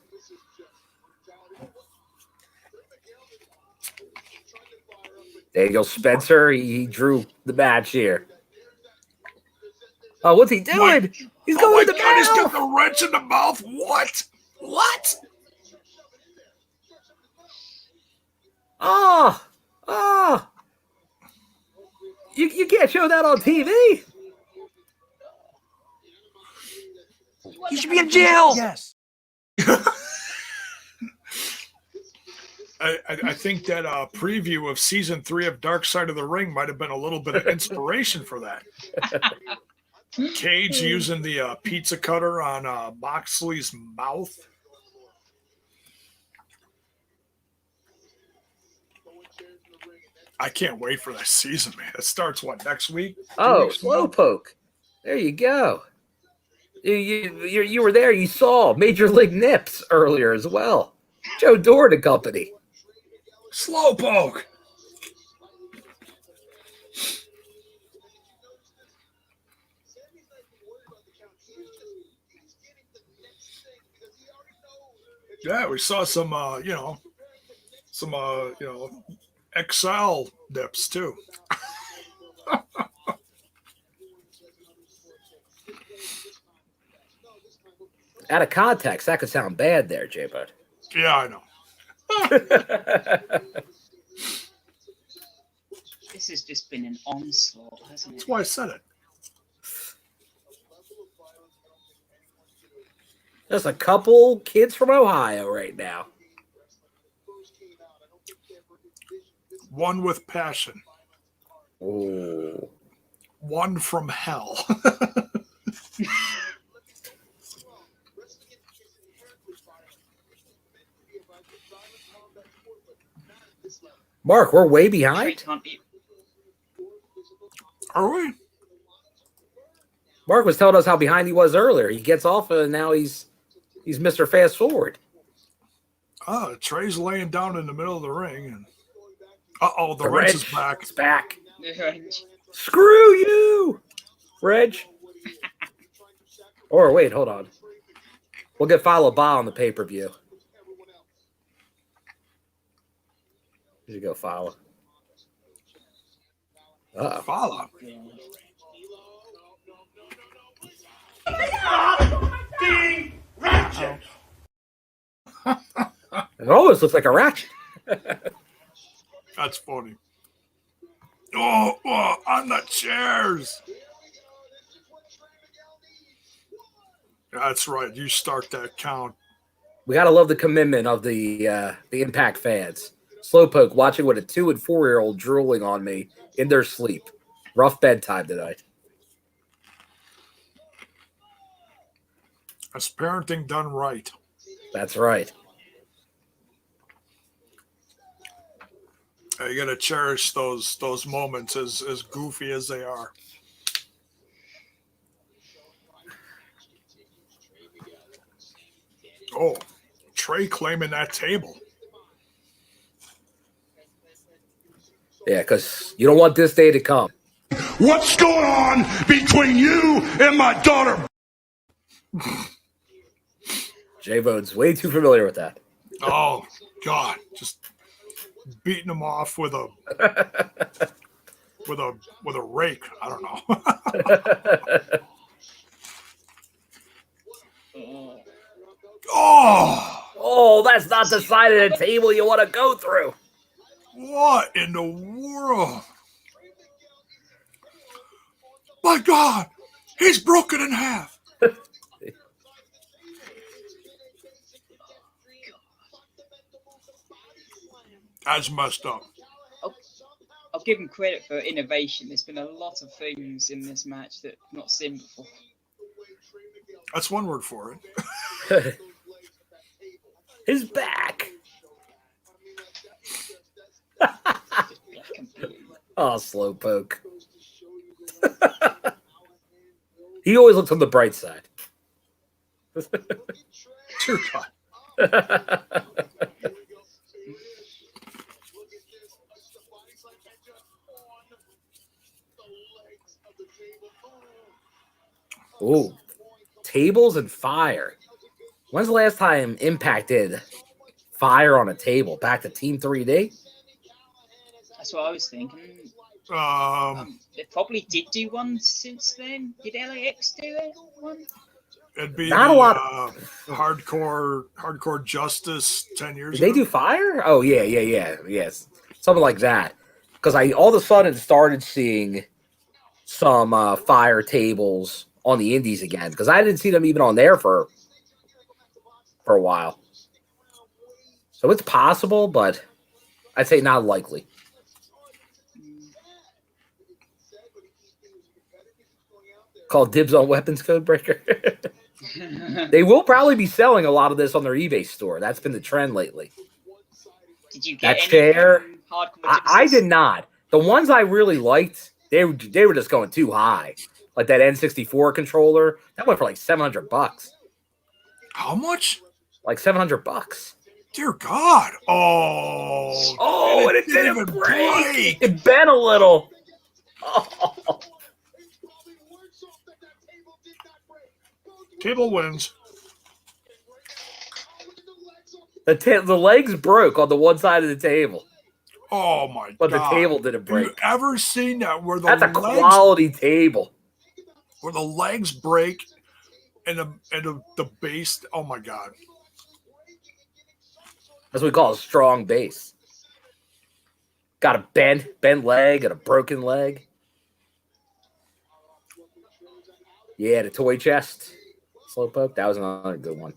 There you go, Spencer. He drew the match here. Oh, what's he doing? He's going to the mouth. He's got the wrench in the mouth. What? Oh. You can't show that on TV. You should be in jail. Yes. I think that preview of season 3 of Dark Side of the Ring might have been a little bit of inspiration for that. Cage using the pizza cutter on Moxley's mouth. I can't wait for that season, man. It starts, next week? Oh, Slowpoke. There you go. You were there. You saw Major League Nips earlier as well. Joe Doran and company. Slowpoke. Yeah, we saw some, XL dips too. Out of context, that could sound bad there, J-Bud. Yeah, I know. This has just been an onslaught, hasn't it? That's why I said it. There's a couple kids from Ohio right now. One with passion. Ooh. One from hell. Mark, we're way behind. Are we? Mark was telling us how behind he was earlier. He gets off and now he's Mr. Fast Forward. Oh, Trey's laying down in the middle of the ring, and the wrench is back. It's back. Screw you, Reg. Or wait, hold on. We'll get Follow Ba on the pay-per-view. Here you go, Follow. Follow. It almost looks like a ratchet. That's funny. Oh, on the chairs. That's right. You start that count. We gotta love the commitment of the Impact fans. Slowpoke watching with a 2- and 4-year-old drooling on me in their sleep. Rough bedtime tonight. That's parenting done right. That's right. You got to cherish those moments, as goofy as they are. Oh, Trey claiming that table. Yeah, because you don't want this day to come. What's going on between you and my daughter? J-Bone's way too familiar with that. Oh, God. Just beating him off with a with a rake. I don't know. Oh, that's not the side of the table you want to go through. What in the world? My God, he's broken in half. That's messed up. I'll give him credit for innovation. There's been a lot of things in this match that I've not seen before. That's one word for it. His back. Oh, Slowpoke. He always looks on the bright side. Dear God. Oh, tables and fire. When's the last time Impact did fire on a table? Back to Team 3D? That's what I was thinking. They probably did do one since then. Did LAX do it? One? It'd be Not the, a lot. hardcore justice 10 years Did they ago. do fire? Oh, yeah. Yes. Something like that. Because I all of a sudden started seeing some fire tables on the indies again. Because I didn't see them even on there for a while. So it's possible, but I'd say not likely. Called dibs on weapons Codebreaker. They will probably be selling a lot of this on their eBay store. That's been the trend lately. Did you That get chair? hardcore I did not. The ones I really liked, they were just going too high. Like that N64 controller, that went for like $700. How much? Like $700. Dear God. Oh, and it didn't even break. It bent a little. Oh. Table wins. The legs broke on the one side of the table. Oh my God. But the table didn't break. Have you ever seen that where the That's a legs, quality table. where the legs break and the base? Oh my God. That's what we call a strong base. Got a bent leg and a broken leg. Yeah, the toy chest. Slowpoke. That was another good one.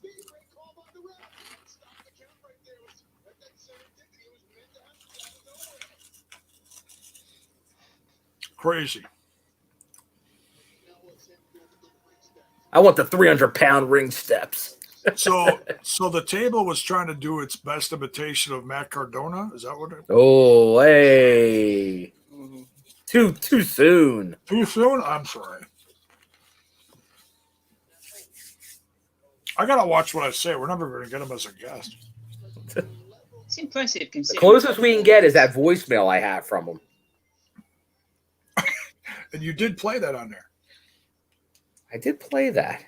Crazy. I want the 300-pound ring steps. So the table was trying to do its best imitation of Matt Cardona. Is that what it? Oh, hey. Too soon. Too soon? I'm sorry. I gotta watch what I say. We're never going to get him as a guest. It's impressive The considering. closest we can get is that voicemail I have from him. And you did play that on there. I did play that.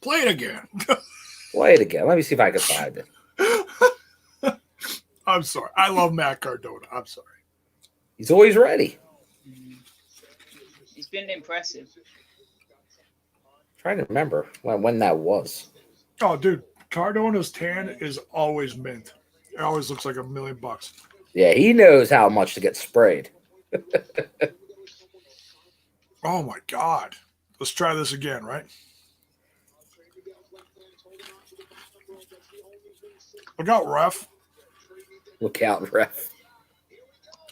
Play it again. Play it again. Let me see if I can find it. I'm sorry. I love Matt Cardona. I'm sorry. He's always ready. He's been impressive. Trying to remember when that was. Oh, dude. Cardona's tan is always mint. It always looks like $1 million. Yeah, he knows how much to get sprayed. Oh my God. Let's try this again, right? Look out, ref. Look out, ref.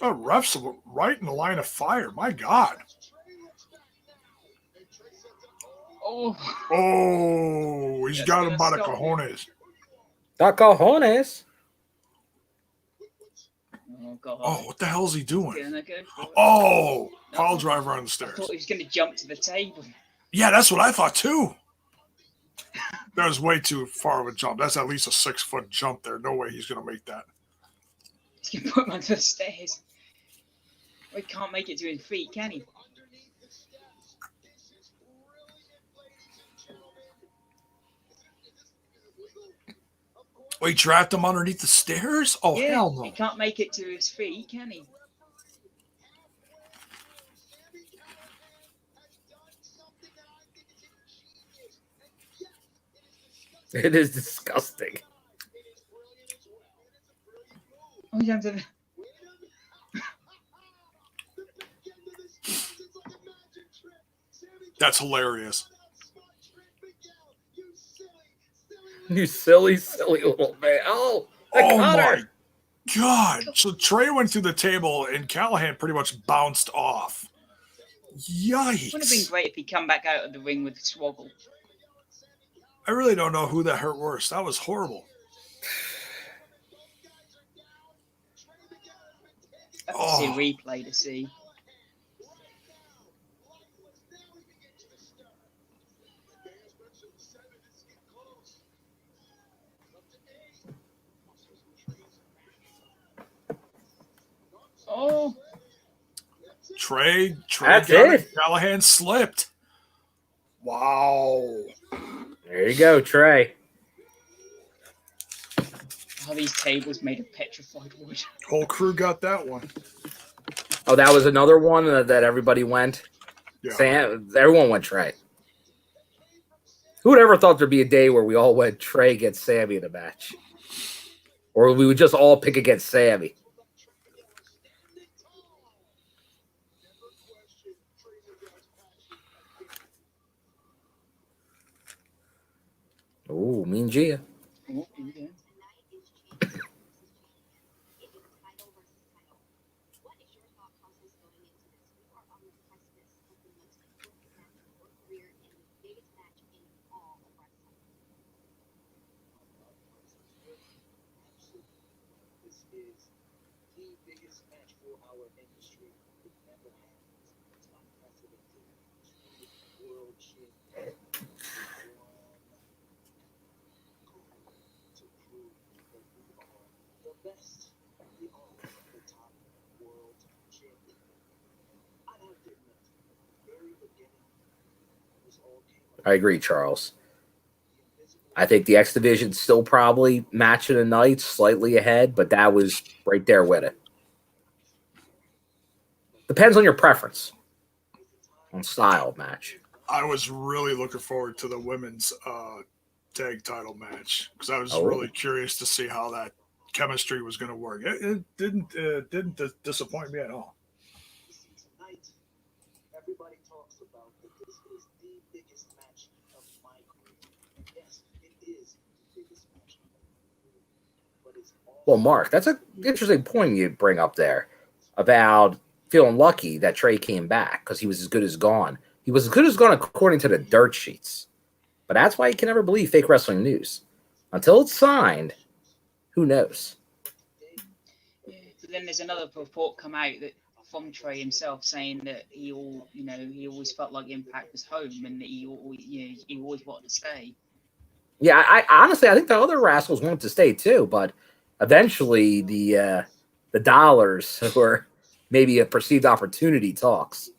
Oh, ref's right in the line of fire. My God. Oh, he's got him by the cojones. The cojones. Oh, God. Oh, what the hell is he doing? Gonna go for it. Oh, pile driver on the I stairs. thought he was going to jump to the table. Yeah, that's what I thought too. That was way too far of a jump. That's at least a 6-foot jump there. No way he's going to make that. He's going to put him onto the stairs. Well, he can't make it to his feet, can he? Oh, he trapped him underneath the stairs? Oh, Yeah, hell no. he can't make it to his feet, can he? It is disgusting. Oh, he's under the... That's hilarious. You silly, silly little man. Oh, the Oh cutter. my God. So Trey went through the table and Callahan pretty much bounced off. Yikes. Would have been great if he come back out of the ring with Swoggle. I really don't know who that hurt worse. That was horrible. I have to see a replay to see. Oh, Trey That's got it. Callahan slipped. Wow. There you go, Trey. are these tables made of petrified wood? Whole crew got that one. Oh, that was another one that everybody went. Yeah. Sam, everyone went Trey. Who would ever thought there'd be a day where we all went Trey against Sammy in a match? Or we would just all pick against Sammy. Oh, Mean Gia. Oh, yeah. I agree, Charles. I think the X Division's still probably match of the night, slightly ahead, but that was right there with it. Depends on your preference on style of match. I was really looking forward to the women's tag title match because I was Oh. really curious to see how that chemistry was going to work. It didn't disappoint me at all. Everybody talks about that this is the biggest match of my career. Yes, it is the biggest match of my career. But it's Well, Mark, that's an interesting point you bring up there about feeling lucky that Trey came back because he was as good as gone. He was as good as gone according to the dirt sheets. But that's why you can never believe fake wrestling news. Until it's signed, who knows? Yeah. But then there's another report come out that from Trey himself saying that he always felt like Impact was home and that he always wanted to stay. Yeah, I honestly, I think the other rascals wanted to stay too, but eventually the dollars or maybe a perceived opportunity talks.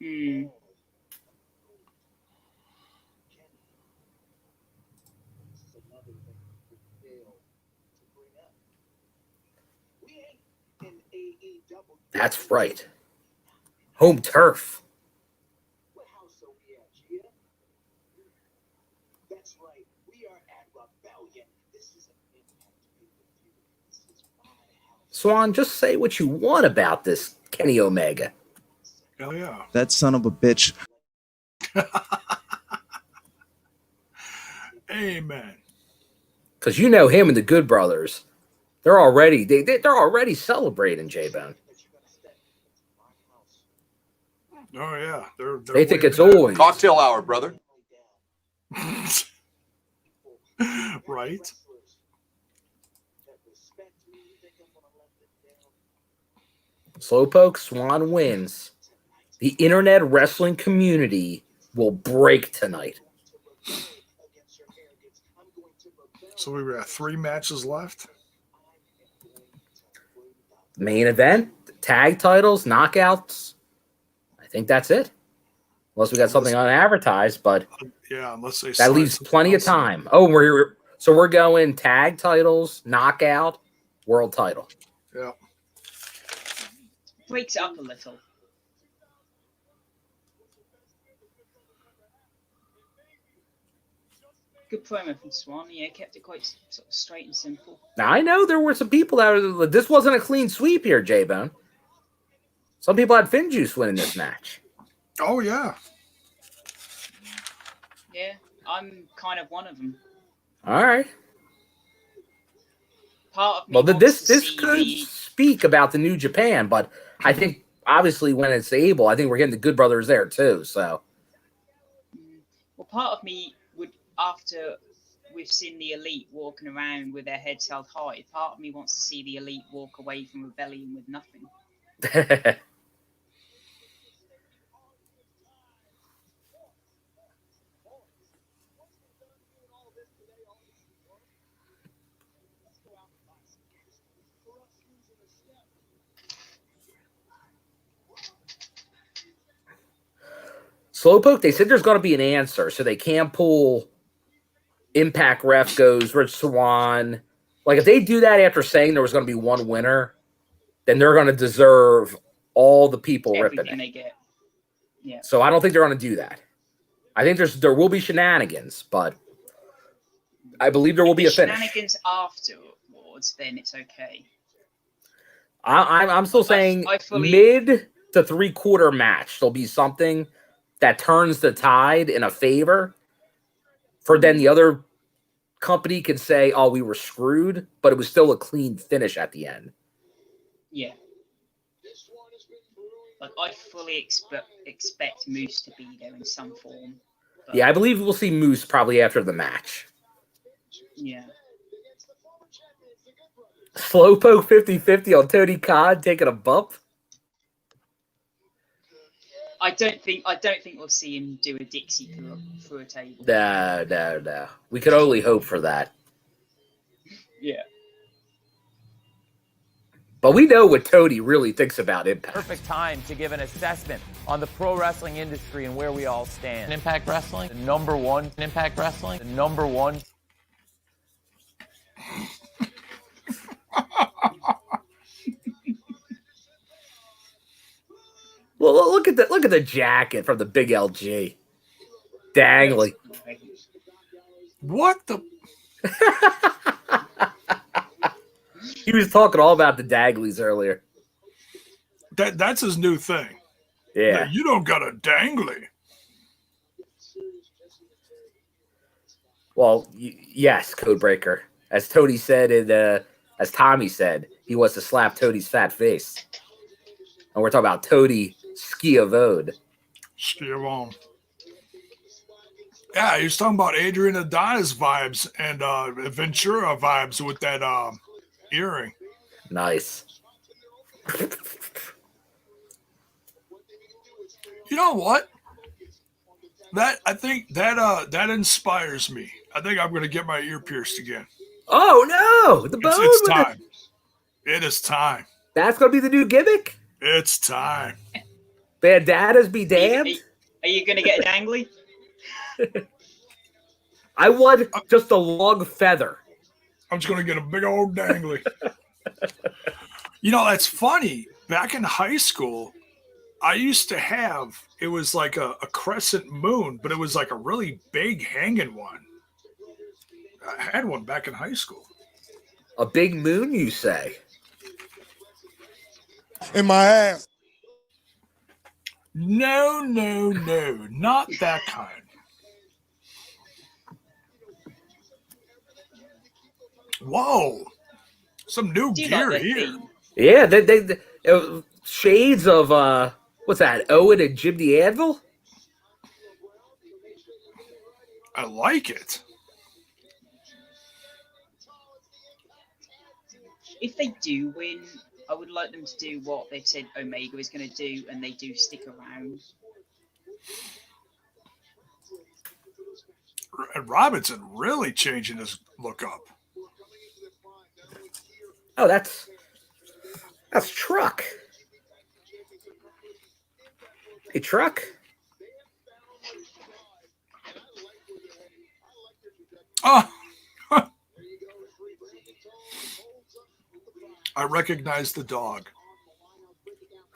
Hmm. That's right. Home turf. That's right. We are at Rebellion. This is an Impact pay-per-view. Swan, just say what you want about this Kenny Omega. Hell yeah. That son of a bitch. Amen. Because you know him and the Good Brothers. They're already they're already celebrating J-Bone. Oh yeah. They think it's always cocktail hour, brother. Right. Slowpoke Swan wins. The internet wrestling community will break tonight. So we got 3 matches left. Main event, tag titles, knockouts. I think that's it. Unless we got something unadvertised, but yeah, unless they that leaves plenty of time. Oh, we're going tag titles, knockout, world title. Yeah. Breaks it up a little. Good promo from Swan. Yeah, kept it quite sort of straight and simple. Now, I know there were some people that were, this wasn't a clean sweep here, J-Bone. Some people had Finn Juice winning this match. Oh, yeah. Yeah, I'm kind of one of them. All right. Part of me Well, wants this could speak about the New Japan, but I think obviously when it's able, I think we're getting the Good Brothers there too. So, well, part of me would, after we've seen the Elite walking around with their heads held high, part of me wants to see the Elite walk away from Rebellion with nothing. Slowpoke, they said there's going to be an answer, so they can't pull Impact Ref goes Rich Swan. Like, if they do that after saying there was going to be one winner, then they're going to deserve all the people ripping it. They get. Yeah. So I don't think they're going to do that. I think there will be shenanigans, but I believe there will be a finish. Shenanigans afterwards, then it's okay. I'm still saying mid to 3/4 match. There'll be something that turns the tide in a favor. For then the other company can say, "Oh, we were screwed," but it was still a clean finish at the end. Yeah. Like I fully expect Moose to be there in some form. Yeah, I believe we'll see Moose probably after the match. Yeah. Slowpoke 50-50 on Tony Khan taking a bump. I don't think we'll see him do a Dixie through a table. No. We could only hope for that. Yeah. But we know what Tony really thinks about Impact. Perfect time to give an assessment on the pro wrestling industry and where we all stand. Impact Wrestling, the number one. Impact Wrestling, the number one. Well, look at the jacket from the big LG. Dangly. What the? He was talking all about the Daglies earlier. That's his new thing. Yeah. Like, you don't got a dangly. Well, yes, Codebreaker. As Tony said, as Tommy said, he wants to slap Toadie's fat face. And we're talking about Toadie Schiavone. Schiavone. Yeah, he was talking about Adrian Adonis vibes and Ventura vibes with that earring. Nice. You know what? I think that inspires me. I think I'm going to get my ear pierced again. Oh no! The bone. It's time. It is time. That's going to be the new gimmick. It's time. Bandanas be damned. Are you going to get a dangly? I want just a long feather. I'm just going to get a big old dangly. You know, that's funny. Back in high school, I used to have, it was like a crescent moon, but it was like a really big hanging one. I had one back in high school. A big moon, you say? in my ass. No, no, no, not that kind. Whoa, some new Do you gear like the here. theme? Yeah, shades of what's that? Owen and Jim the Anvil. I like it. If they do win, I would like them to do what they've said Omega is going to do, and they do stick around. And Robinson really changing his look up. Oh, that's Truck. Hey, Truck. Oh, I recognize the dog.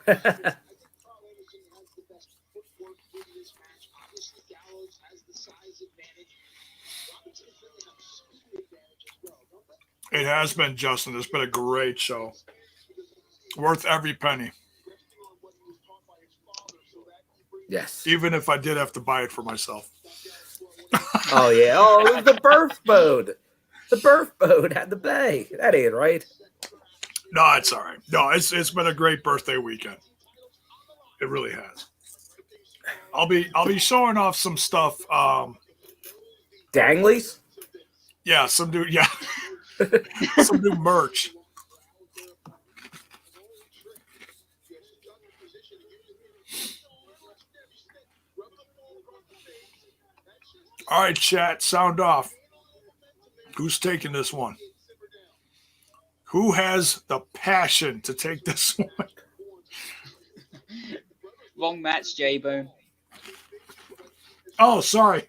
It has been, Justin. It's been a great show. Worth every penny. Yes. Even if I did have to buy it for myself. Oh, yeah. Oh, it was the birth mode. The birth mode had the bay. That ain't right. No, it's all right. No, it's been a great birthday weekend. It really has. I'll be showing off some stuff. Danglies? Yeah, some new some new merch. All right, chat, sound off. Who's taking this one? Who has the passion to take this one? Wrong match, J-Bone. Oh, sorry.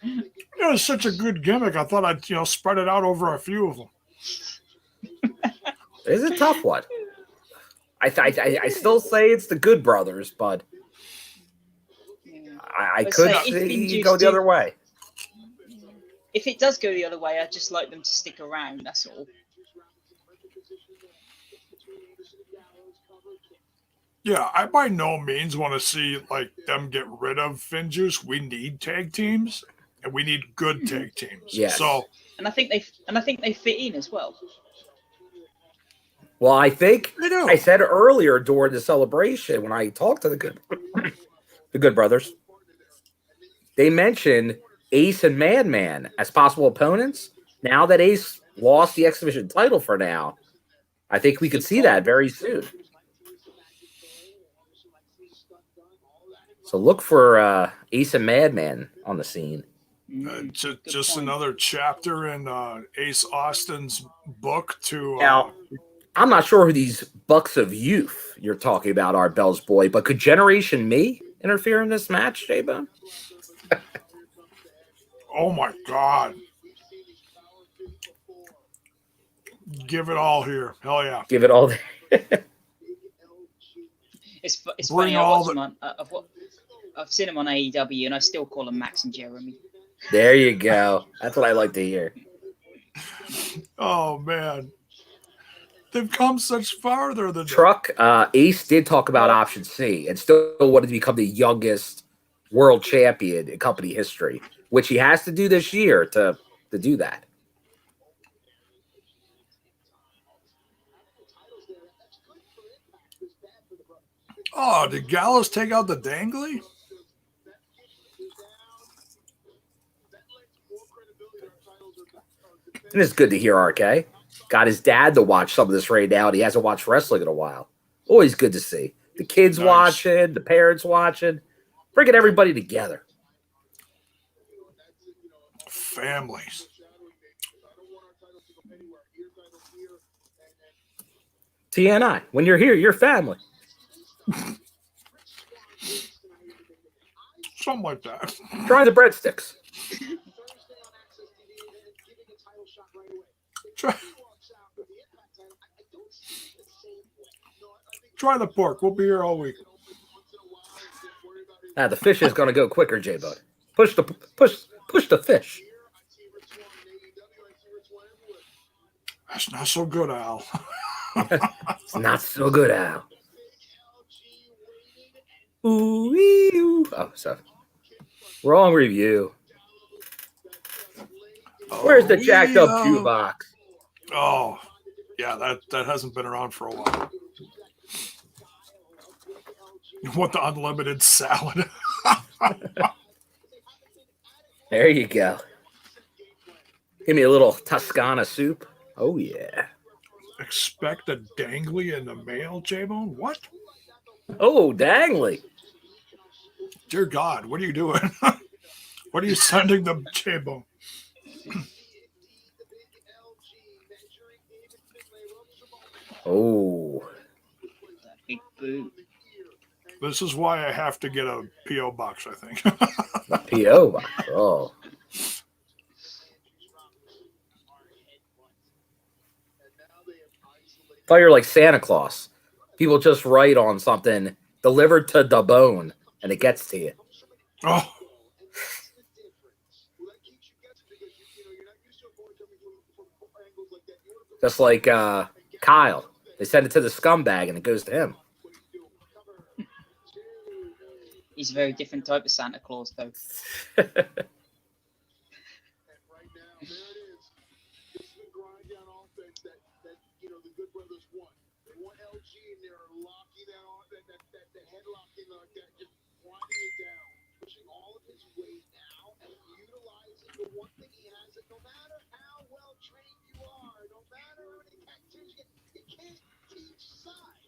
It was such a good gimmick. I thought I'd spread it out over a few of them. It's a tough one. I still say it's the Good Brothers, but I could see go the other way. If it does go the other way, I'd just like them to stick around, that's all. Yeah, I by no means want to see them get rid of Finjuice. We need tag teams, and we need good tag teams. Yes. So, and I think they fit in as well. Well, I think I said earlier during the celebration when I talked to the Good Brothers, they mentioned Ace and Madman as possible opponents. Now that Ace lost the X Division title for now, I think we could see that very soon. So look for Ace and Madman on the scene. Just another chapter in Ace Austin's book to. Now, I'm not sure who these Bucks of Youth you're talking about are, Bell's boy, but could Generation Me interfere in this match, J-Bone? Oh my God. Give it all here. Hell yeah. Give it all there. It's Bring funny. all I've seen him on AEW, and I still call him Max and Jeremy. There you go. That's what I like to hear. Oh man, they've come such farther than Truck. Ace did talk about Option C and still wanted to become the youngest world champion in company history, which he has to do this year to do that. Oh, did Gallows take out the Dangly? And it's good to hear, RK. Got his dad to watch some of this right now, and he hasn't watched wrestling in a while. Always good to see. The kids watching, the parents watching, bringing everybody together. Families. TNI. When you're here, you're family. Something like that. Try the breadsticks. Try the pork. We'll be here all week. The fish is going to go quicker, J-Bud. Push the fish. That's not so good, Al. It's not so good, Al. Ooh. Oh, sorry. Wrong review. Where's the jacked up jukebox? Oh, yeah, that hasn't been around for a while. You want the unlimited salad? There you go. Give me a little Toscana soup. Oh, yeah. Expect a dangly in the mail, J-Bone? What? Oh, dangly. Dear God, what are you doing? What are you sending them, J-Bone? Oh. Big boot. This is why I have to get a P.O. box, I think. A P.O. box. Oh. Thought you were like Santa Claus. People just write on something delivered to the bone, and it gets to you. Oh. Just like Kyle. They send it to the scumbag, and it goes to him. He's a very different type of Santa Claus, though.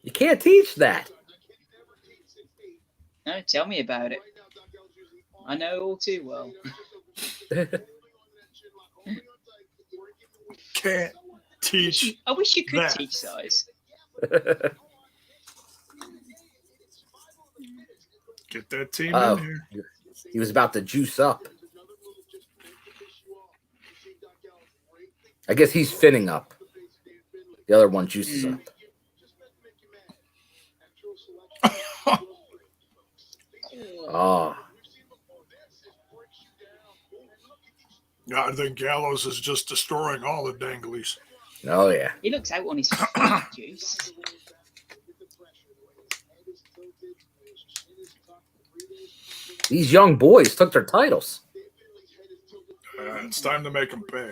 You can't teach that. No, tell me about it. I know all too well. Can't teach. I wish you could that. teach size. Get that team in here. He was about to juice up. I guess he's finning up. The other one juices up. Oh. Yeah, I think Gallows is just destroying all the danglies. Oh, yeah. He looks out on his juice. These young boys took their titles. It's time to make them pay.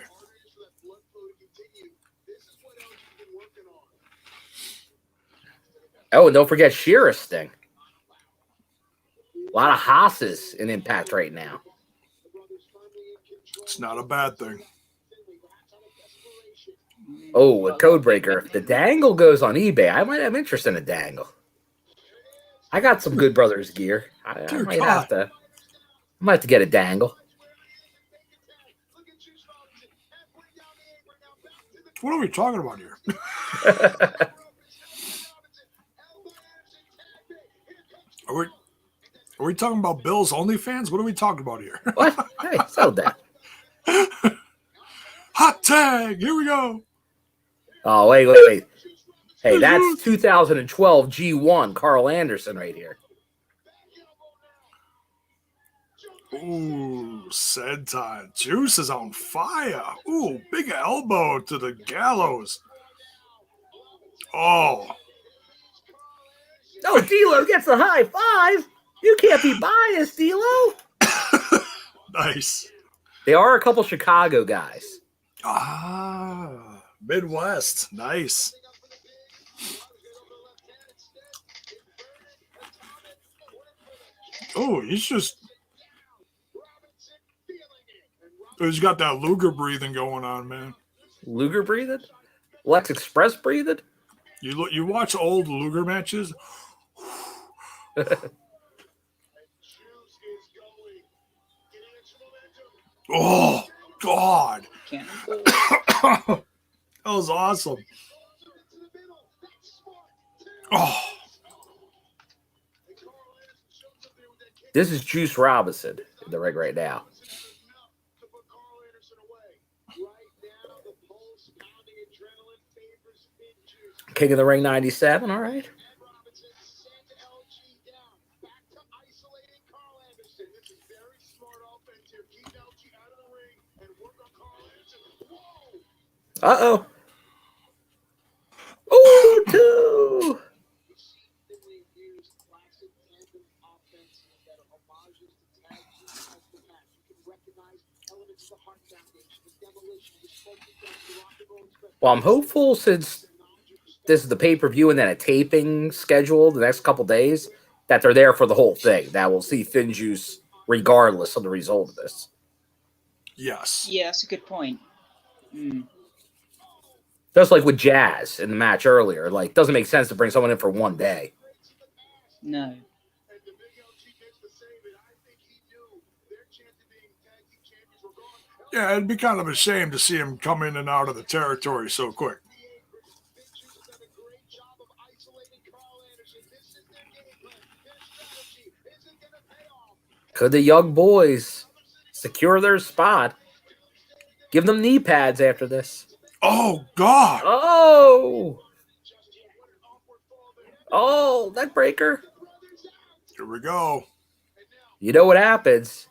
Oh, and don't forget Shearer's Sting. A lot of Haas's in Impact right now. It's not a bad thing. Oh, a code breaker. If the dangle goes on eBay, I might have interest in a dangle. I got some Good Brothers gear. I might have to get a dangle. What are we talking about here? Are we talking about Bill's OnlyFans? What are we talking about here? What? Hey, settle down. Hot tag. Here we go. Oh, wait. Hey, that's 2012 G1 Carl Anderson right here. Ooh, Sentai. Juice is on fire. Ooh, big elbow to the Gallows. Oh. Oh, D'Lo gets a high five. You can't be biased, D'Lo. Nice. They are a couple Chicago guys. Ah, Midwest. Nice. Oh, he's got that Luger breathing going on, man. Luger breathing? Lex Express breathing? You watch old Luger matches? Oh, God. That was awesome. Oh. This is Juice Robinson in the ring right now. King of the Ring 97, all right. Uh-oh. Ooh, two. Well, I'm hopeful since this is the pay-per-view and then a taping scheduled the next couple days that they're there for the whole thing. That we'll see Thin Juice regardless of the result of this. Yes. Yeah, that's a good point. Mm. Just like with Jazz in the match earlier. Like, it doesn't make sense to bring someone in for one day. No. Yeah, it'd be kind of a shame to see him come in and out of the territory so quick. Could the young boys secure their spot? Give them knee pads after this. Oh, God. Oh. Oh, neck breaker. Here we go. You know what happens.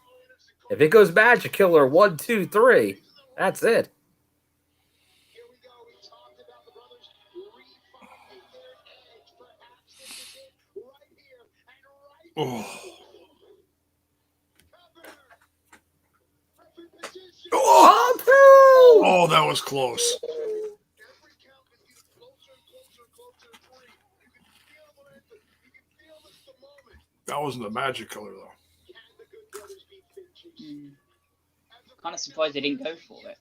If it goes Magic Killer 1, 2, 3, that's it. Oh. Oh, that was close. That wasn't a Magic Killer, though. Kind of surprised they didn't go for it.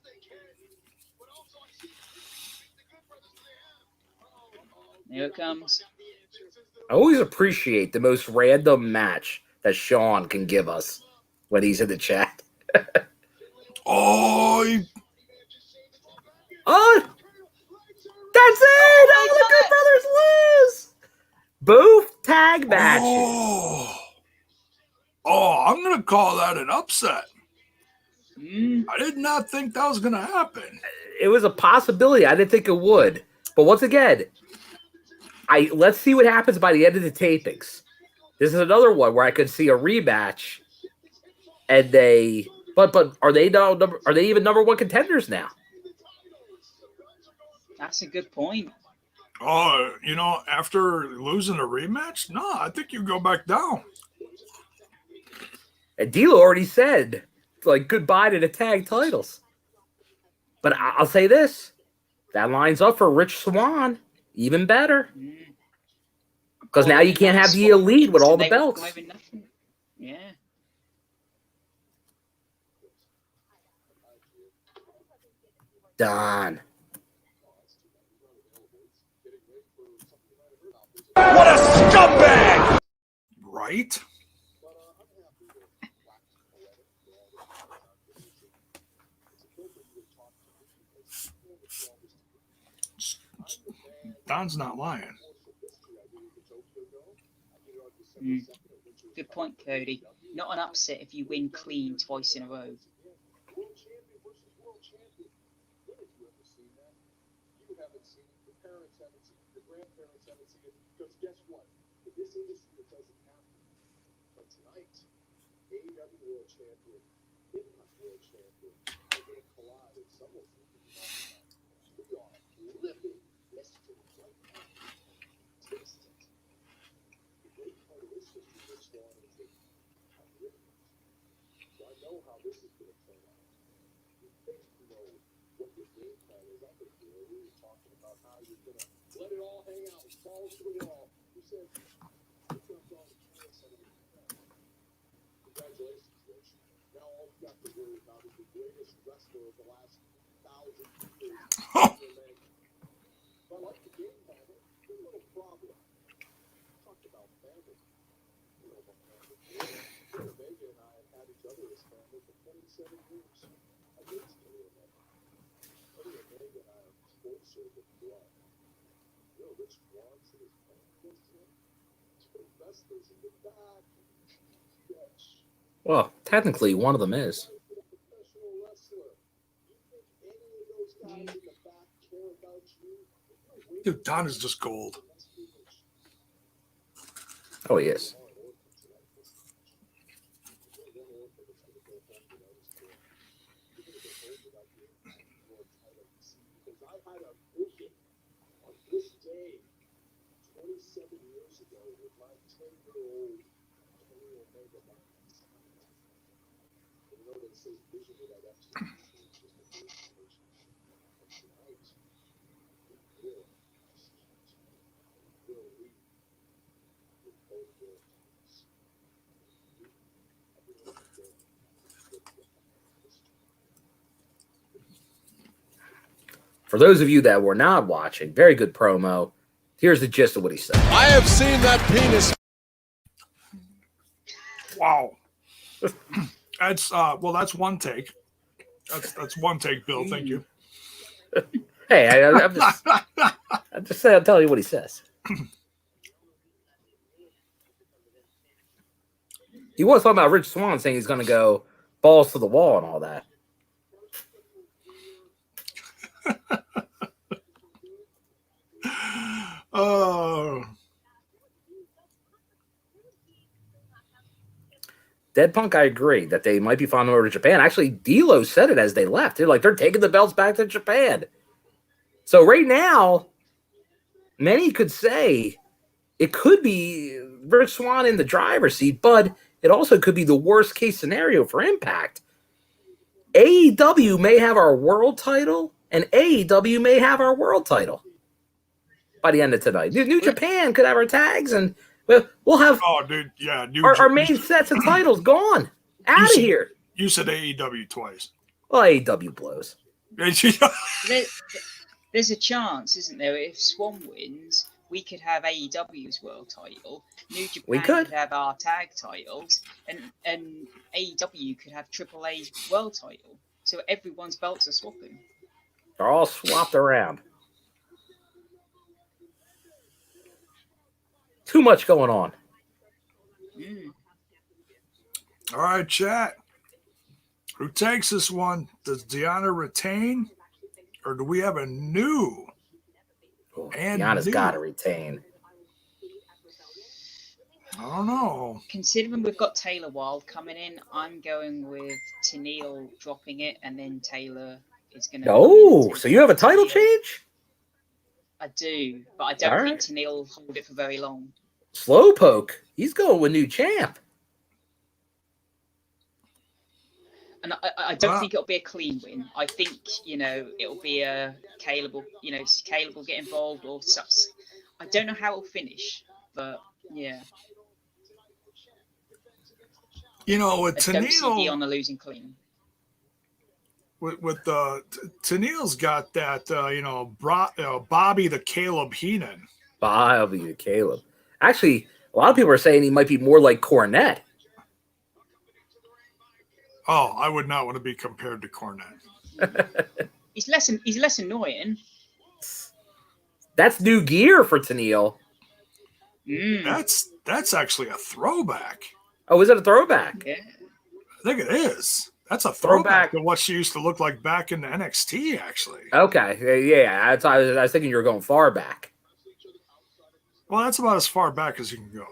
Here it comes. I always appreciate the most random match that Sean can give us when he's in the chat. Oh, that's it! Oh, the Good Brothers lose! Both tag matches. Oh, I'm going to call that an upset. I did not think that was going to happen. It was a possibility. I didn't think it would. But once again, let's see what happens by the end of the tapings. This is another one where I could see a rematch, and but are they even number one contenders now? That's a good point. Oh, after losing a rematch? No, I think you go back down. And D'Lo already said, goodbye to the tag titles. But I'll say this. That lines up for Rich Swann even better. Because now you can't have the Elite with all the belts. Yeah. Done. What a scumbag! Right? Don's not lying. Good point, Cody. Not an upset if you win clean twice in a row. Well, technically, one of them is. Dude, Don is just gold. Oh, he is. For those of you that were not watching, very good promo. Here's the gist of what he said. I have seen that penis. Wow. That's well, that's one take. That's one take, Bill. Thank you. Hey, I'm just saying, I'm telling you what he says. He was talking about Rich Swann saying he's going to go balls to the wall and all that. Oh. Dead Punk, I agree that they might be flying over to Japan. Actually, D'Lo said it as they left. They're taking the belts back to Japan. So right now, many could say it could be Rich Swann in the driver's seat, but it also could be the worst case scenario for Impact. AEW may have our world title, and AEW may have our world title by the end of tonight. New Japan could have our tags, and we'll have our main sets of titles gone. Out of here. You said AEW twice. Well, AEW blows. There's a chance, isn't there? If Swan wins, we could have AEW's world title. New Japan could have our tag titles, and AEW could have AAA's world title. So everyone's belts are swapping. They're all swapped around. Too much going on. All right, chat. Who takes this one? Does Deanna retain, or do we have a new? Deanna's got to retain. I don't know. Considering we've got Taylor Wilde coming in, I'm going with Tenille dropping it, and then Taylor is going to. Oh, so you have a title change? I do, but I don't think Tenille will hold it for very long. Slowpoke, he's going with new champ. And I don't think it'll be a clean win. I think, it'll be a Caleb will, Caleb will get involved or such. I don't know how it'll finish, but yeah. With I don't see Tenille, Deanna losing clean. with Tenille's got that, Bobby the Caleb Heenan. Bobby the Caleb. Actually, a lot of people are saying he might be more like Cornette. Oh, I would not want to be compared to Cornette. He's less annoying. That's new gear for Tenille. That's actually a throwback. Oh, is it a throwback? Yeah. I think it is. That's a throwback to what she used to look like back in the NXT, actually. Okay, yeah. I was thinking you were going far back. Well, that's about as far back as you can go.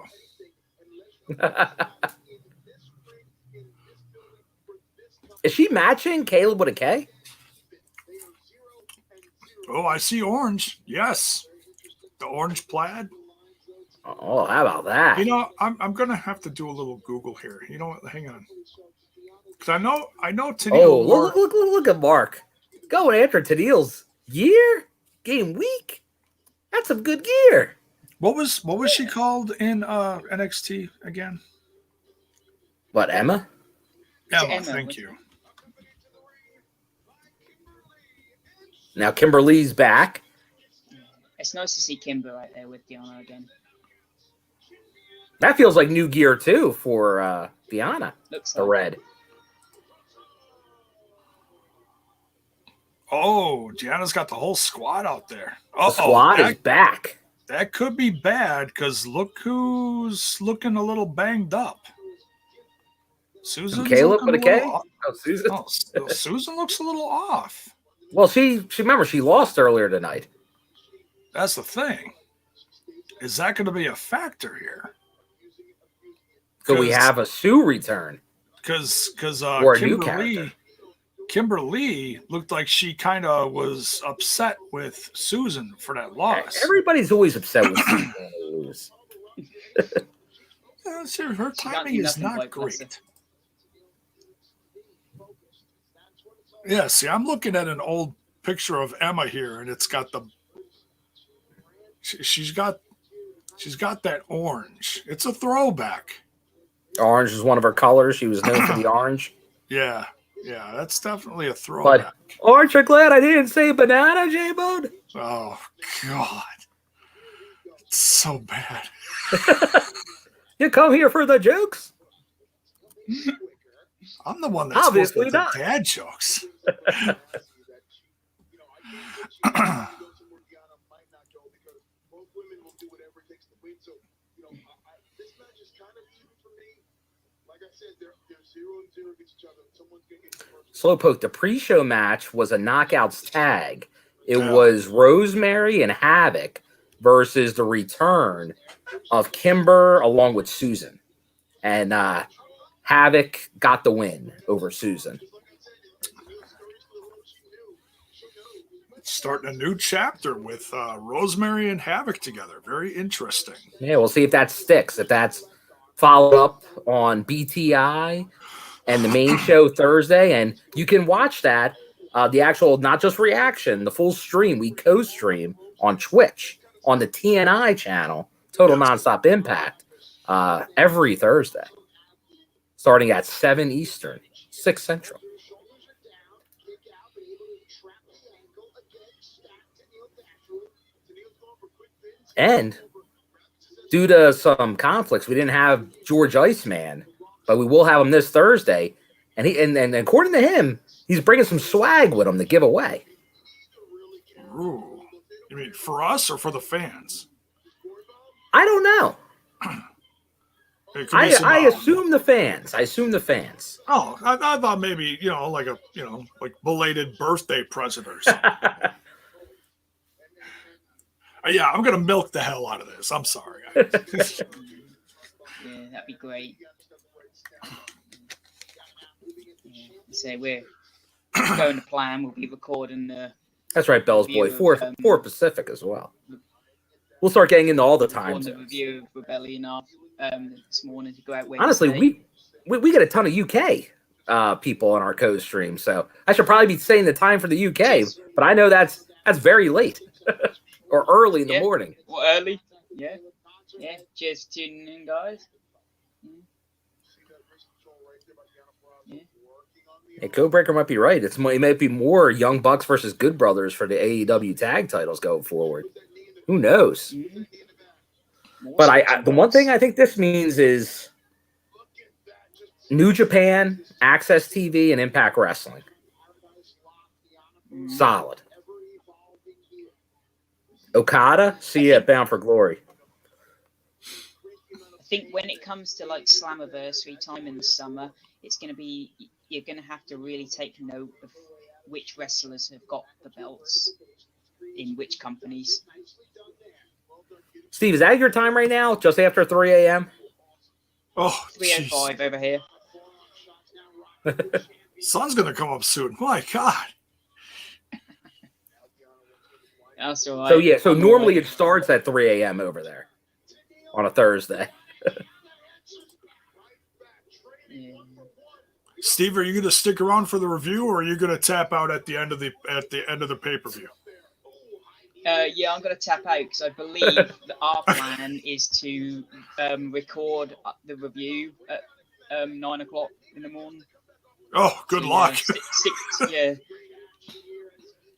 Is she matching Caleb with a K? Oh, I see orange. Yes. The orange plaid. Oh, how about that? I'm going to have to do a little Google here. You know what? Hang on. Because I know Tenille. Oh, look at Mark. Going after Tenille's gear? Game week? That's some good gear. What was she called in NXT again? What, Emma? Emma, thank you. Now Kimberly's back. It's nice to see Kimber right there with Deanna again. That feels like new gear too for Deanna. Looks the like red. Oh, Deanna's got the whole squad out there. The squad is back. That could be bad because look who's looking a little banged up. Susan. Caleb with a K? Oh, Susan. Oh, Susan looks a little off. Well, she remember she lost earlier tonight. That's the thing. Is that going to be a factor here? Could we have a Sue return? Because or a new character. Kimberly looked like she kind of was upset with Susan for that loss. Everybody's always upset with Susan when they lose. Her timing is not great. Yeah, see, I'm looking at an old picture of Emma here, and it's got the. She's got that orange. It's a throwback. Orange is one of her colors. She was known for the orange. Yeah, that's definitely a throwback. But aren't you glad I didn't say banana, J-Bone? Oh, God. It's so bad. You come here for the jokes? I'm the one that's obviously supposed to not. dad jokes. Slowpoke, the pre-show match was a knockouts tag. It was Rosemary and Havoc versus the return of Kimber along with Susan. And Havoc got the win over Susan. Starting a new chapter with Rosemary and Havoc together. Very interesting. Yeah, we'll see if that sticks. If that's followed up on BTI and the main show Thursday. And you can watch that, the actual, not just reaction, the full stream. We co-stream on Twitch, on the TNI channel, Total Nonstop Impact, every Thursday, starting at 7 Eastern, 6 Central. And due to some conflicts, we didn't have George Iceman, but we will have him this Thursday. And and according to him, he's bringing some swag with him to give away. Ooh. You mean for us or for the fans? I don't know. I assume the fans. Oh, I thought maybe, like like belated birthday present or something. Yeah, I'm going to milk the hell out of this. I'm sorry. Yeah, that'd be great. Yeah, so we're going to plan. We'll be recording the. That's right, Bell's Boy. 4 Pacific as well. We'll start getting into all the times. The review of Rebellion this morning to go out. Honestly, we get a ton of UK people on our co-stream, so I should probably be saying the time for the UK, but I know that's very late. Or early in the morning. Well, early. Yeah. Cheers for tuning in, guys. Hey, Codebreaker might be right. It might be more Young Bucks versus Good Brothers for the AEW tag titles going forward. Who knows? But the one thing I think this means is New Japan, Access TV, and Impact Wrestling. Solid. Okada, see you at Bound for Glory. I think when it comes to like Slammiversary time in the summer, you're going to have to really take note of which wrestlers have got the belts in which companies. Steve, is that your time right now? Just after 3 a.m.? Oh, 3:05 over here. Sun's going to come up soon. My God. That's all right. So normally it starts at 3 a.m. over there on a Thursday. Steve, are you going to stick around for the review, or are you going to tap out at the end of the pay-per-view? Yeah, I'm going to tap out because I believe that our plan is to record the review at 9 o'clock in the morning. Oh, good luck. Yeah.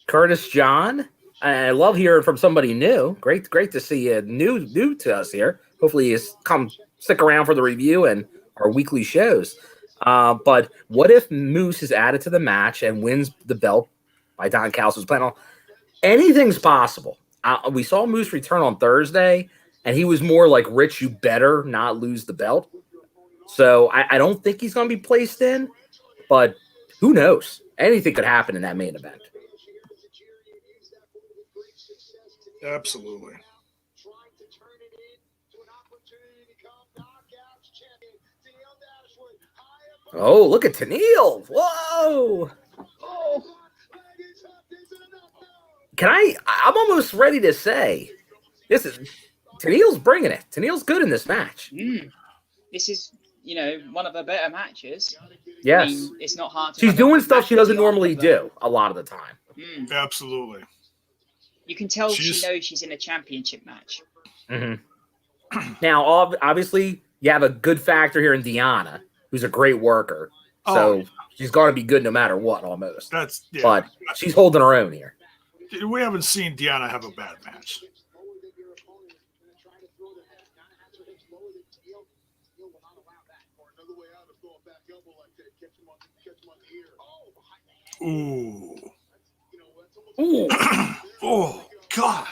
Curtis John. I love hearing from somebody new. Great to see you new to us here. Hopefully you stick around for the review and our weekly shows. But what if Moose is added to the match and wins the belt by Don Callis' panel? Anything's possible. We saw Moose return on Thursday, and he was more like, Rich, you better not lose the belt. So I don't think he's going to be placed in, but who knows? Anything could happen in that main event. Absolutely. Oh, look at Tennille. Whoa. Oh. I'm almost ready to say, Tennille's bringing it. Tennille's good in this match. This is, one of her better matches. Yes. I mean, it's not hard to. She's have a doing good stuff match she with doesn't the normally other. do a lot of the time. Absolutely. You can tell she knows she's in a championship match. Now, obviously, you have a good factor here in Deanna, who's a great worker. So she's got to be good no matter what, almost. But she's holding her own here. We haven't seen Deanna have a bad match. Ooh. Ooh. Oh, God.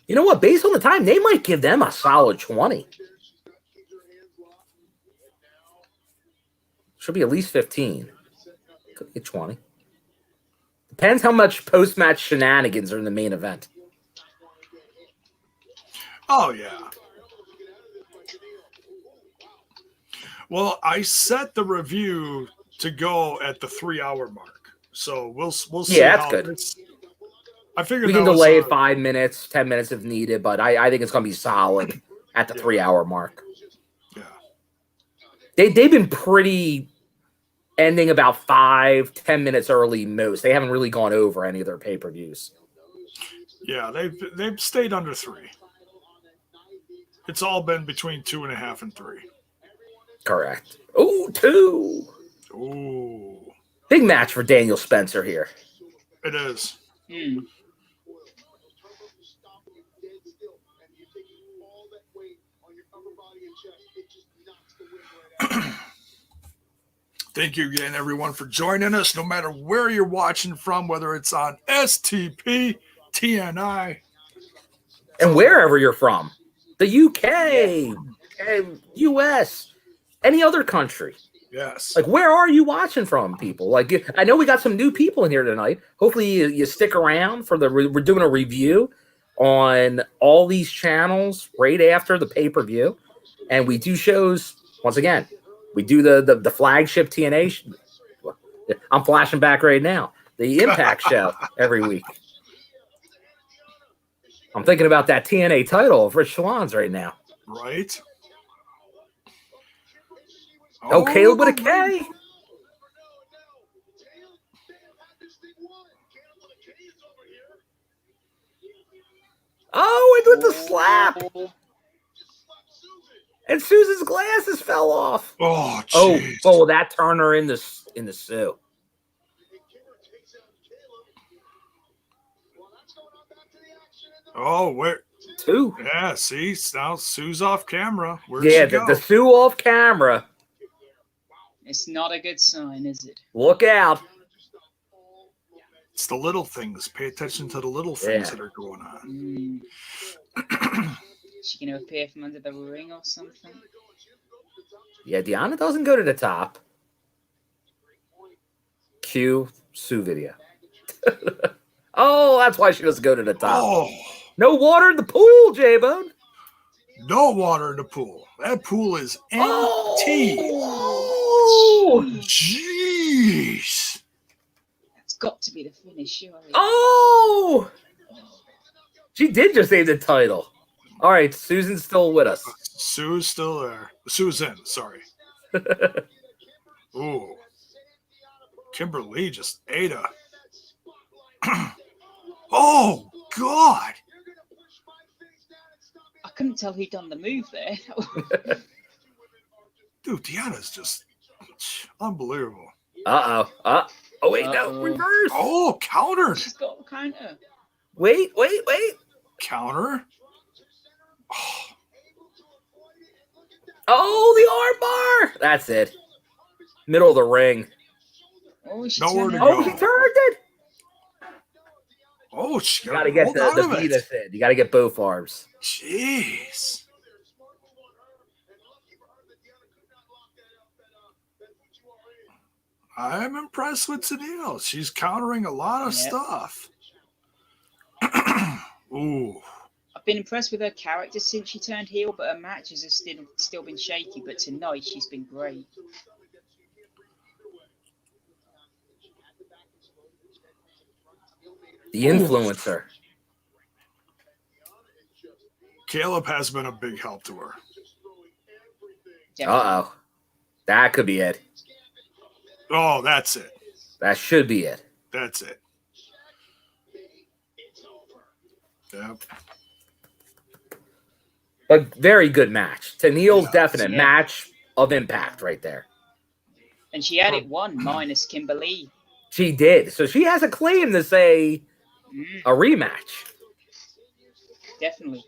You know what? Based on the time, they might give them a solid 20. Should be at least 15. Could be 20. Depends how much post-match shenanigans are in the main event. Oh, yeah. Well, I set the review to go at the 3-hour mark. So we'll see. Yeah, that's good. I figured we can delay it 5 minutes, 10 minutes if needed, but I think it's going to be solid at the 3-hour mark. Yeah. They've been pretty ending about 5-10 minutes early most. They haven't really gone over any of their pay-per-views. Yeah, they've stayed under 3. It's all been between 2.5 and 3. Correct. Ooh, 2. Ooh. Big match for Daniel Spencer here. It is. Thank you again, everyone, for joining us, no matter where you're watching from, whether it's on STP, TNI. And wherever you're from. The UK, US, any other country. Yes. Like, where are you watching from, people? Like, I know we got some new people in here tonight. Hopefully you stick around for we're doing a review on all these channels right after the pay-per-view. And we do shows, once again, we do the flagship TNA. I'm flashing back right now. The Impact show every week. I'm thinking about that TNA title of Rich Swan's right now. Right. Oh, Caleb with a K. Oh, it with the slap. And Susan's glasses fell off. Oh, geez. Oh, that turned her in the Sue. Oh, where? 2. Yeah, see, now Sue's off camera. Where'd Yeah, she go? the Sue off camera. It's not a good sign, is it? Look out. It's the little things. Pay attention to the little things that are going on. Is she going to appear from under the ring or something? Yeah, Deanna doesn't go to the top. Cue Sue video. Oh, that's why she doesn't go to the top. Oh. No water in the pool, J-Bone. No water in the pool. That pool is empty. Oh, jeez. That's got to be the finish, surely. Oh, she did just save the title. All right, Susan's still with us. Sue's still there. Susan, sorry. Ooh. Kimberly just ate a. Oh, God. I couldn't tell who'd done the move there. Dude, Deanna's just unbelievable. Oh, wait, no, reverse. Oh, counter. She's got a counter. Wait. Counter. Oh, the arm bar. That's it. Middle of the ring. Oh, she Nowhere to Oh, go. she turned it. Oh, she You got to get the Venus in. You got to get both arms. Jeez. I'm impressed with Tennille. She's countering a lot of stuff. Ooh. I've been impressed with her character since she turned heel, but her matches have still been shaky. But tonight, she's been great. The influencer. Caleb has been a big help to her. Uh-oh. That could be it. Oh, that's it. That should be it. That's it. Yep. But very good match. Tennille's definite match of impact right there. And she had it won minus Kimberly. She did. So she has a claim to say a rematch. Definitely.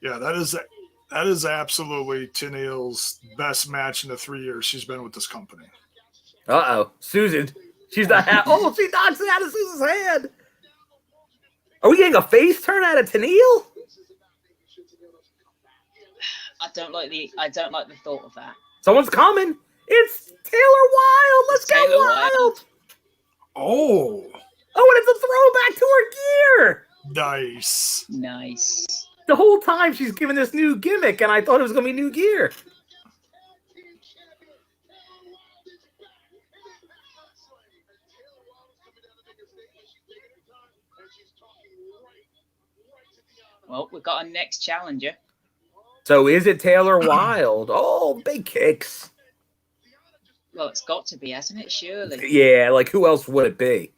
Yeah, that is absolutely Tennille's best match in the 3 years she's been with this company. Uh-oh. Susan. She's not oh, she knocks it out of Susan's hand. Are we getting a face turn out of Tennille? I don't like the thought of that. Someone's coming. It's Taylor Wilde. Let's go Taylor Wilde. Oh. Oh, and it's a throwback to her gear. Nice. Nice. The whole time she's giving this new gimmick, and I thought it was going to be new gear. Well, we've got our next challenger. So is it Taylor Wilde? Oh, big kicks. Well, it's got to be, hasn't it? Surely. Yeah, like who else would it be?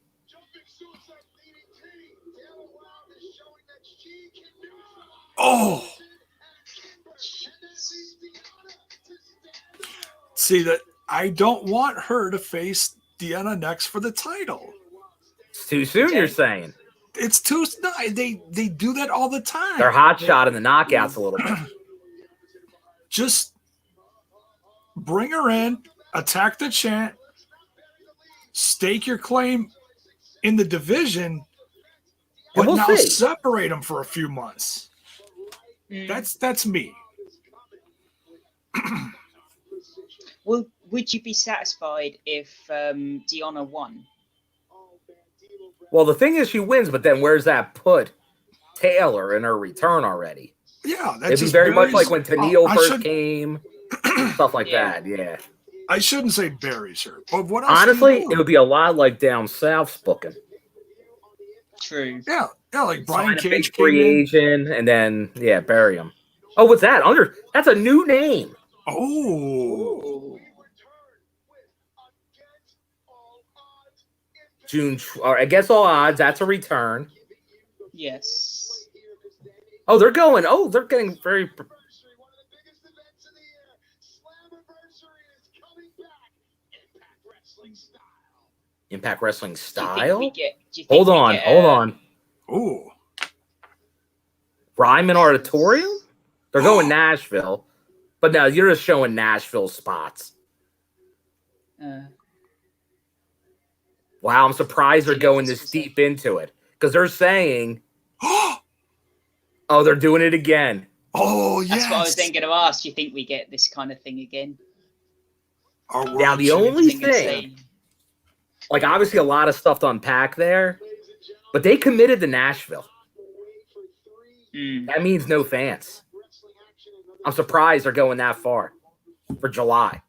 Oh. See that I don't want her to face Deanna next for the title. It's too soon, you're saying? It's too. No, they do that all the time. They're hot shot in the knockouts a little bit. Just bring her in, attack the champ, stake your claim in the division, but we'll now see. separate them for a few months. That's me. Well, would you be satisfied if Deanna won? Well, the thing is, she wins, but then where's that put Taylor in her return already? Yeah, that's it'd be very much like when Tennille first came, stuff like that. Yeah, I shouldn't say buries her, but what else? Honestly, it would be a lot like down South's booking. True. Yeah, like Brian Sign a Cage big free came in. agent, and then bury him. Oh, what's that? That's a new name. Oh. June, or I guess all odds. That's a return. Yes. Oh, they're going. Oh, they're getting very. Impact Wrestling style. Hold on. Ooh. Ryman Auditorium. They're going Nashville, but now you're just showing Nashville spots. Wow, I'm surprised they're going this deep into it because they're saying, "Oh, they're doing it again." Oh, yes. That's what I was then going to ask. Do you think we get this kind of thing again? Now the only thing, like obviously a lot of stuff to unpack there, but they committed to Nashville. That means no fans. I'm surprised they're going that far for July.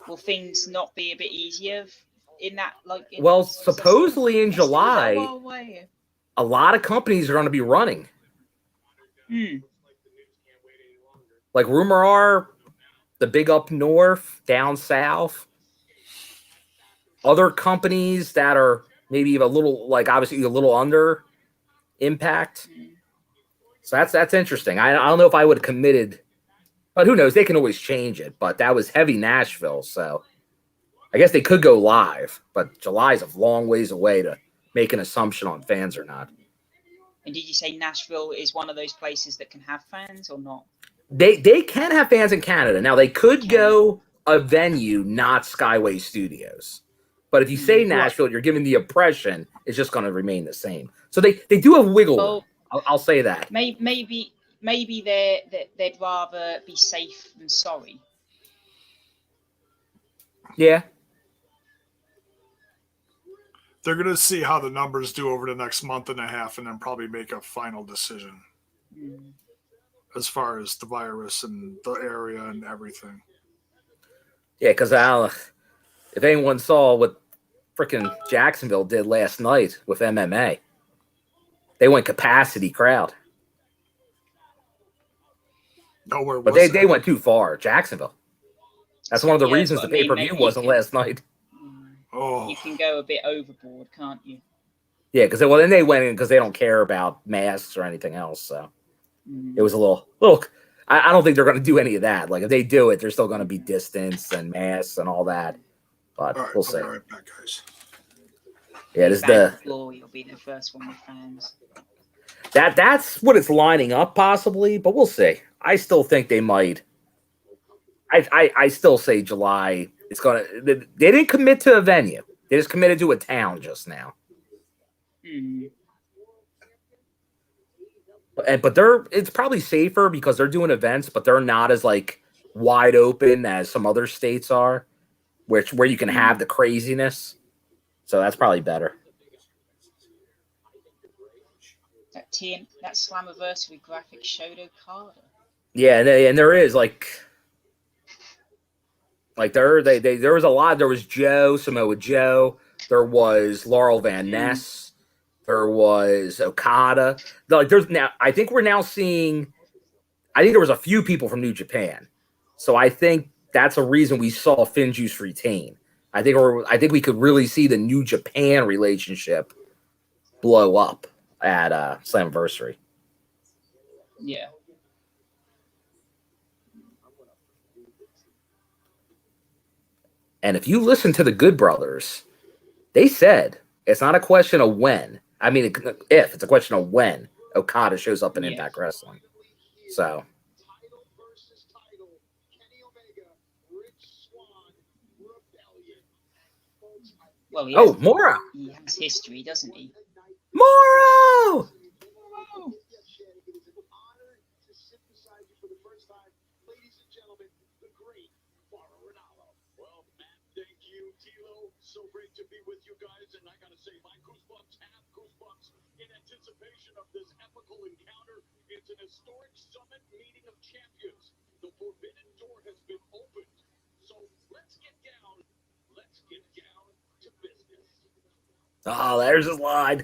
Will things not be a bit easier in that? Well, supposedly in July, a lot of companies are going to be running. Like rumor are the big up north, down south. Other companies that are maybe a little, like obviously a little under Impact. So that's interesting. I don't know if I would have committed, but who knows? They can always change it. But that was heavy Nashville, so I guess they could go live. But July's a long ways away to make an assumption on fans or not. And did you say Nashville is one of those places that can have fans or not? They can have fans in Canada. Now, they could go a venue, not Skyway Studios. But if you say Nashville, you're giving the impression it's just going to remain the same. So they do have wiggle room. I'll say that. Maybe they'd rather be safe than sorry. Yeah. They're going to see how the numbers do over the next month and a half and then probably make a final decision as far as the virus and the area and everything. Yeah, because if anyone saw what freaking Jacksonville did last night with MMA, they went capacity crowd. Nowhere But was they went too far. Jacksonville. That's one of the reasons the pay-per-view wasn't last night. You can go a bit overboard, can't you? Yeah, because then they went in because they don't care about masks or anything else. So it was a little. I don't think they're going to do any of that. Like if they do it, they're still going to be distance and masks and all that. But we'll see. I'll be right back, guys. Yeah, this Glory will be the first one with fans. That's what it's lining up possibly, but we'll see. I still think they might. I still say July. It's gonna. They didn't commit to a venue. They just committed to a town just now. But it's probably safer because they're doing events, but they're not as like wide open as some other states are, where you can have the craziness. So that's probably better. That Slammiversary graphic showed Okada. Yeah, and there is like there was a lot. There was Samoa Joe. There was Laurel Van Ness. There was Okada. Like there's now. I think we're now seeing. I think there was a few people from New Japan. So I think that's a reason we saw Finjuice retain. I think we could really see the New Japan relationship blow up at Slammiversary. Yeah. And if you listen to the Good Brothers, they said it's not a question of when. I mean, if it's a question of when Okada shows up in Impact Wrestling. So. Well, Moro. He has history, doesn't he? Moro. So great to be with you guys, and I gotta say, my goosebumps have goosebumps in anticipation of this epical encounter. It's an historic summit meeting of champions. The forbidden door has been opened. So let's get down to business. Oh, there's his line.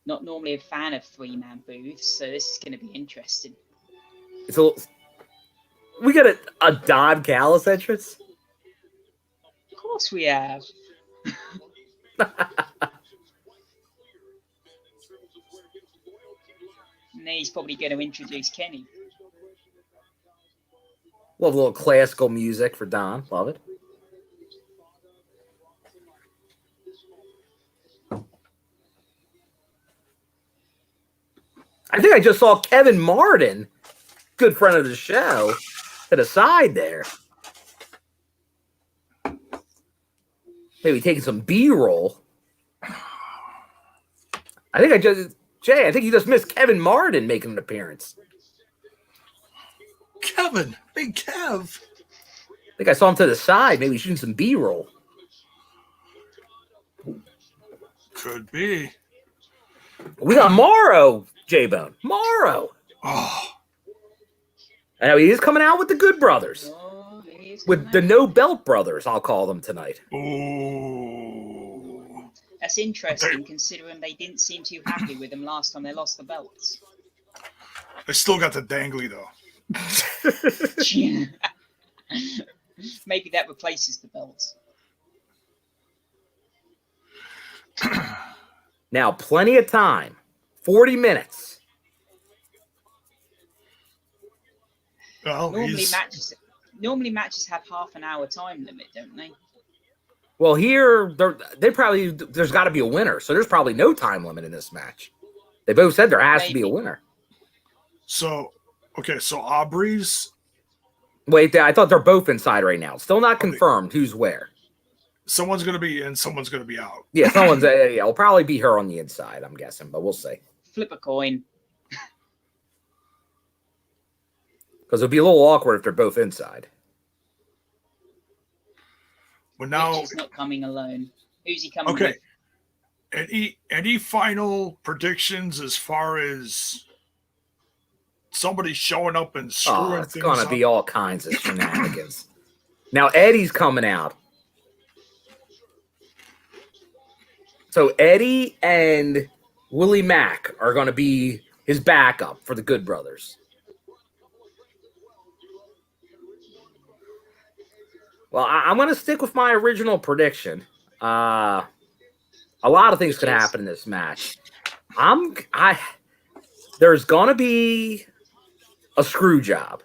Not normally a fan of three-man booths, so this is going to be interesting. We got a Don Callis entrance. Of course we have. And he's probably going to introduce Kenny. Love a little classical music for Don. Love it. I think I just saw Kevin Martin, good friend of the show, to the side there. Maybe taking some B-roll. I think you just missed Kevin Martin making an appearance. Kevin, Big Kev. I think I saw him to the side, maybe shooting some B-roll. Could be. We got Morrow, J-Bone. Morrow. Oh. I know he is coming out with the Good Brothers. With the No Belt Brothers, I'll call them tonight. Ooh. That's interesting, considering they didn't seem too happy with them last time they lost the belts. They still got the dangly, though. Maybe that replaces the belts. Now, plenty of time. 40 minutes. Well, Normally matches have half an hour time limit, don't they? Well, here there's got to be a winner, so there's probably no time limit in this match. They both said there has to be a winner. So, okay, so Aubrey's. Wait, I thought they're both inside right now. Still not confirmed who's where. Someone's going to be in, someone's going to be out. Yeah, someone's. It'll probably be her on the inside, I'm guessing, but we'll see. Flip a coin. Because it'll be a little awkward if they're both inside. But now he's not coming alone. Who's he coming with? Any final predictions as far as somebody showing up and Oh, screwing it's things gonna up. be all kinds of shenanigans. Now Eddie's coming out. So Eddie and Willie Mack are going to be his backup for the Good Brothers. Well, I'm going to stick with my original prediction. A lot of things could happen in this match. There's going to be a screw job.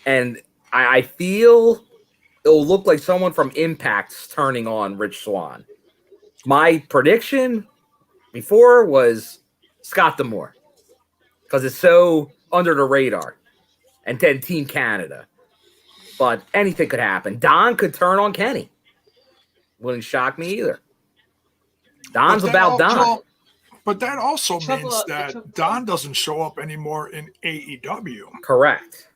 And I feel it'll look like someone from Impact's turning on Rich Swann. My prediction before was Scott D'Amore because it's so under the radar. And then Team Canada. But anything could happen. Don could turn on Kenny. Wouldn't shock me either. Don's about Don. Well, but that also means that Don doesn't show up anymore in AEW. Correct.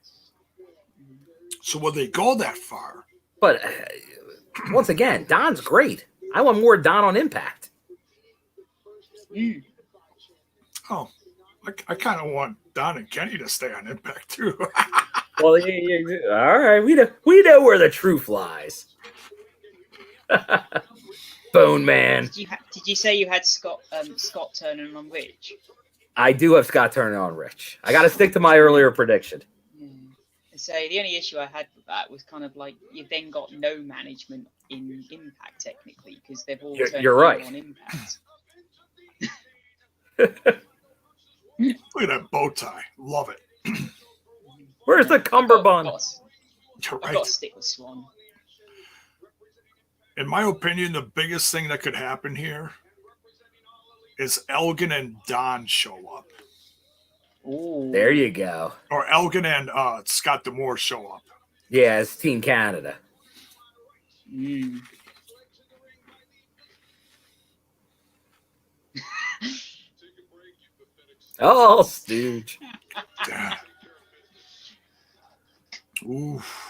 So will they go that far? But once again, Don's great. I want more Don on Impact. Oh, I kind of want Don and Kenny to stay on Impact too. Well, all right, we know where the truth lies. Bone Man. Did you say you had Scott turning on Rich? I do have Scott turning on Rich. I got to stick to my earlier prediction. So the only issue I had with that was kind of like you've then got no management in Impact technically because they've all turned You're right. on Impact. Look at that bow tie. Love it. Where's the cummerbund? You're I've right. got to stick with Swan. In my opinion, the biggest thing that could happen here is Elgin and Don show up. Ooh. There you go. Or Elgin and Scott D'Amore show up. Yeah, it's Team Canada. Oh, Stooge. Damn. Oof.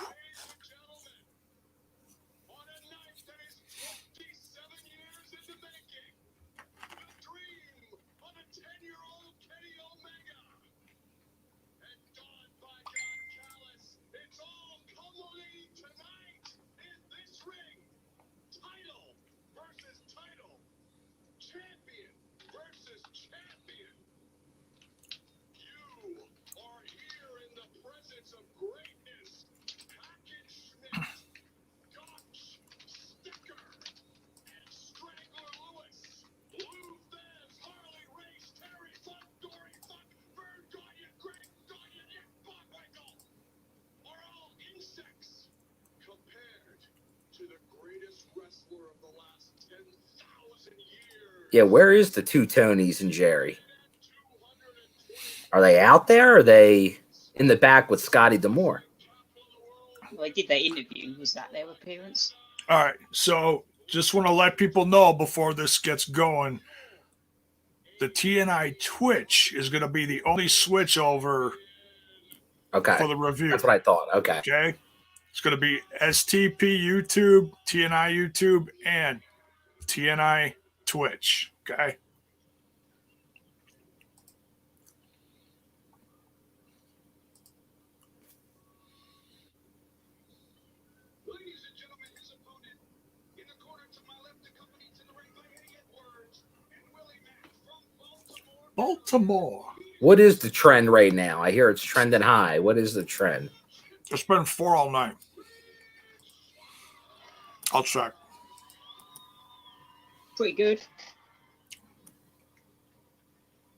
Yeah, where is the two Tonys and Jerry? Are they out there? Or are they in the back with Scotty D'Amore? Well, they did their interview. Was that their appearance? All right, so just want to let people know before this gets going, the TNI Twitch is going to be the only switch over for the review. That's what I thought. Okay. Okay. It's going to be STP YouTube, TNI YouTube, and TNI Twitch. Okay. Baltimore. What is the trend right now? I hear it's trending high. What is the trend? It's been 4 all night. I'll check. Pretty good.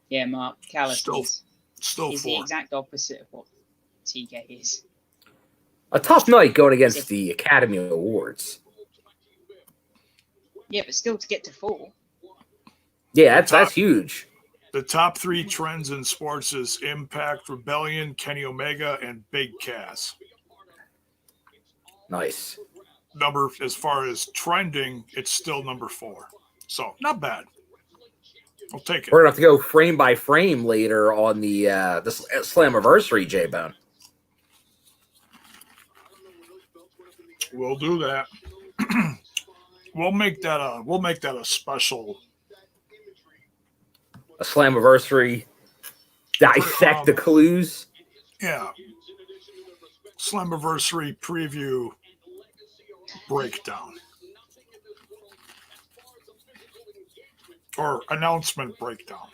Yeah, Mark Callis still is 4. the exact opposite of what TK is. A tough night going against the Academy Awards. Yeah, but still to get to 4. Yeah, that's huge. The top 3 trends in sports is Impact, Rebellion, Kenny Omega, and Big Cass. Nice. Number as far as trending, it's still number 4. So not bad. I'll take it. We're gonna have to go frame by frame later on the Slammiversary, J-Bone. We'll do that. We'll make that a special. A Slammiversary Dissect the clues. Yeah. Slammiversary preview breakdown. Or announcement breakdown.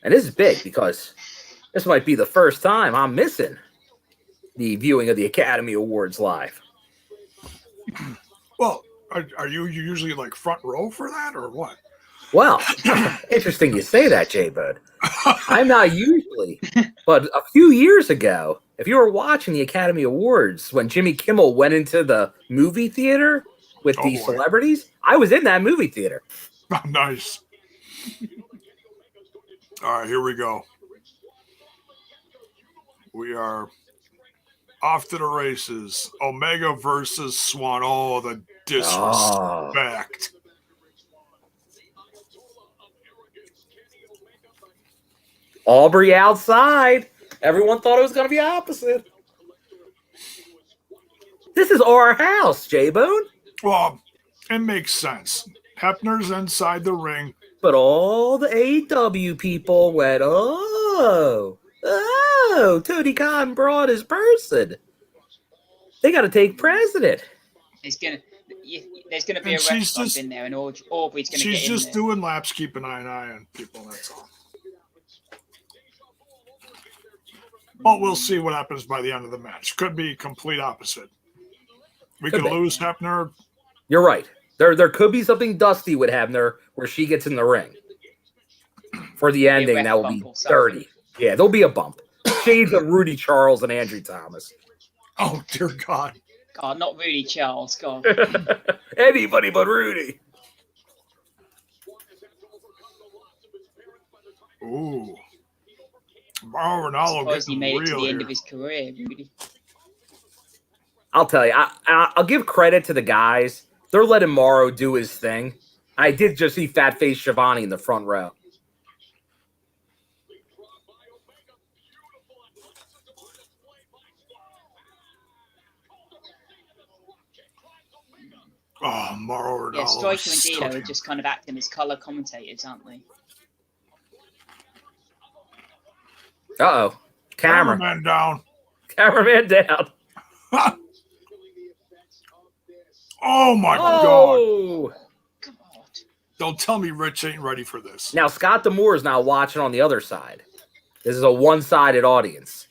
And this is big because this might be the first time I'm missing the viewing of the Academy Awards live. Well, are you usually like front row for that or what? Well, interesting you say that, J-Bud. I'm not usually, but a few years ago, if you were watching the Academy Awards when Jimmy Kimmel went into the movie theater with the celebrities, I was in that movie theater. Nice. All right, here we go. We are off to the races. Omega versus Swan. Oh, the disrespect. Aubrey outside. Everyone thought it was going to be opposite. This is our house, J-Bone. Well, it makes sense. Hebner's inside the ring. But all the AEW people went, oh, Tony Khan brought his person. They got to take precedent. There's gonna be a ref bump in there, and Aubrey's gonna get in there. She's just doing laps, keeping an eye on people. That's all. Well, we'll see what happens by the end of the match. Could be complete opposite. We could lose Hebner. You're right. There could be something dusty with Hebner where she gets in the ring. For the ending, that will be dirty. Yeah, there'll be a bump. Shades of Rudy Charles and Andrew Thomas. Oh, dear God. God, not Rudy Charles. God. Anybody but Rudy. Ooh. Mauro Ranallo Suppose he made it to the end here. of his career, Rudy. I'll tell you, I'll give credit to the guys. They're letting Mauro do his thing. I did just see fat face Shivani in the front row. Oh, Mauro Ranallo. Yeah, Striker and Dino are just kind of acting as color commentators, aren't they? Uh-oh. Cameraman down. Cameraman down. Oh, my God. Don't tell me Rich ain't ready for this. Now, Scott D'Amore is now watching on the other side. This is a one-sided audience.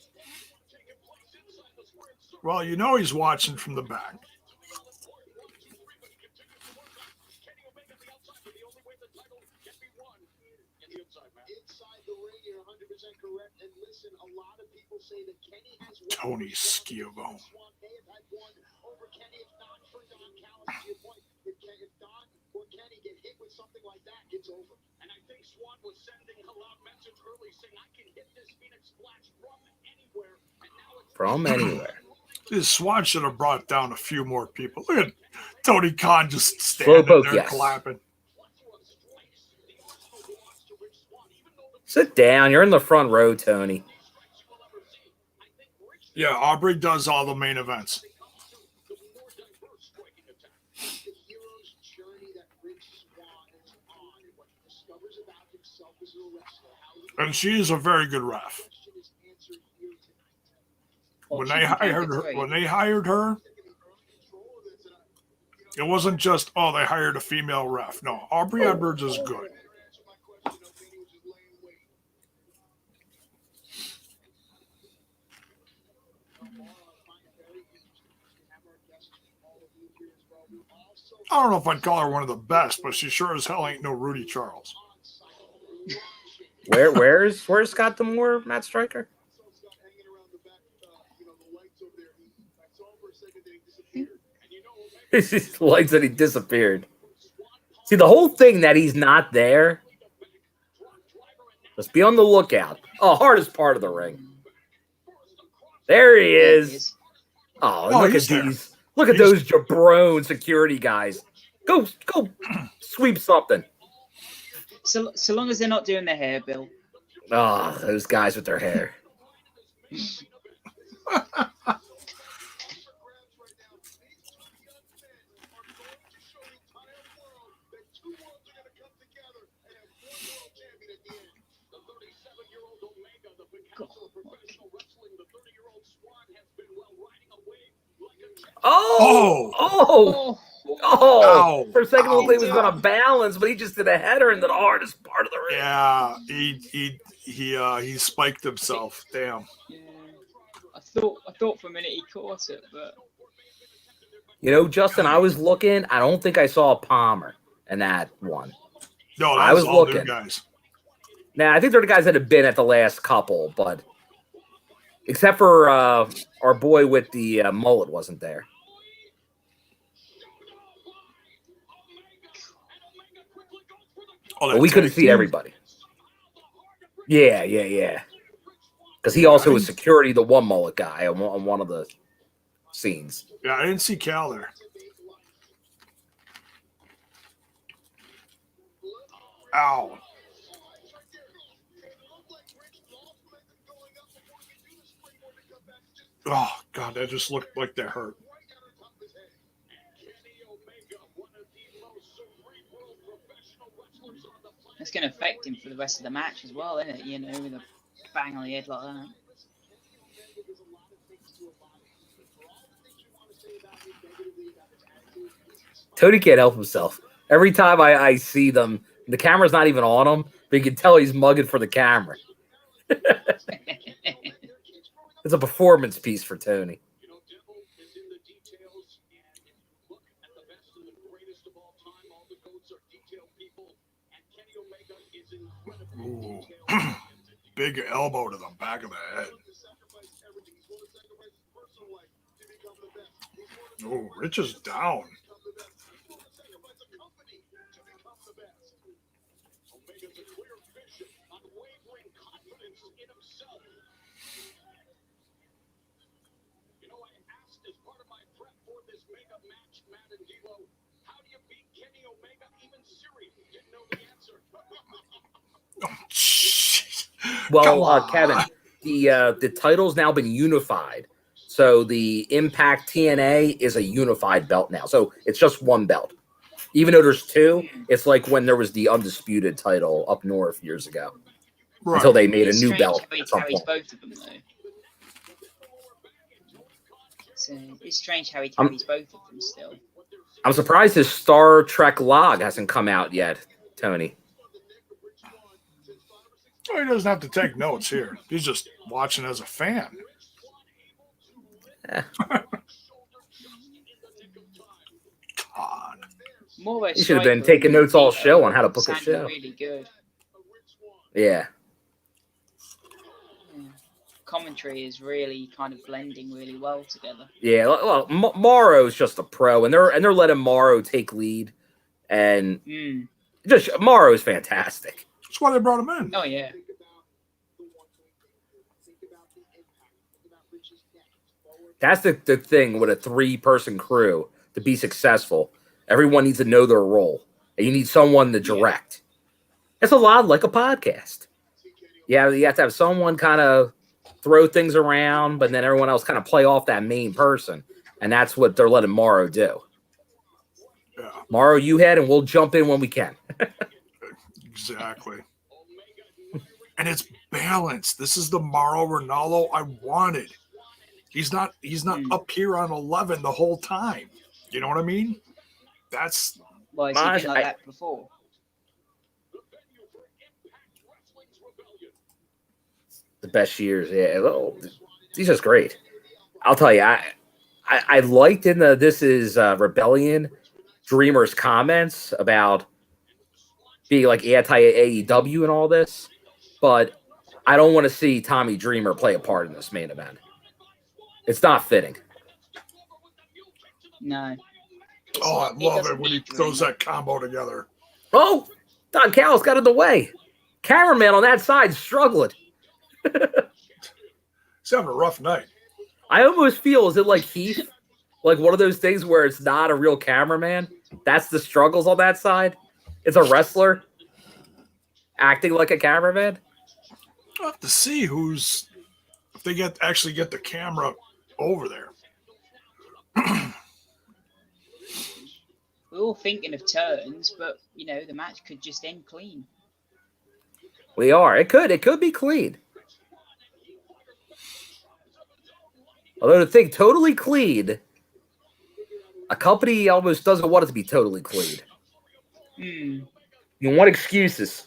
Well, you know he's watching from the back. Tony Schiavone. From anywhere. This Swan should have brought down a few more people. Look at Tony Khan just standing Slowpoke, there clapping. Sit down. You're in the front row, Tony. Yeah, Aubrey does all the main events. And she is a very good ref. When they hired her, it wasn't just, oh, they hired a female ref. No, Aubrey Edwards is good. I don't know if I'd call her one of the best, but she sure as hell ain't no Rudy Charles. Where's Scott D'Amore, Matt Striker? Lights that he disappeared. See, the whole thing that he's not there. Let's be on the lookout. Oh, hardest part of the ring. There he is. Oh, look at these. Look at those jabron security guys. Go sweep something. So long as they're not doing their hair, Bill. Oh, those guys with their hair. Oh! Ow. For a second, it looked like he was Ow. going to balance, but he just did a header into the hardest part of the ring. Yeah, he spiked himself. Damn. Yeah. I thought for a minute he caught it, but You know, Justin, I was looking. I don't think I saw a Palmer in that one. No, I that was all looking. new guys. Now, I think they're the guys that have been at the last couple, but except for our boy with the mullet wasn't there. Oh, But we couldn't see everybody. Yeah. Because he also was security, the one mullet guy on one of the scenes. Yeah, I didn't see Cal there. Ow. Oh, God, that just looked like that hurt. it's going to affect him for the rest of the match as well, isn't it? You know, with a bang on the head like that. Tony can't help himself. Every time I see them, the camera's not even on him, but you can tell he's mugging for the camera. It's a performance piece for Tony. Ooh. Big elbow to the back of the head. Oh, Rich is down. Well, Kevin, the title's now been unified. So the Impact TNA is a unified belt now. So it's just one belt. Even though there's two, it's like when there was the Undisputed title up north years ago. Right. Until they made a new belt. It's strange how he carries both of them, though. So it's strange how he carries both of them still. I'm surprised his Star Trek log hasn't come out yet, Tony. Well, he doesn't have to take notes here. He's just watching as a fan. God. He should have been taking notes all show on how to book a show. Really good. Yeah. Commentary is really kind of blending really well together. Yeah, well, Morrow's just a pro, and they're letting Morrow take lead, and just Morrow's fantastic. That's why they brought him in. Oh yeah. That's the thing with a 3-person crew to be successful. Everyone needs to know their role, and you need someone to direct. It's a lot like a podcast. Yeah, you have to have someone kind of throw things around, but then everyone else kind of play off that main person, and that's what they're letting Morrow do. Yeah. Morrow, you head, and we'll jump in when we can. Exactly. And it's balanced. This is the Mauro Ranallo I wanted. He's not up here on 11 the whole time. You know what I mean? That's why he's been like that before. The best years, yeah. Well, he's just great. I'll tell you, I liked in the This Is Rebellion Dreamer's comments about being like anti-AEW and all this, but I don't want to see Tommy Dreamer play a part in this main event. It's not fitting. No. Oh, I love it when he throws that combo together. Oh, Don Callis got in the way. Cameraman on that side struggling. He's having a rough night. I almost feel, is it like Heath? Like one of those things where it's not a real cameraman? That's the struggles on that side? It's a wrestler acting like a cameraman? I'll have to see if they actually get the camera over there. We're all thinking of turns, but you know, the match could just end clean. We are. It could be clean. Although to think totally clean A company almost doesn't want it to be totally clean. Hmm. You want excuses.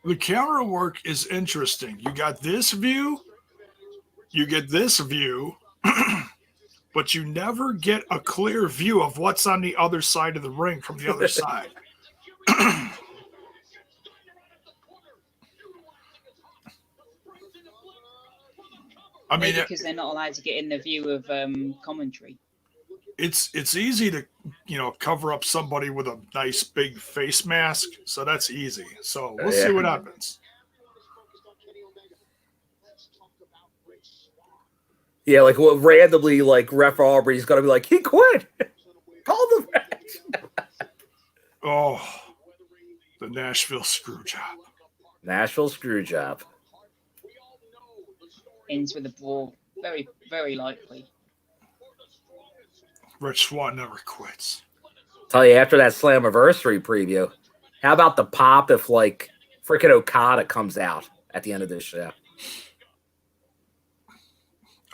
The camera work is interesting. You got this view, you get this view, but you never get a clear view of what's on the other side of the ring from the other side. I mean, maybe because they're not allowed to get in the view of commentary. It's easy to, cover up somebody with a nice big face mask, so that's easy. So we'll see what happens. Yeah, like what randomly, like Ref Aubrey's gonna be like, he quit. Call the match. Oh, the Nashville screw job. Nashville screw job. Ends with a brawl. Very, very likely. Rich Swann never quits. Tell you after that Slammiversary preview, how about the pop if like freaking Okada comes out at the end of this show?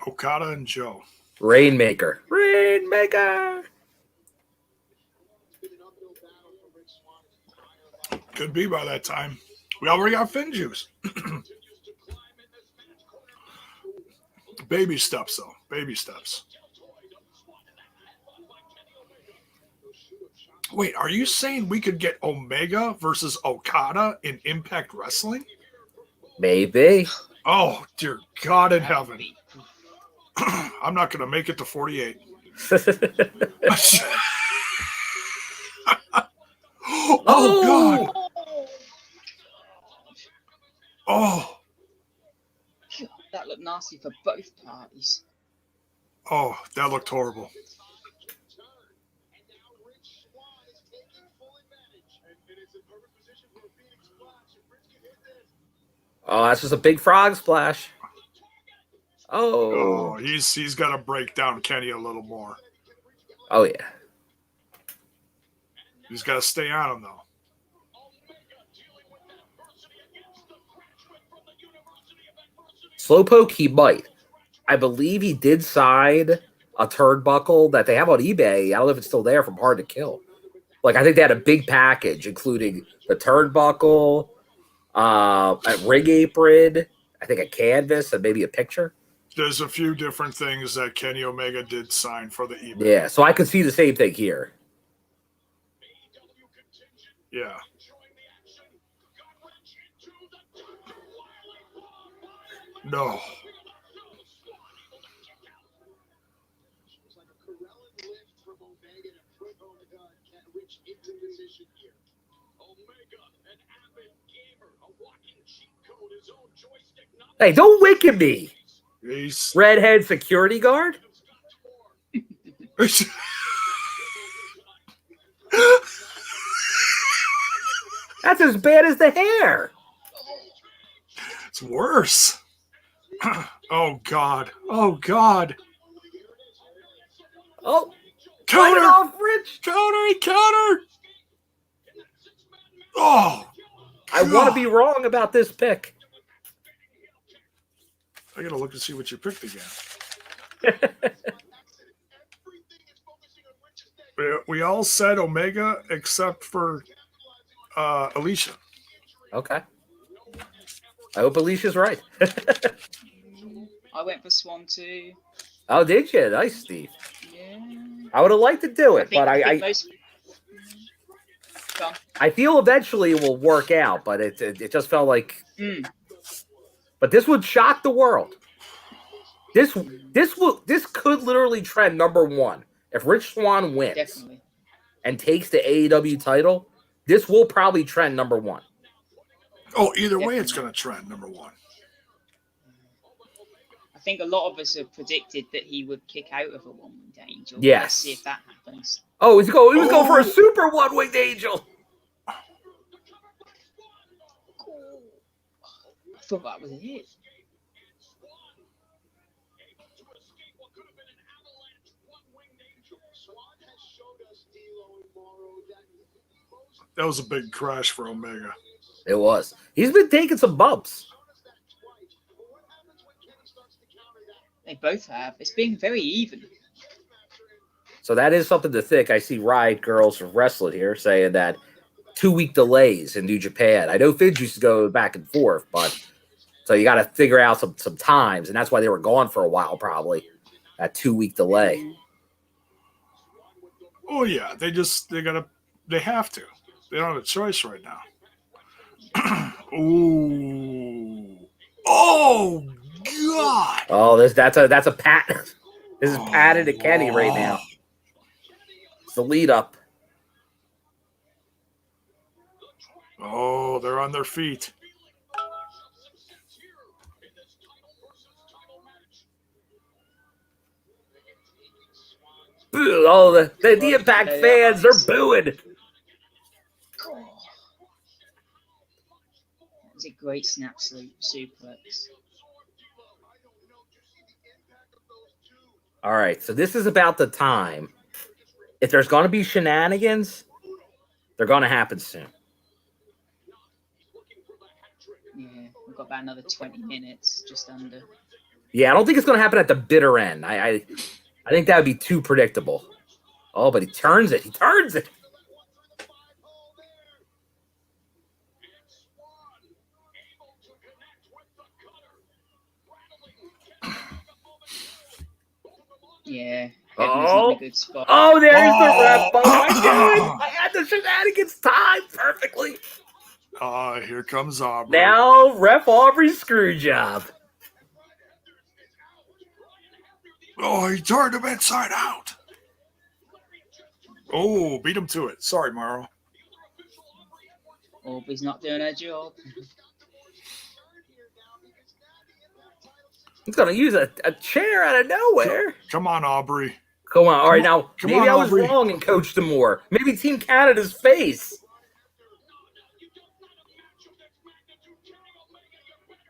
Okada and Joe. Rainmaker. Rainmaker. Could be by that time. We already got Finn juice. Baby steps, though. Baby steps. Wait, are you saying we could get Omega versus Okada in Impact Wrestling? Maybe. Oh, dear God in heaven. I'm not going to make it to 48. Oh, God. Oh. That looked nasty for both parties. Oh, that looked horrible. Oh, that's just a big frog splash. Oh, he's got to break down Kenny a little more. Oh, yeah. He's got to stay on him, though. Slowpoke, he might. I believe he did sign a turnbuckle that they have on eBay. I don't know if it's still there from Hard to Kill. Like, I think they had a big package, including the turnbuckle, a ring apron, I think a canvas, and maybe a picture. There's a few different things that Kenny Omega did sign for the eBay. Yeah, so I could see the same thing here. Yeah. No. Hey, don't wink at me. He's... Redhead security guard? That's as bad as the hair. It's worse. Oh, God. Oh, God. Oh. Counter. Off, Rich. Counter. Oh. I want to be wrong about this pick. I got to look and see what you picked again. We all said Omega except for Alicia. Okay. I hope Alicia's right. I went for Swan too. Oh, did you? Nice, Steve. Yeah. I would have liked to do it, but I feel eventually it will work out, but it just felt like. But this would shock the world. This could literally trend #1 if Rich Swann wins and takes the AEW title. This will probably trend #1. Oh, either way, it's going to trend #1. I think a lot of us have predicted that he would kick out of a one-winged angel. Yes. Let's see if that happens. Oh, he was going for a super one-winged angel. I thought that was it. That was a big crash for Omega. It was. He's been taking some bumps. They both have. It's been very even. So that is something to think. I see Riot Girls from Wrestling here saying that 2-week delays in New Japan. I know Fidge used to go back and forth, but so you got to figure out some times, and that's why they were gone for a while, probably. That 2-week delay. Oh yeah, they have to. They don't have a choice right now. Ooh. Oh God. Oh, that's a pat. This is padded to Kenny right now. It's the lead up. Oh, they're on their feet. Boo. Oh, the Impact fans, they're booing. That was a great snap suplex. All right, so this is about the time. If there's going to be shenanigans, they're going to happen soon. Yeah, we've got about another 20 minutes, just under. Yeah, I don't think it's going to happen at the bitter end. I think that would be too predictable. Oh, but he turns it. He turns it. Yeah. Oh, in a good spot. Oh, there's the ref. Oh, my God. I had the shenanigans timed perfectly. Here comes Aubrey. Now, Ref Aubrey's screw job. Oh, he turned him inside out. Oh, beat him to it. Sorry, Morrow. Aubrey's not doing her job. He's going to use a chair out of nowhere. Come on, Aubrey. Come on. All right, now, Come maybe on, I was Aubrey. wrong and coached him more. Maybe Team Canada's face.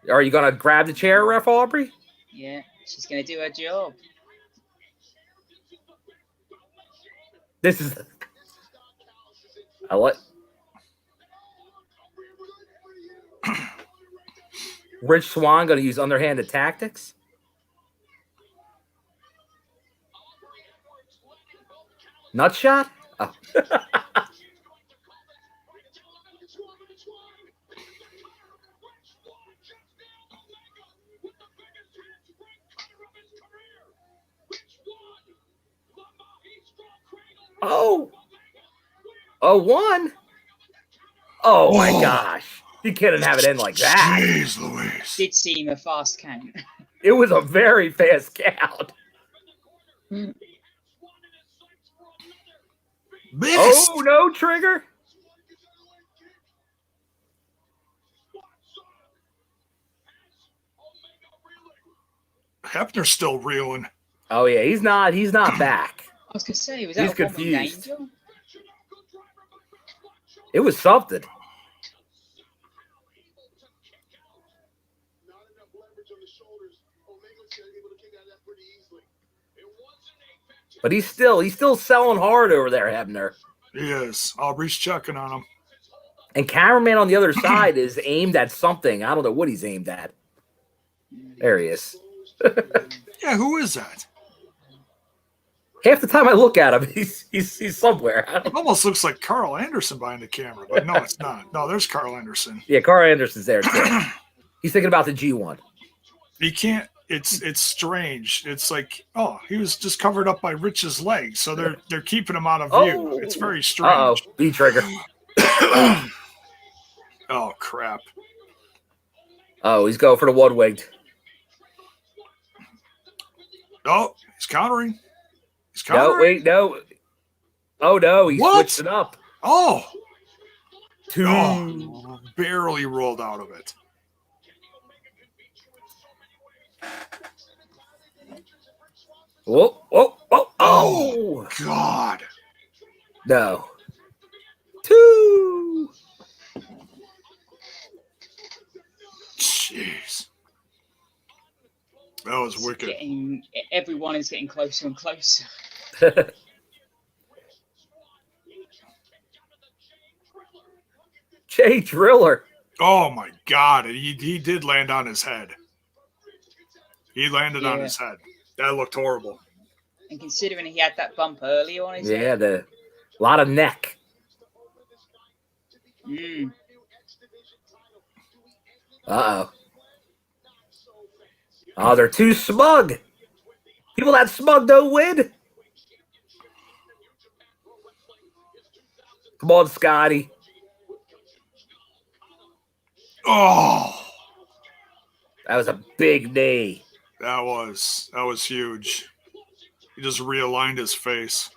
Are you going to grab the chair, Ref Aubrey? Yeah, she's going to do her job. This is... I like... Rich Swann going to use underhanded tactics. Nut shot? Oh. Oh. Oh, one. Oh, my gosh. You couldn't have it end like that. Jeez Louise. Did seem a fast count. It was a very fast count. Missed. Oh, no trigger. Hebner's still reeling. Oh, yeah, he's not back. I was going to say, was He's that a one-winged confused. angel? It was something. But he's still selling hard over there, Hebner. He is. Aubrey's checking on him. And cameraman on the other side is aimed at something. I don't know what he's aimed at. There he is. Yeah, who is that? Half the time I look at him, he's somewhere. It almost looks like Carl Anderson behind the camera, but no, it's not. No, there's Carl Anderson. Yeah, Carl Anderson's there too. He's thinking about the G1. He can't. It's strange. It's like, oh, he was just covered up by Rich's legs, so they're keeping him out of view. It's very strange. Uh-oh, B trigger. Oh crap. Oh, he's going for the one-winged. Oh, he's countering. He's No, countering. wait, no. Oh, no, he What? switched it up. Oh. Two. Oh, barely rolled out of it. Whoa, whoa, whoa. Oh, God. No. Two. Jeez. That was wicked. Everyone is getting closer and closer. Jay Driller. Oh my God! He did land on his head. He landed on Yeah. his head. That looked horrible. And considering he had that bump earlier on his Yeah, head. a lot of neck. Mm. Uh-oh. Oh, they're too smug. People that smug don't win. Come on, Scotty. Oh, that was a big knee. That was huge. He just realigned his face.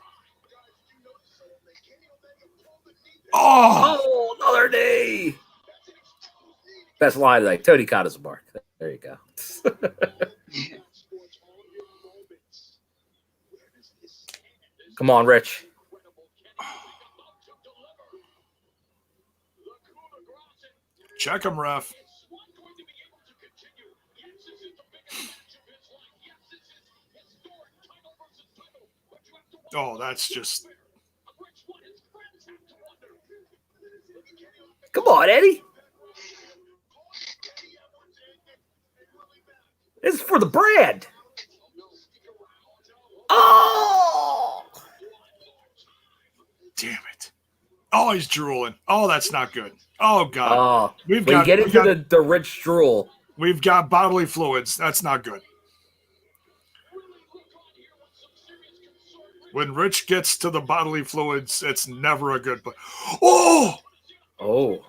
Oh, another knee. Best line today. Tony caught his mark. There you go. Come on, Rich. Check him, ref. Oh, that's just... Come on, Eddie. This is for the brand. Oh! Damn it. Oh, he's drooling. Oh, that's not good. Oh, God. Oh, when you get into the rich drool. We've got bodily fluids. That's not good. When Rich gets to the bodily fluids, it's never a good play. Oh! Oh.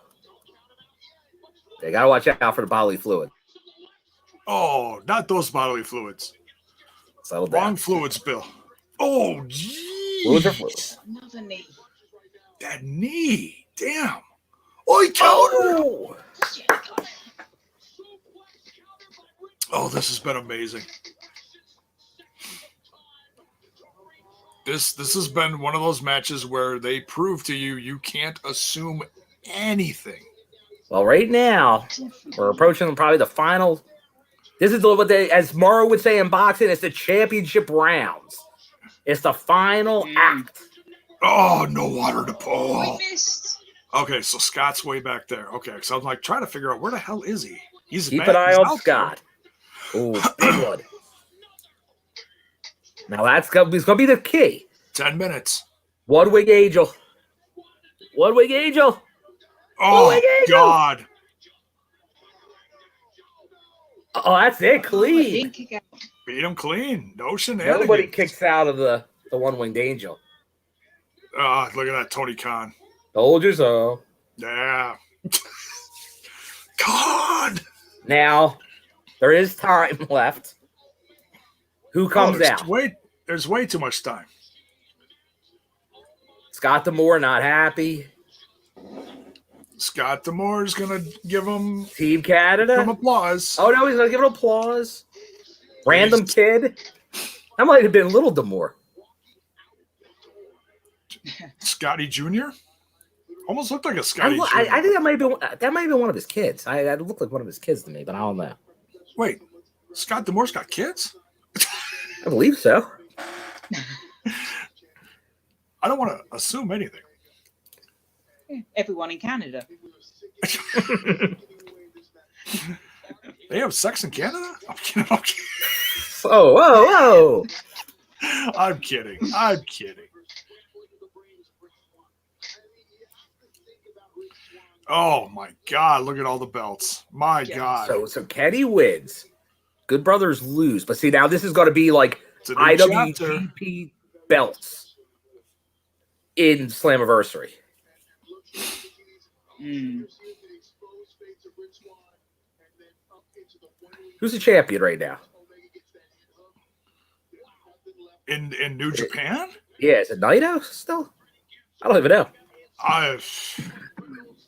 They got to watch out for the bodily fluid. Oh, not those bodily fluids. Settle down. Wrong fluids, Bill. Oh, jeez. Fluids are fluids. Another knee. That knee. Damn. Oh, he countered. Oh, this has been amazing. This has been one of those matches where they prove to you can't assume anything. Well, right now, we're approaching probably the final. This is what they, as Morrow would say in boxing, it's the championship rounds. It's the final act. Oh, no water to pull. Okay, so Scott's way back there. Okay, so I'm like trying to figure out where the hell is he? Keep an eye on Scott. Oh, big one. Now that's gonna be the key. 10 minutes. One wing angel. One wing angel. Oh, God. Oh, that's it. Clean. Beat him clean. No shenanigans. Nobody kicks out of the one-winged angel. Look at that, Tony Khan. Told you so. Yeah. God. Now, there is time left. Who comes out? There's way too much time. Scott D'Amore not happy. Scott D'Amore is going to give him Team Canada some applause. Oh, no, he's going to give him applause. Random kid. That might have been Little D'Amore. Scotty Jr.? Almost looked like a Scotty Jr. I think that might have been one of his kids. That looked like one of his kids to me, but I don't know. Wait, Scott D'Amore's got kids? I believe so. I don't want to assume anything. Everyone in Canada. They have sex in Canada? I'm kidding. Oh, whoa. I'm kidding. Oh my God! Look at all the belts. My God. So Kenny wins. Good Brothers lose. But see, now this is going to be like IWGP belts in Slammiversary. Who's the champion right now? In New Japan? Yeah, is it Naito still? I don't even know.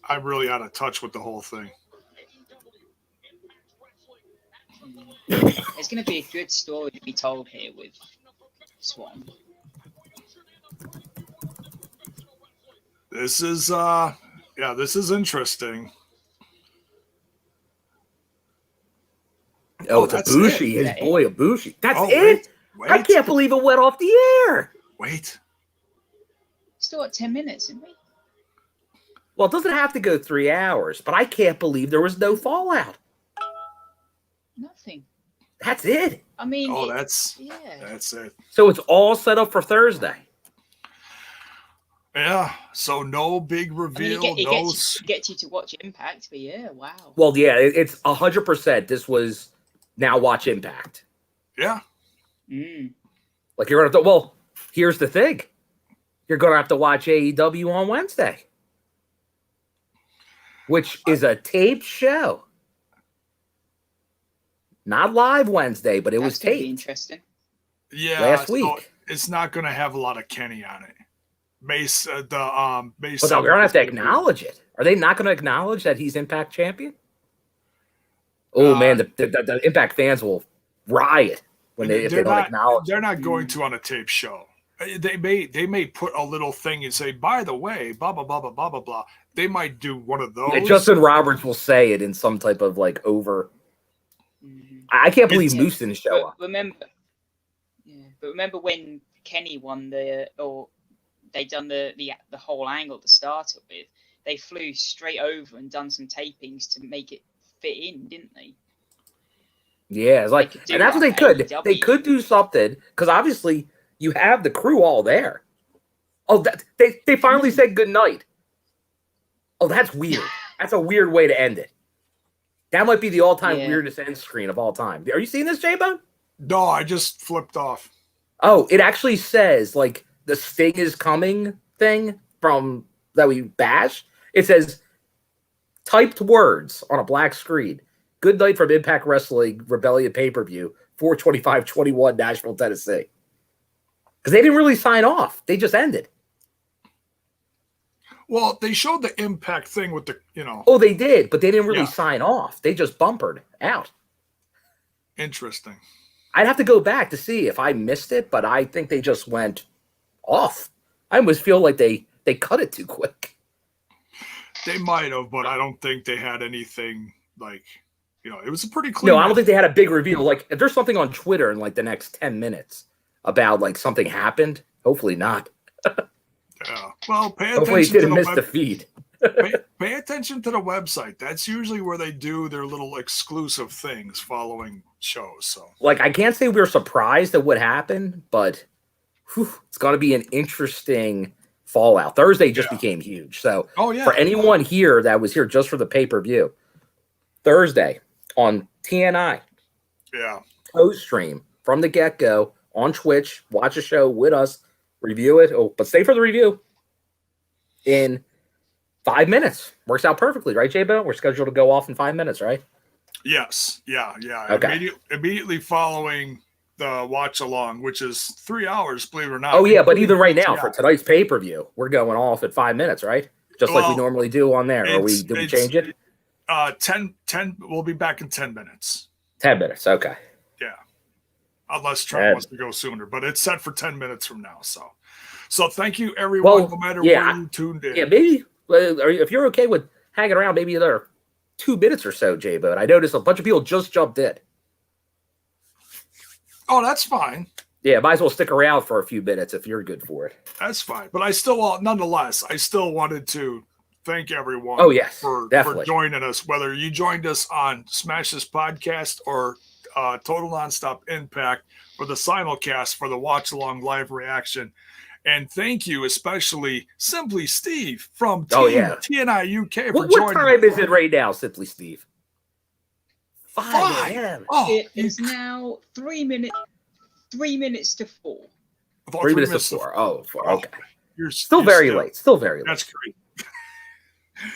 I'm really out of touch with the whole thing. There's going to be a good story to be told here with Swan. This is this is interesting. Oh, it's Ibushi, his boy Ibushi. That's it? Wait. I can't believe it went off the air. Wait. Still at 10 minutes, isn't we? Well, it doesn't have to go 3 hours, but I can't believe there was no fallout. Nothing. That's it. I mean, that's it. So it's all set up for Thursday. Yeah. So no big I mean, reveal. it gets you to watch Impact, but yeah, wow. Well, yeah, it's 100%. This was now watch Impact. Yeah. Like you're gonna have to. Well, here's the thing: you're gonna have to watch AEW on Wednesday, which is a taped show. Not live Wednesday, but it was taped. Interesting. Yeah. Last so week. it's not going to have a lot of Kenny on it. Base. But they're gonna have to acknowledge it. Are they not going to acknowledge that he's Impact champion? Oh man, the Impact fans will riot when if they don't acknowledge. They're not going to on a tape show. They may put a little thing and say, by the way, blah blah blah blah blah blah blah. They might do one of those. Yeah, Justin Roberts will say it in some type of like over. I can't believe Moose didn't show up. Remember when Kenny won they done the whole angle to start it with. They flew straight over and done some tapings to make it fit in, didn't they? Yeah, it's like, and that's what they could. They could do something because obviously you have the crew all there. Oh, they finally said good night. Oh, that's weird. That's a weird way to end it. That might be the all-time weirdest end screen of all time. Are you seeing this, J-Bone? No, I just flipped off. Oh, it actually says like the Sting is coming thing from that we bash. It says typed words on a black screen. Good night from Impact Wrestling Rebellion pay-per-view, 4/25/21, Nashville, Tennessee. Because they didn't really sign off. They just ended. Well, they showed the Impact thing with the, Oh, they did, but they didn't really sign off. They just bumpered out. Interesting. I'd have to go back to see if I missed it, but I think they just went off. I almost feel like they cut it too quick. They might have, but I don't think they had anything like, it was a pretty clean. No, I don't think they had a big reveal. Like, if there's something on Twitter in like the next 10 minutes about like something happened, hopefully not. Yeah. Well, pay attention. Hopefully, it didn't miss the feed. Pay attention to the website. That's usually where they do their little exclusive things following shows. So, like, I can't say we were surprised at what happened, but it's going to be an interesting fallout. Thursday just became huge. So, for anyone here that was here just for the pay-per-view, Thursday on TNI, co-stream from the get-go on Twitch. Watch a show with us. Review it. Oh, but stay for the review in 5 minutes. Works out perfectly, right, J-Bo? We're scheduled to go off in 5 minutes, right? Yes. Yeah. Okay. Immediately following the watch along, which is 3 hours, believe it or not. Oh, yeah, but even right now for tonight's pay-per-view, we're going off at 5 minutes, right? Just like we normally do on there. Did we change it? 10, we'll be back in 10 minutes. 10 minutes, okay. Yeah. Unless Trent wants to go sooner, but it's set for 10 minutes from now. So thank you, everyone, no matter where you tuned in. Yeah, maybe if you're okay with hanging around, maybe another 2 minutes or so, J-Bo. I noticed a bunch of people just jumped in. Oh, that's fine. Yeah, might as well stick around for a few minutes if you're good for it. That's fine. But nonetheless, I still wanted to thank everyone for joining us, whether you joined us on Smash This Podcast or Total Nonstop Impact for the simulcast for the watch along live reaction. And thank you, especially Simply Steve from TNI UK for joining. What time is it right now, Simply Steve? 5 a.m. It is now 3 minutes. 3 minutes to 4. 3 minutes to 4. Oh, 4. Okay. You're still very late. Still very late. That's great.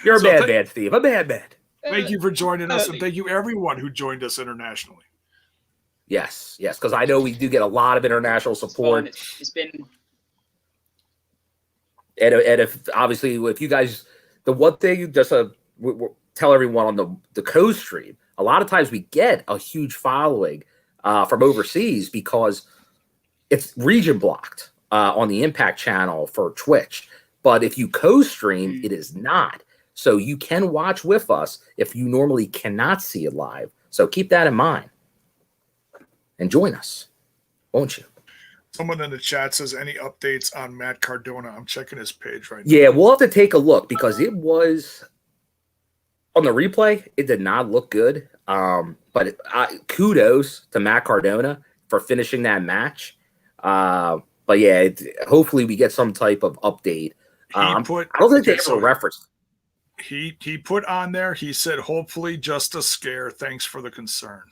You're a bad man, Steve. A bad man. Thank you for joining us, and thank you everyone who joined us internationally. Yes, because I know we do get a lot of international support. It's been. And if obviously, if you guys, the one thing, just tell everyone on the co-stream, a lot of times we get a huge following from overseas because it's region blocked on the Impact channel for Twitch. But if you co-stream, it is not. So you can watch with us if you normally cannot see it live. So keep that in mind and join us, won't you? Someone in the chat says any updates on Matt Cardona. I'm checking his page right now. Yeah, we'll have to take a look because it was on the replay. It did not look good. But kudos to Matt Cardona for finishing that match. But yeah, hopefully we get some type of update. I don't think they ever referenced. He put on there. He said, "Hopefully, just a scare. Thanks for the concern."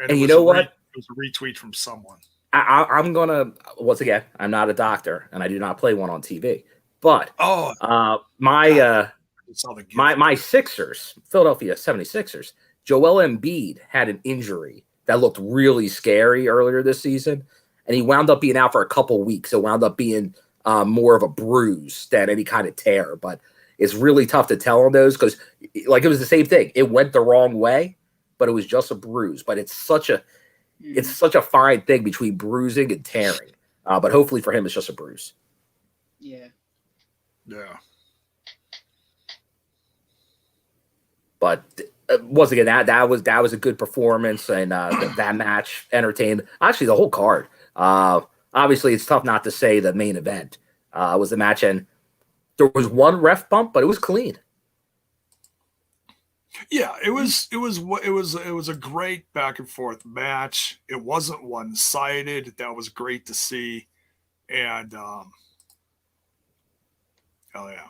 And you know what? It was a retweet from someone. I'm gonna once again. I'm not a doctor, and I do not play one on TV. But my Sixers, Philadelphia 76ers, Joel Embiid had an injury that looked really scary earlier this season, and he wound up being out for a couple weeks. It wound up being more of a bruise than any kind of tear. But it's really tough to tell on those because, like, it was the same thing. It went the wrong way, but it was just a bruise. But it's such a fine thing between bruising and tearing. But hopefully for him, it's just a bruise. Yeah. Yeah. But once again, that was a good performance, and that match entertained actually the whole card. Obviously, it's tough not to say the main event was the match, and there was one ref bump, but it was clean. Yeah, it was a great back and forth match. It wasn't one-sided. That was great to see. And hell yeah.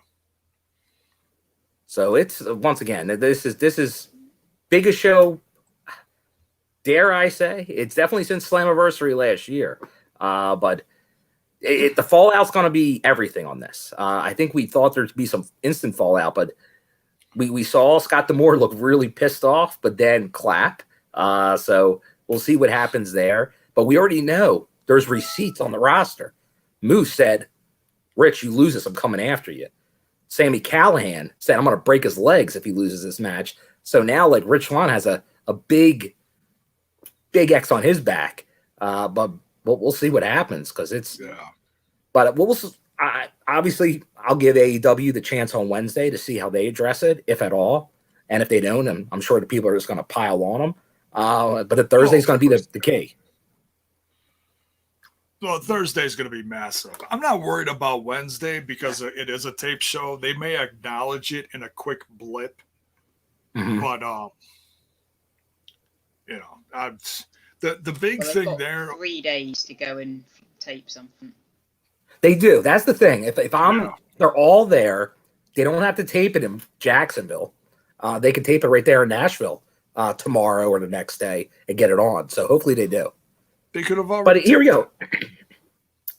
So it's once again, this is biggest show, dare I say. It's definitely since Slammiversary last year. But the fallout's going to be everything on this. I think we thought there'd be some instant fallout, but we saw Scott D'Amore look really pissed off, but then clap. So we'll see what happens there. But we already know there's receipts on the roster. Moose said, "Rich, you lose this, I'm coming after you." Sammy Callahan said, "I'm going to break his legs if he loses this match." So now, like, Rich Swann has a big X on his back. But we'll see what happens because it's. Yeah. But obviously, I'll give AEW the chance on Wednesday to see how they address it, if at all. And if they don't, I'm sure the people are just going to pile on them. But Thursday's going to be the key. Well, Thursday's going to be massive. I'm not worried about Wednesday because it is a tape show. They may acknowledge it in a quick blip, but the big thing there. 3 days to go and tape something. They do. That's the thing. If they're all there, they don't have to tape it in Jacksonville. They can tape it right there in Nashville tomorrow or the next day and get it on. So hopefully they do. They could have already. But here we go.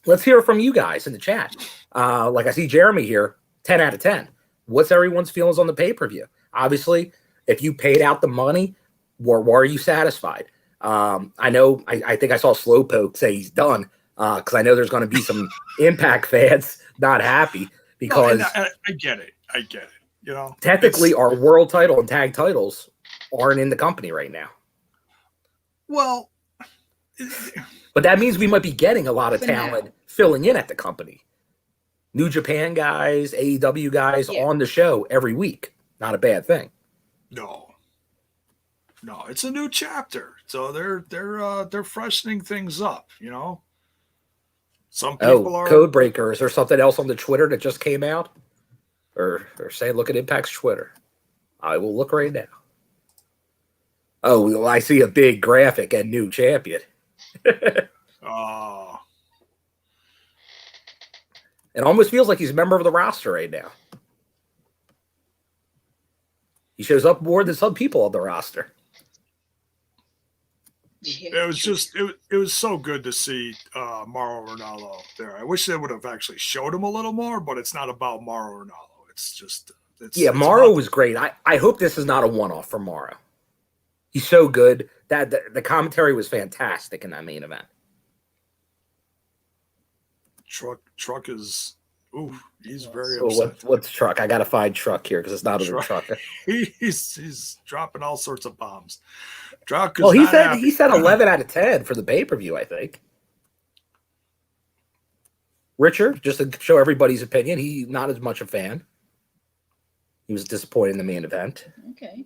Let's hear from you guys in the chat. Like I see Jeremy here, 10 out of 10. What's everyone's feelings on the pay-per-view? Obviously, if you paid out the money, why are you satisfied? I know. I think I saw Slowpoke say he's done because I know there's going to be some Impact fans not happy because I get it. You know, technically our world title and tag titles aren't in the company right now. Well, but that means we might be getting a lot of talent filling in at the company. New Japan guys, AEW guys on the show every week. Not a bad thing. No, it's a new chapter. So they're freshening things up, you know. Some people are code breakers or something else on the Twitter that just came out. Or say, look at Impact's Twitter. I will look right now. Oh, well, I see a big graphic and new champion. It almost feels like he's a member of the roster right now. He shows up more than some people on the roster. It was just it was so good to see Mauro Ranallo there. I wish they would have actually showed him a little more, but it's not about Mauro Ranallo. It's just Mauro was great. I hope this is not a one-off for Mauro. He's so good. That the commentary was fantastic in that main event. Truck is he's very upset. So what's Truck? I gotta find Truck here because it's not a Truck. He's dropping all sorts of bombs. Truck. Well, he said 11 out of 10 for the pay-per-view, I think. Richard, just to show everybody's opinion, he's not as much a fan. He was disappointed in the main event. Okay.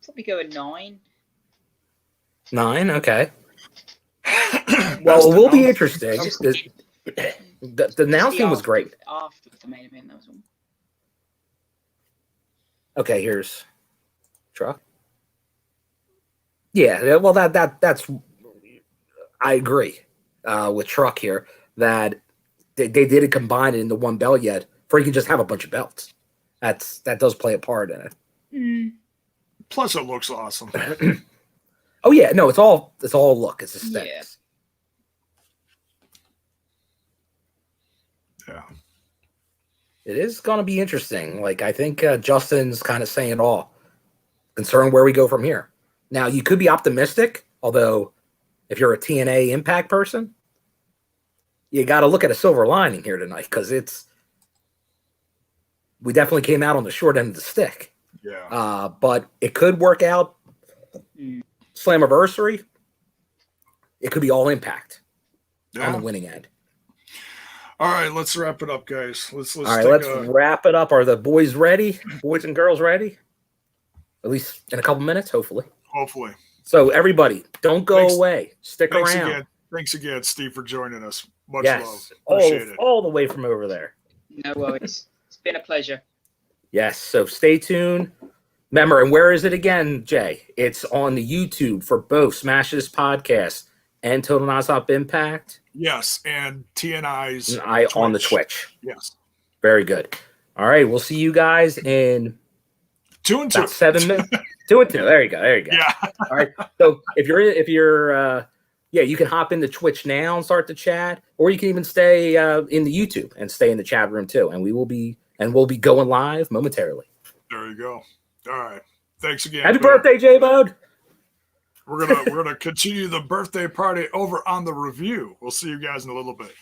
Probably go a 9. 9, okay. Well, it will be interesting. The announcing was great. After the main event, that was one. Okay, here's Truck. Yeah, well, that's I agree with Truck here that they didn't combine it into one belt yet, for you can just have a bunch of belts. That does play a part in it. Plus, it looks awesome. Oh yeah, no, it's all look. It's aesthetics. Yeah. It is going to be interesting. Like, I think Justin's kind of saying all concerned where we go from here. Now, you could be optimistic, although if you're a TNA Impact person, you got to look at a silver lining here tonight, because we definitely came out on the short end of the stick. Yeah. But it could work out. Slammiversary, it could be all Impact on the winning end. All right, let's wrap it up, guys. Let's wrap it up. Are the boys ready? Boys and girls ready? At least in a couple minutes, hopefully. Hopefully. So everybody, don't go away. Stick around. Thanks again, Steve, for joining us. Much Yes, love. Appreciate it. all the way from over there. No worries. It's been a pleasure. Yes, so stay tuned. Remember, and where is it again, Jay? It's on the YouTube for both Smash This Podcast and Total Nonstop Impact. Yes, and TNI's on the Twitch. Yes. Very good. All right, we'll see you guys in 2 and 2. About 7 minutes. 2 and 2. There you go. Yeah. All right. So if you're you can hop into Twitch now and start the chat, or you can even stay in the YouTube and stay in the chat room too. And we'll be going live momentarily. There you go. All right. Thanks again. Happy birthday, J-Bode. We're gonna continue the birthday party over on the review. We'll see you guys in a little bit.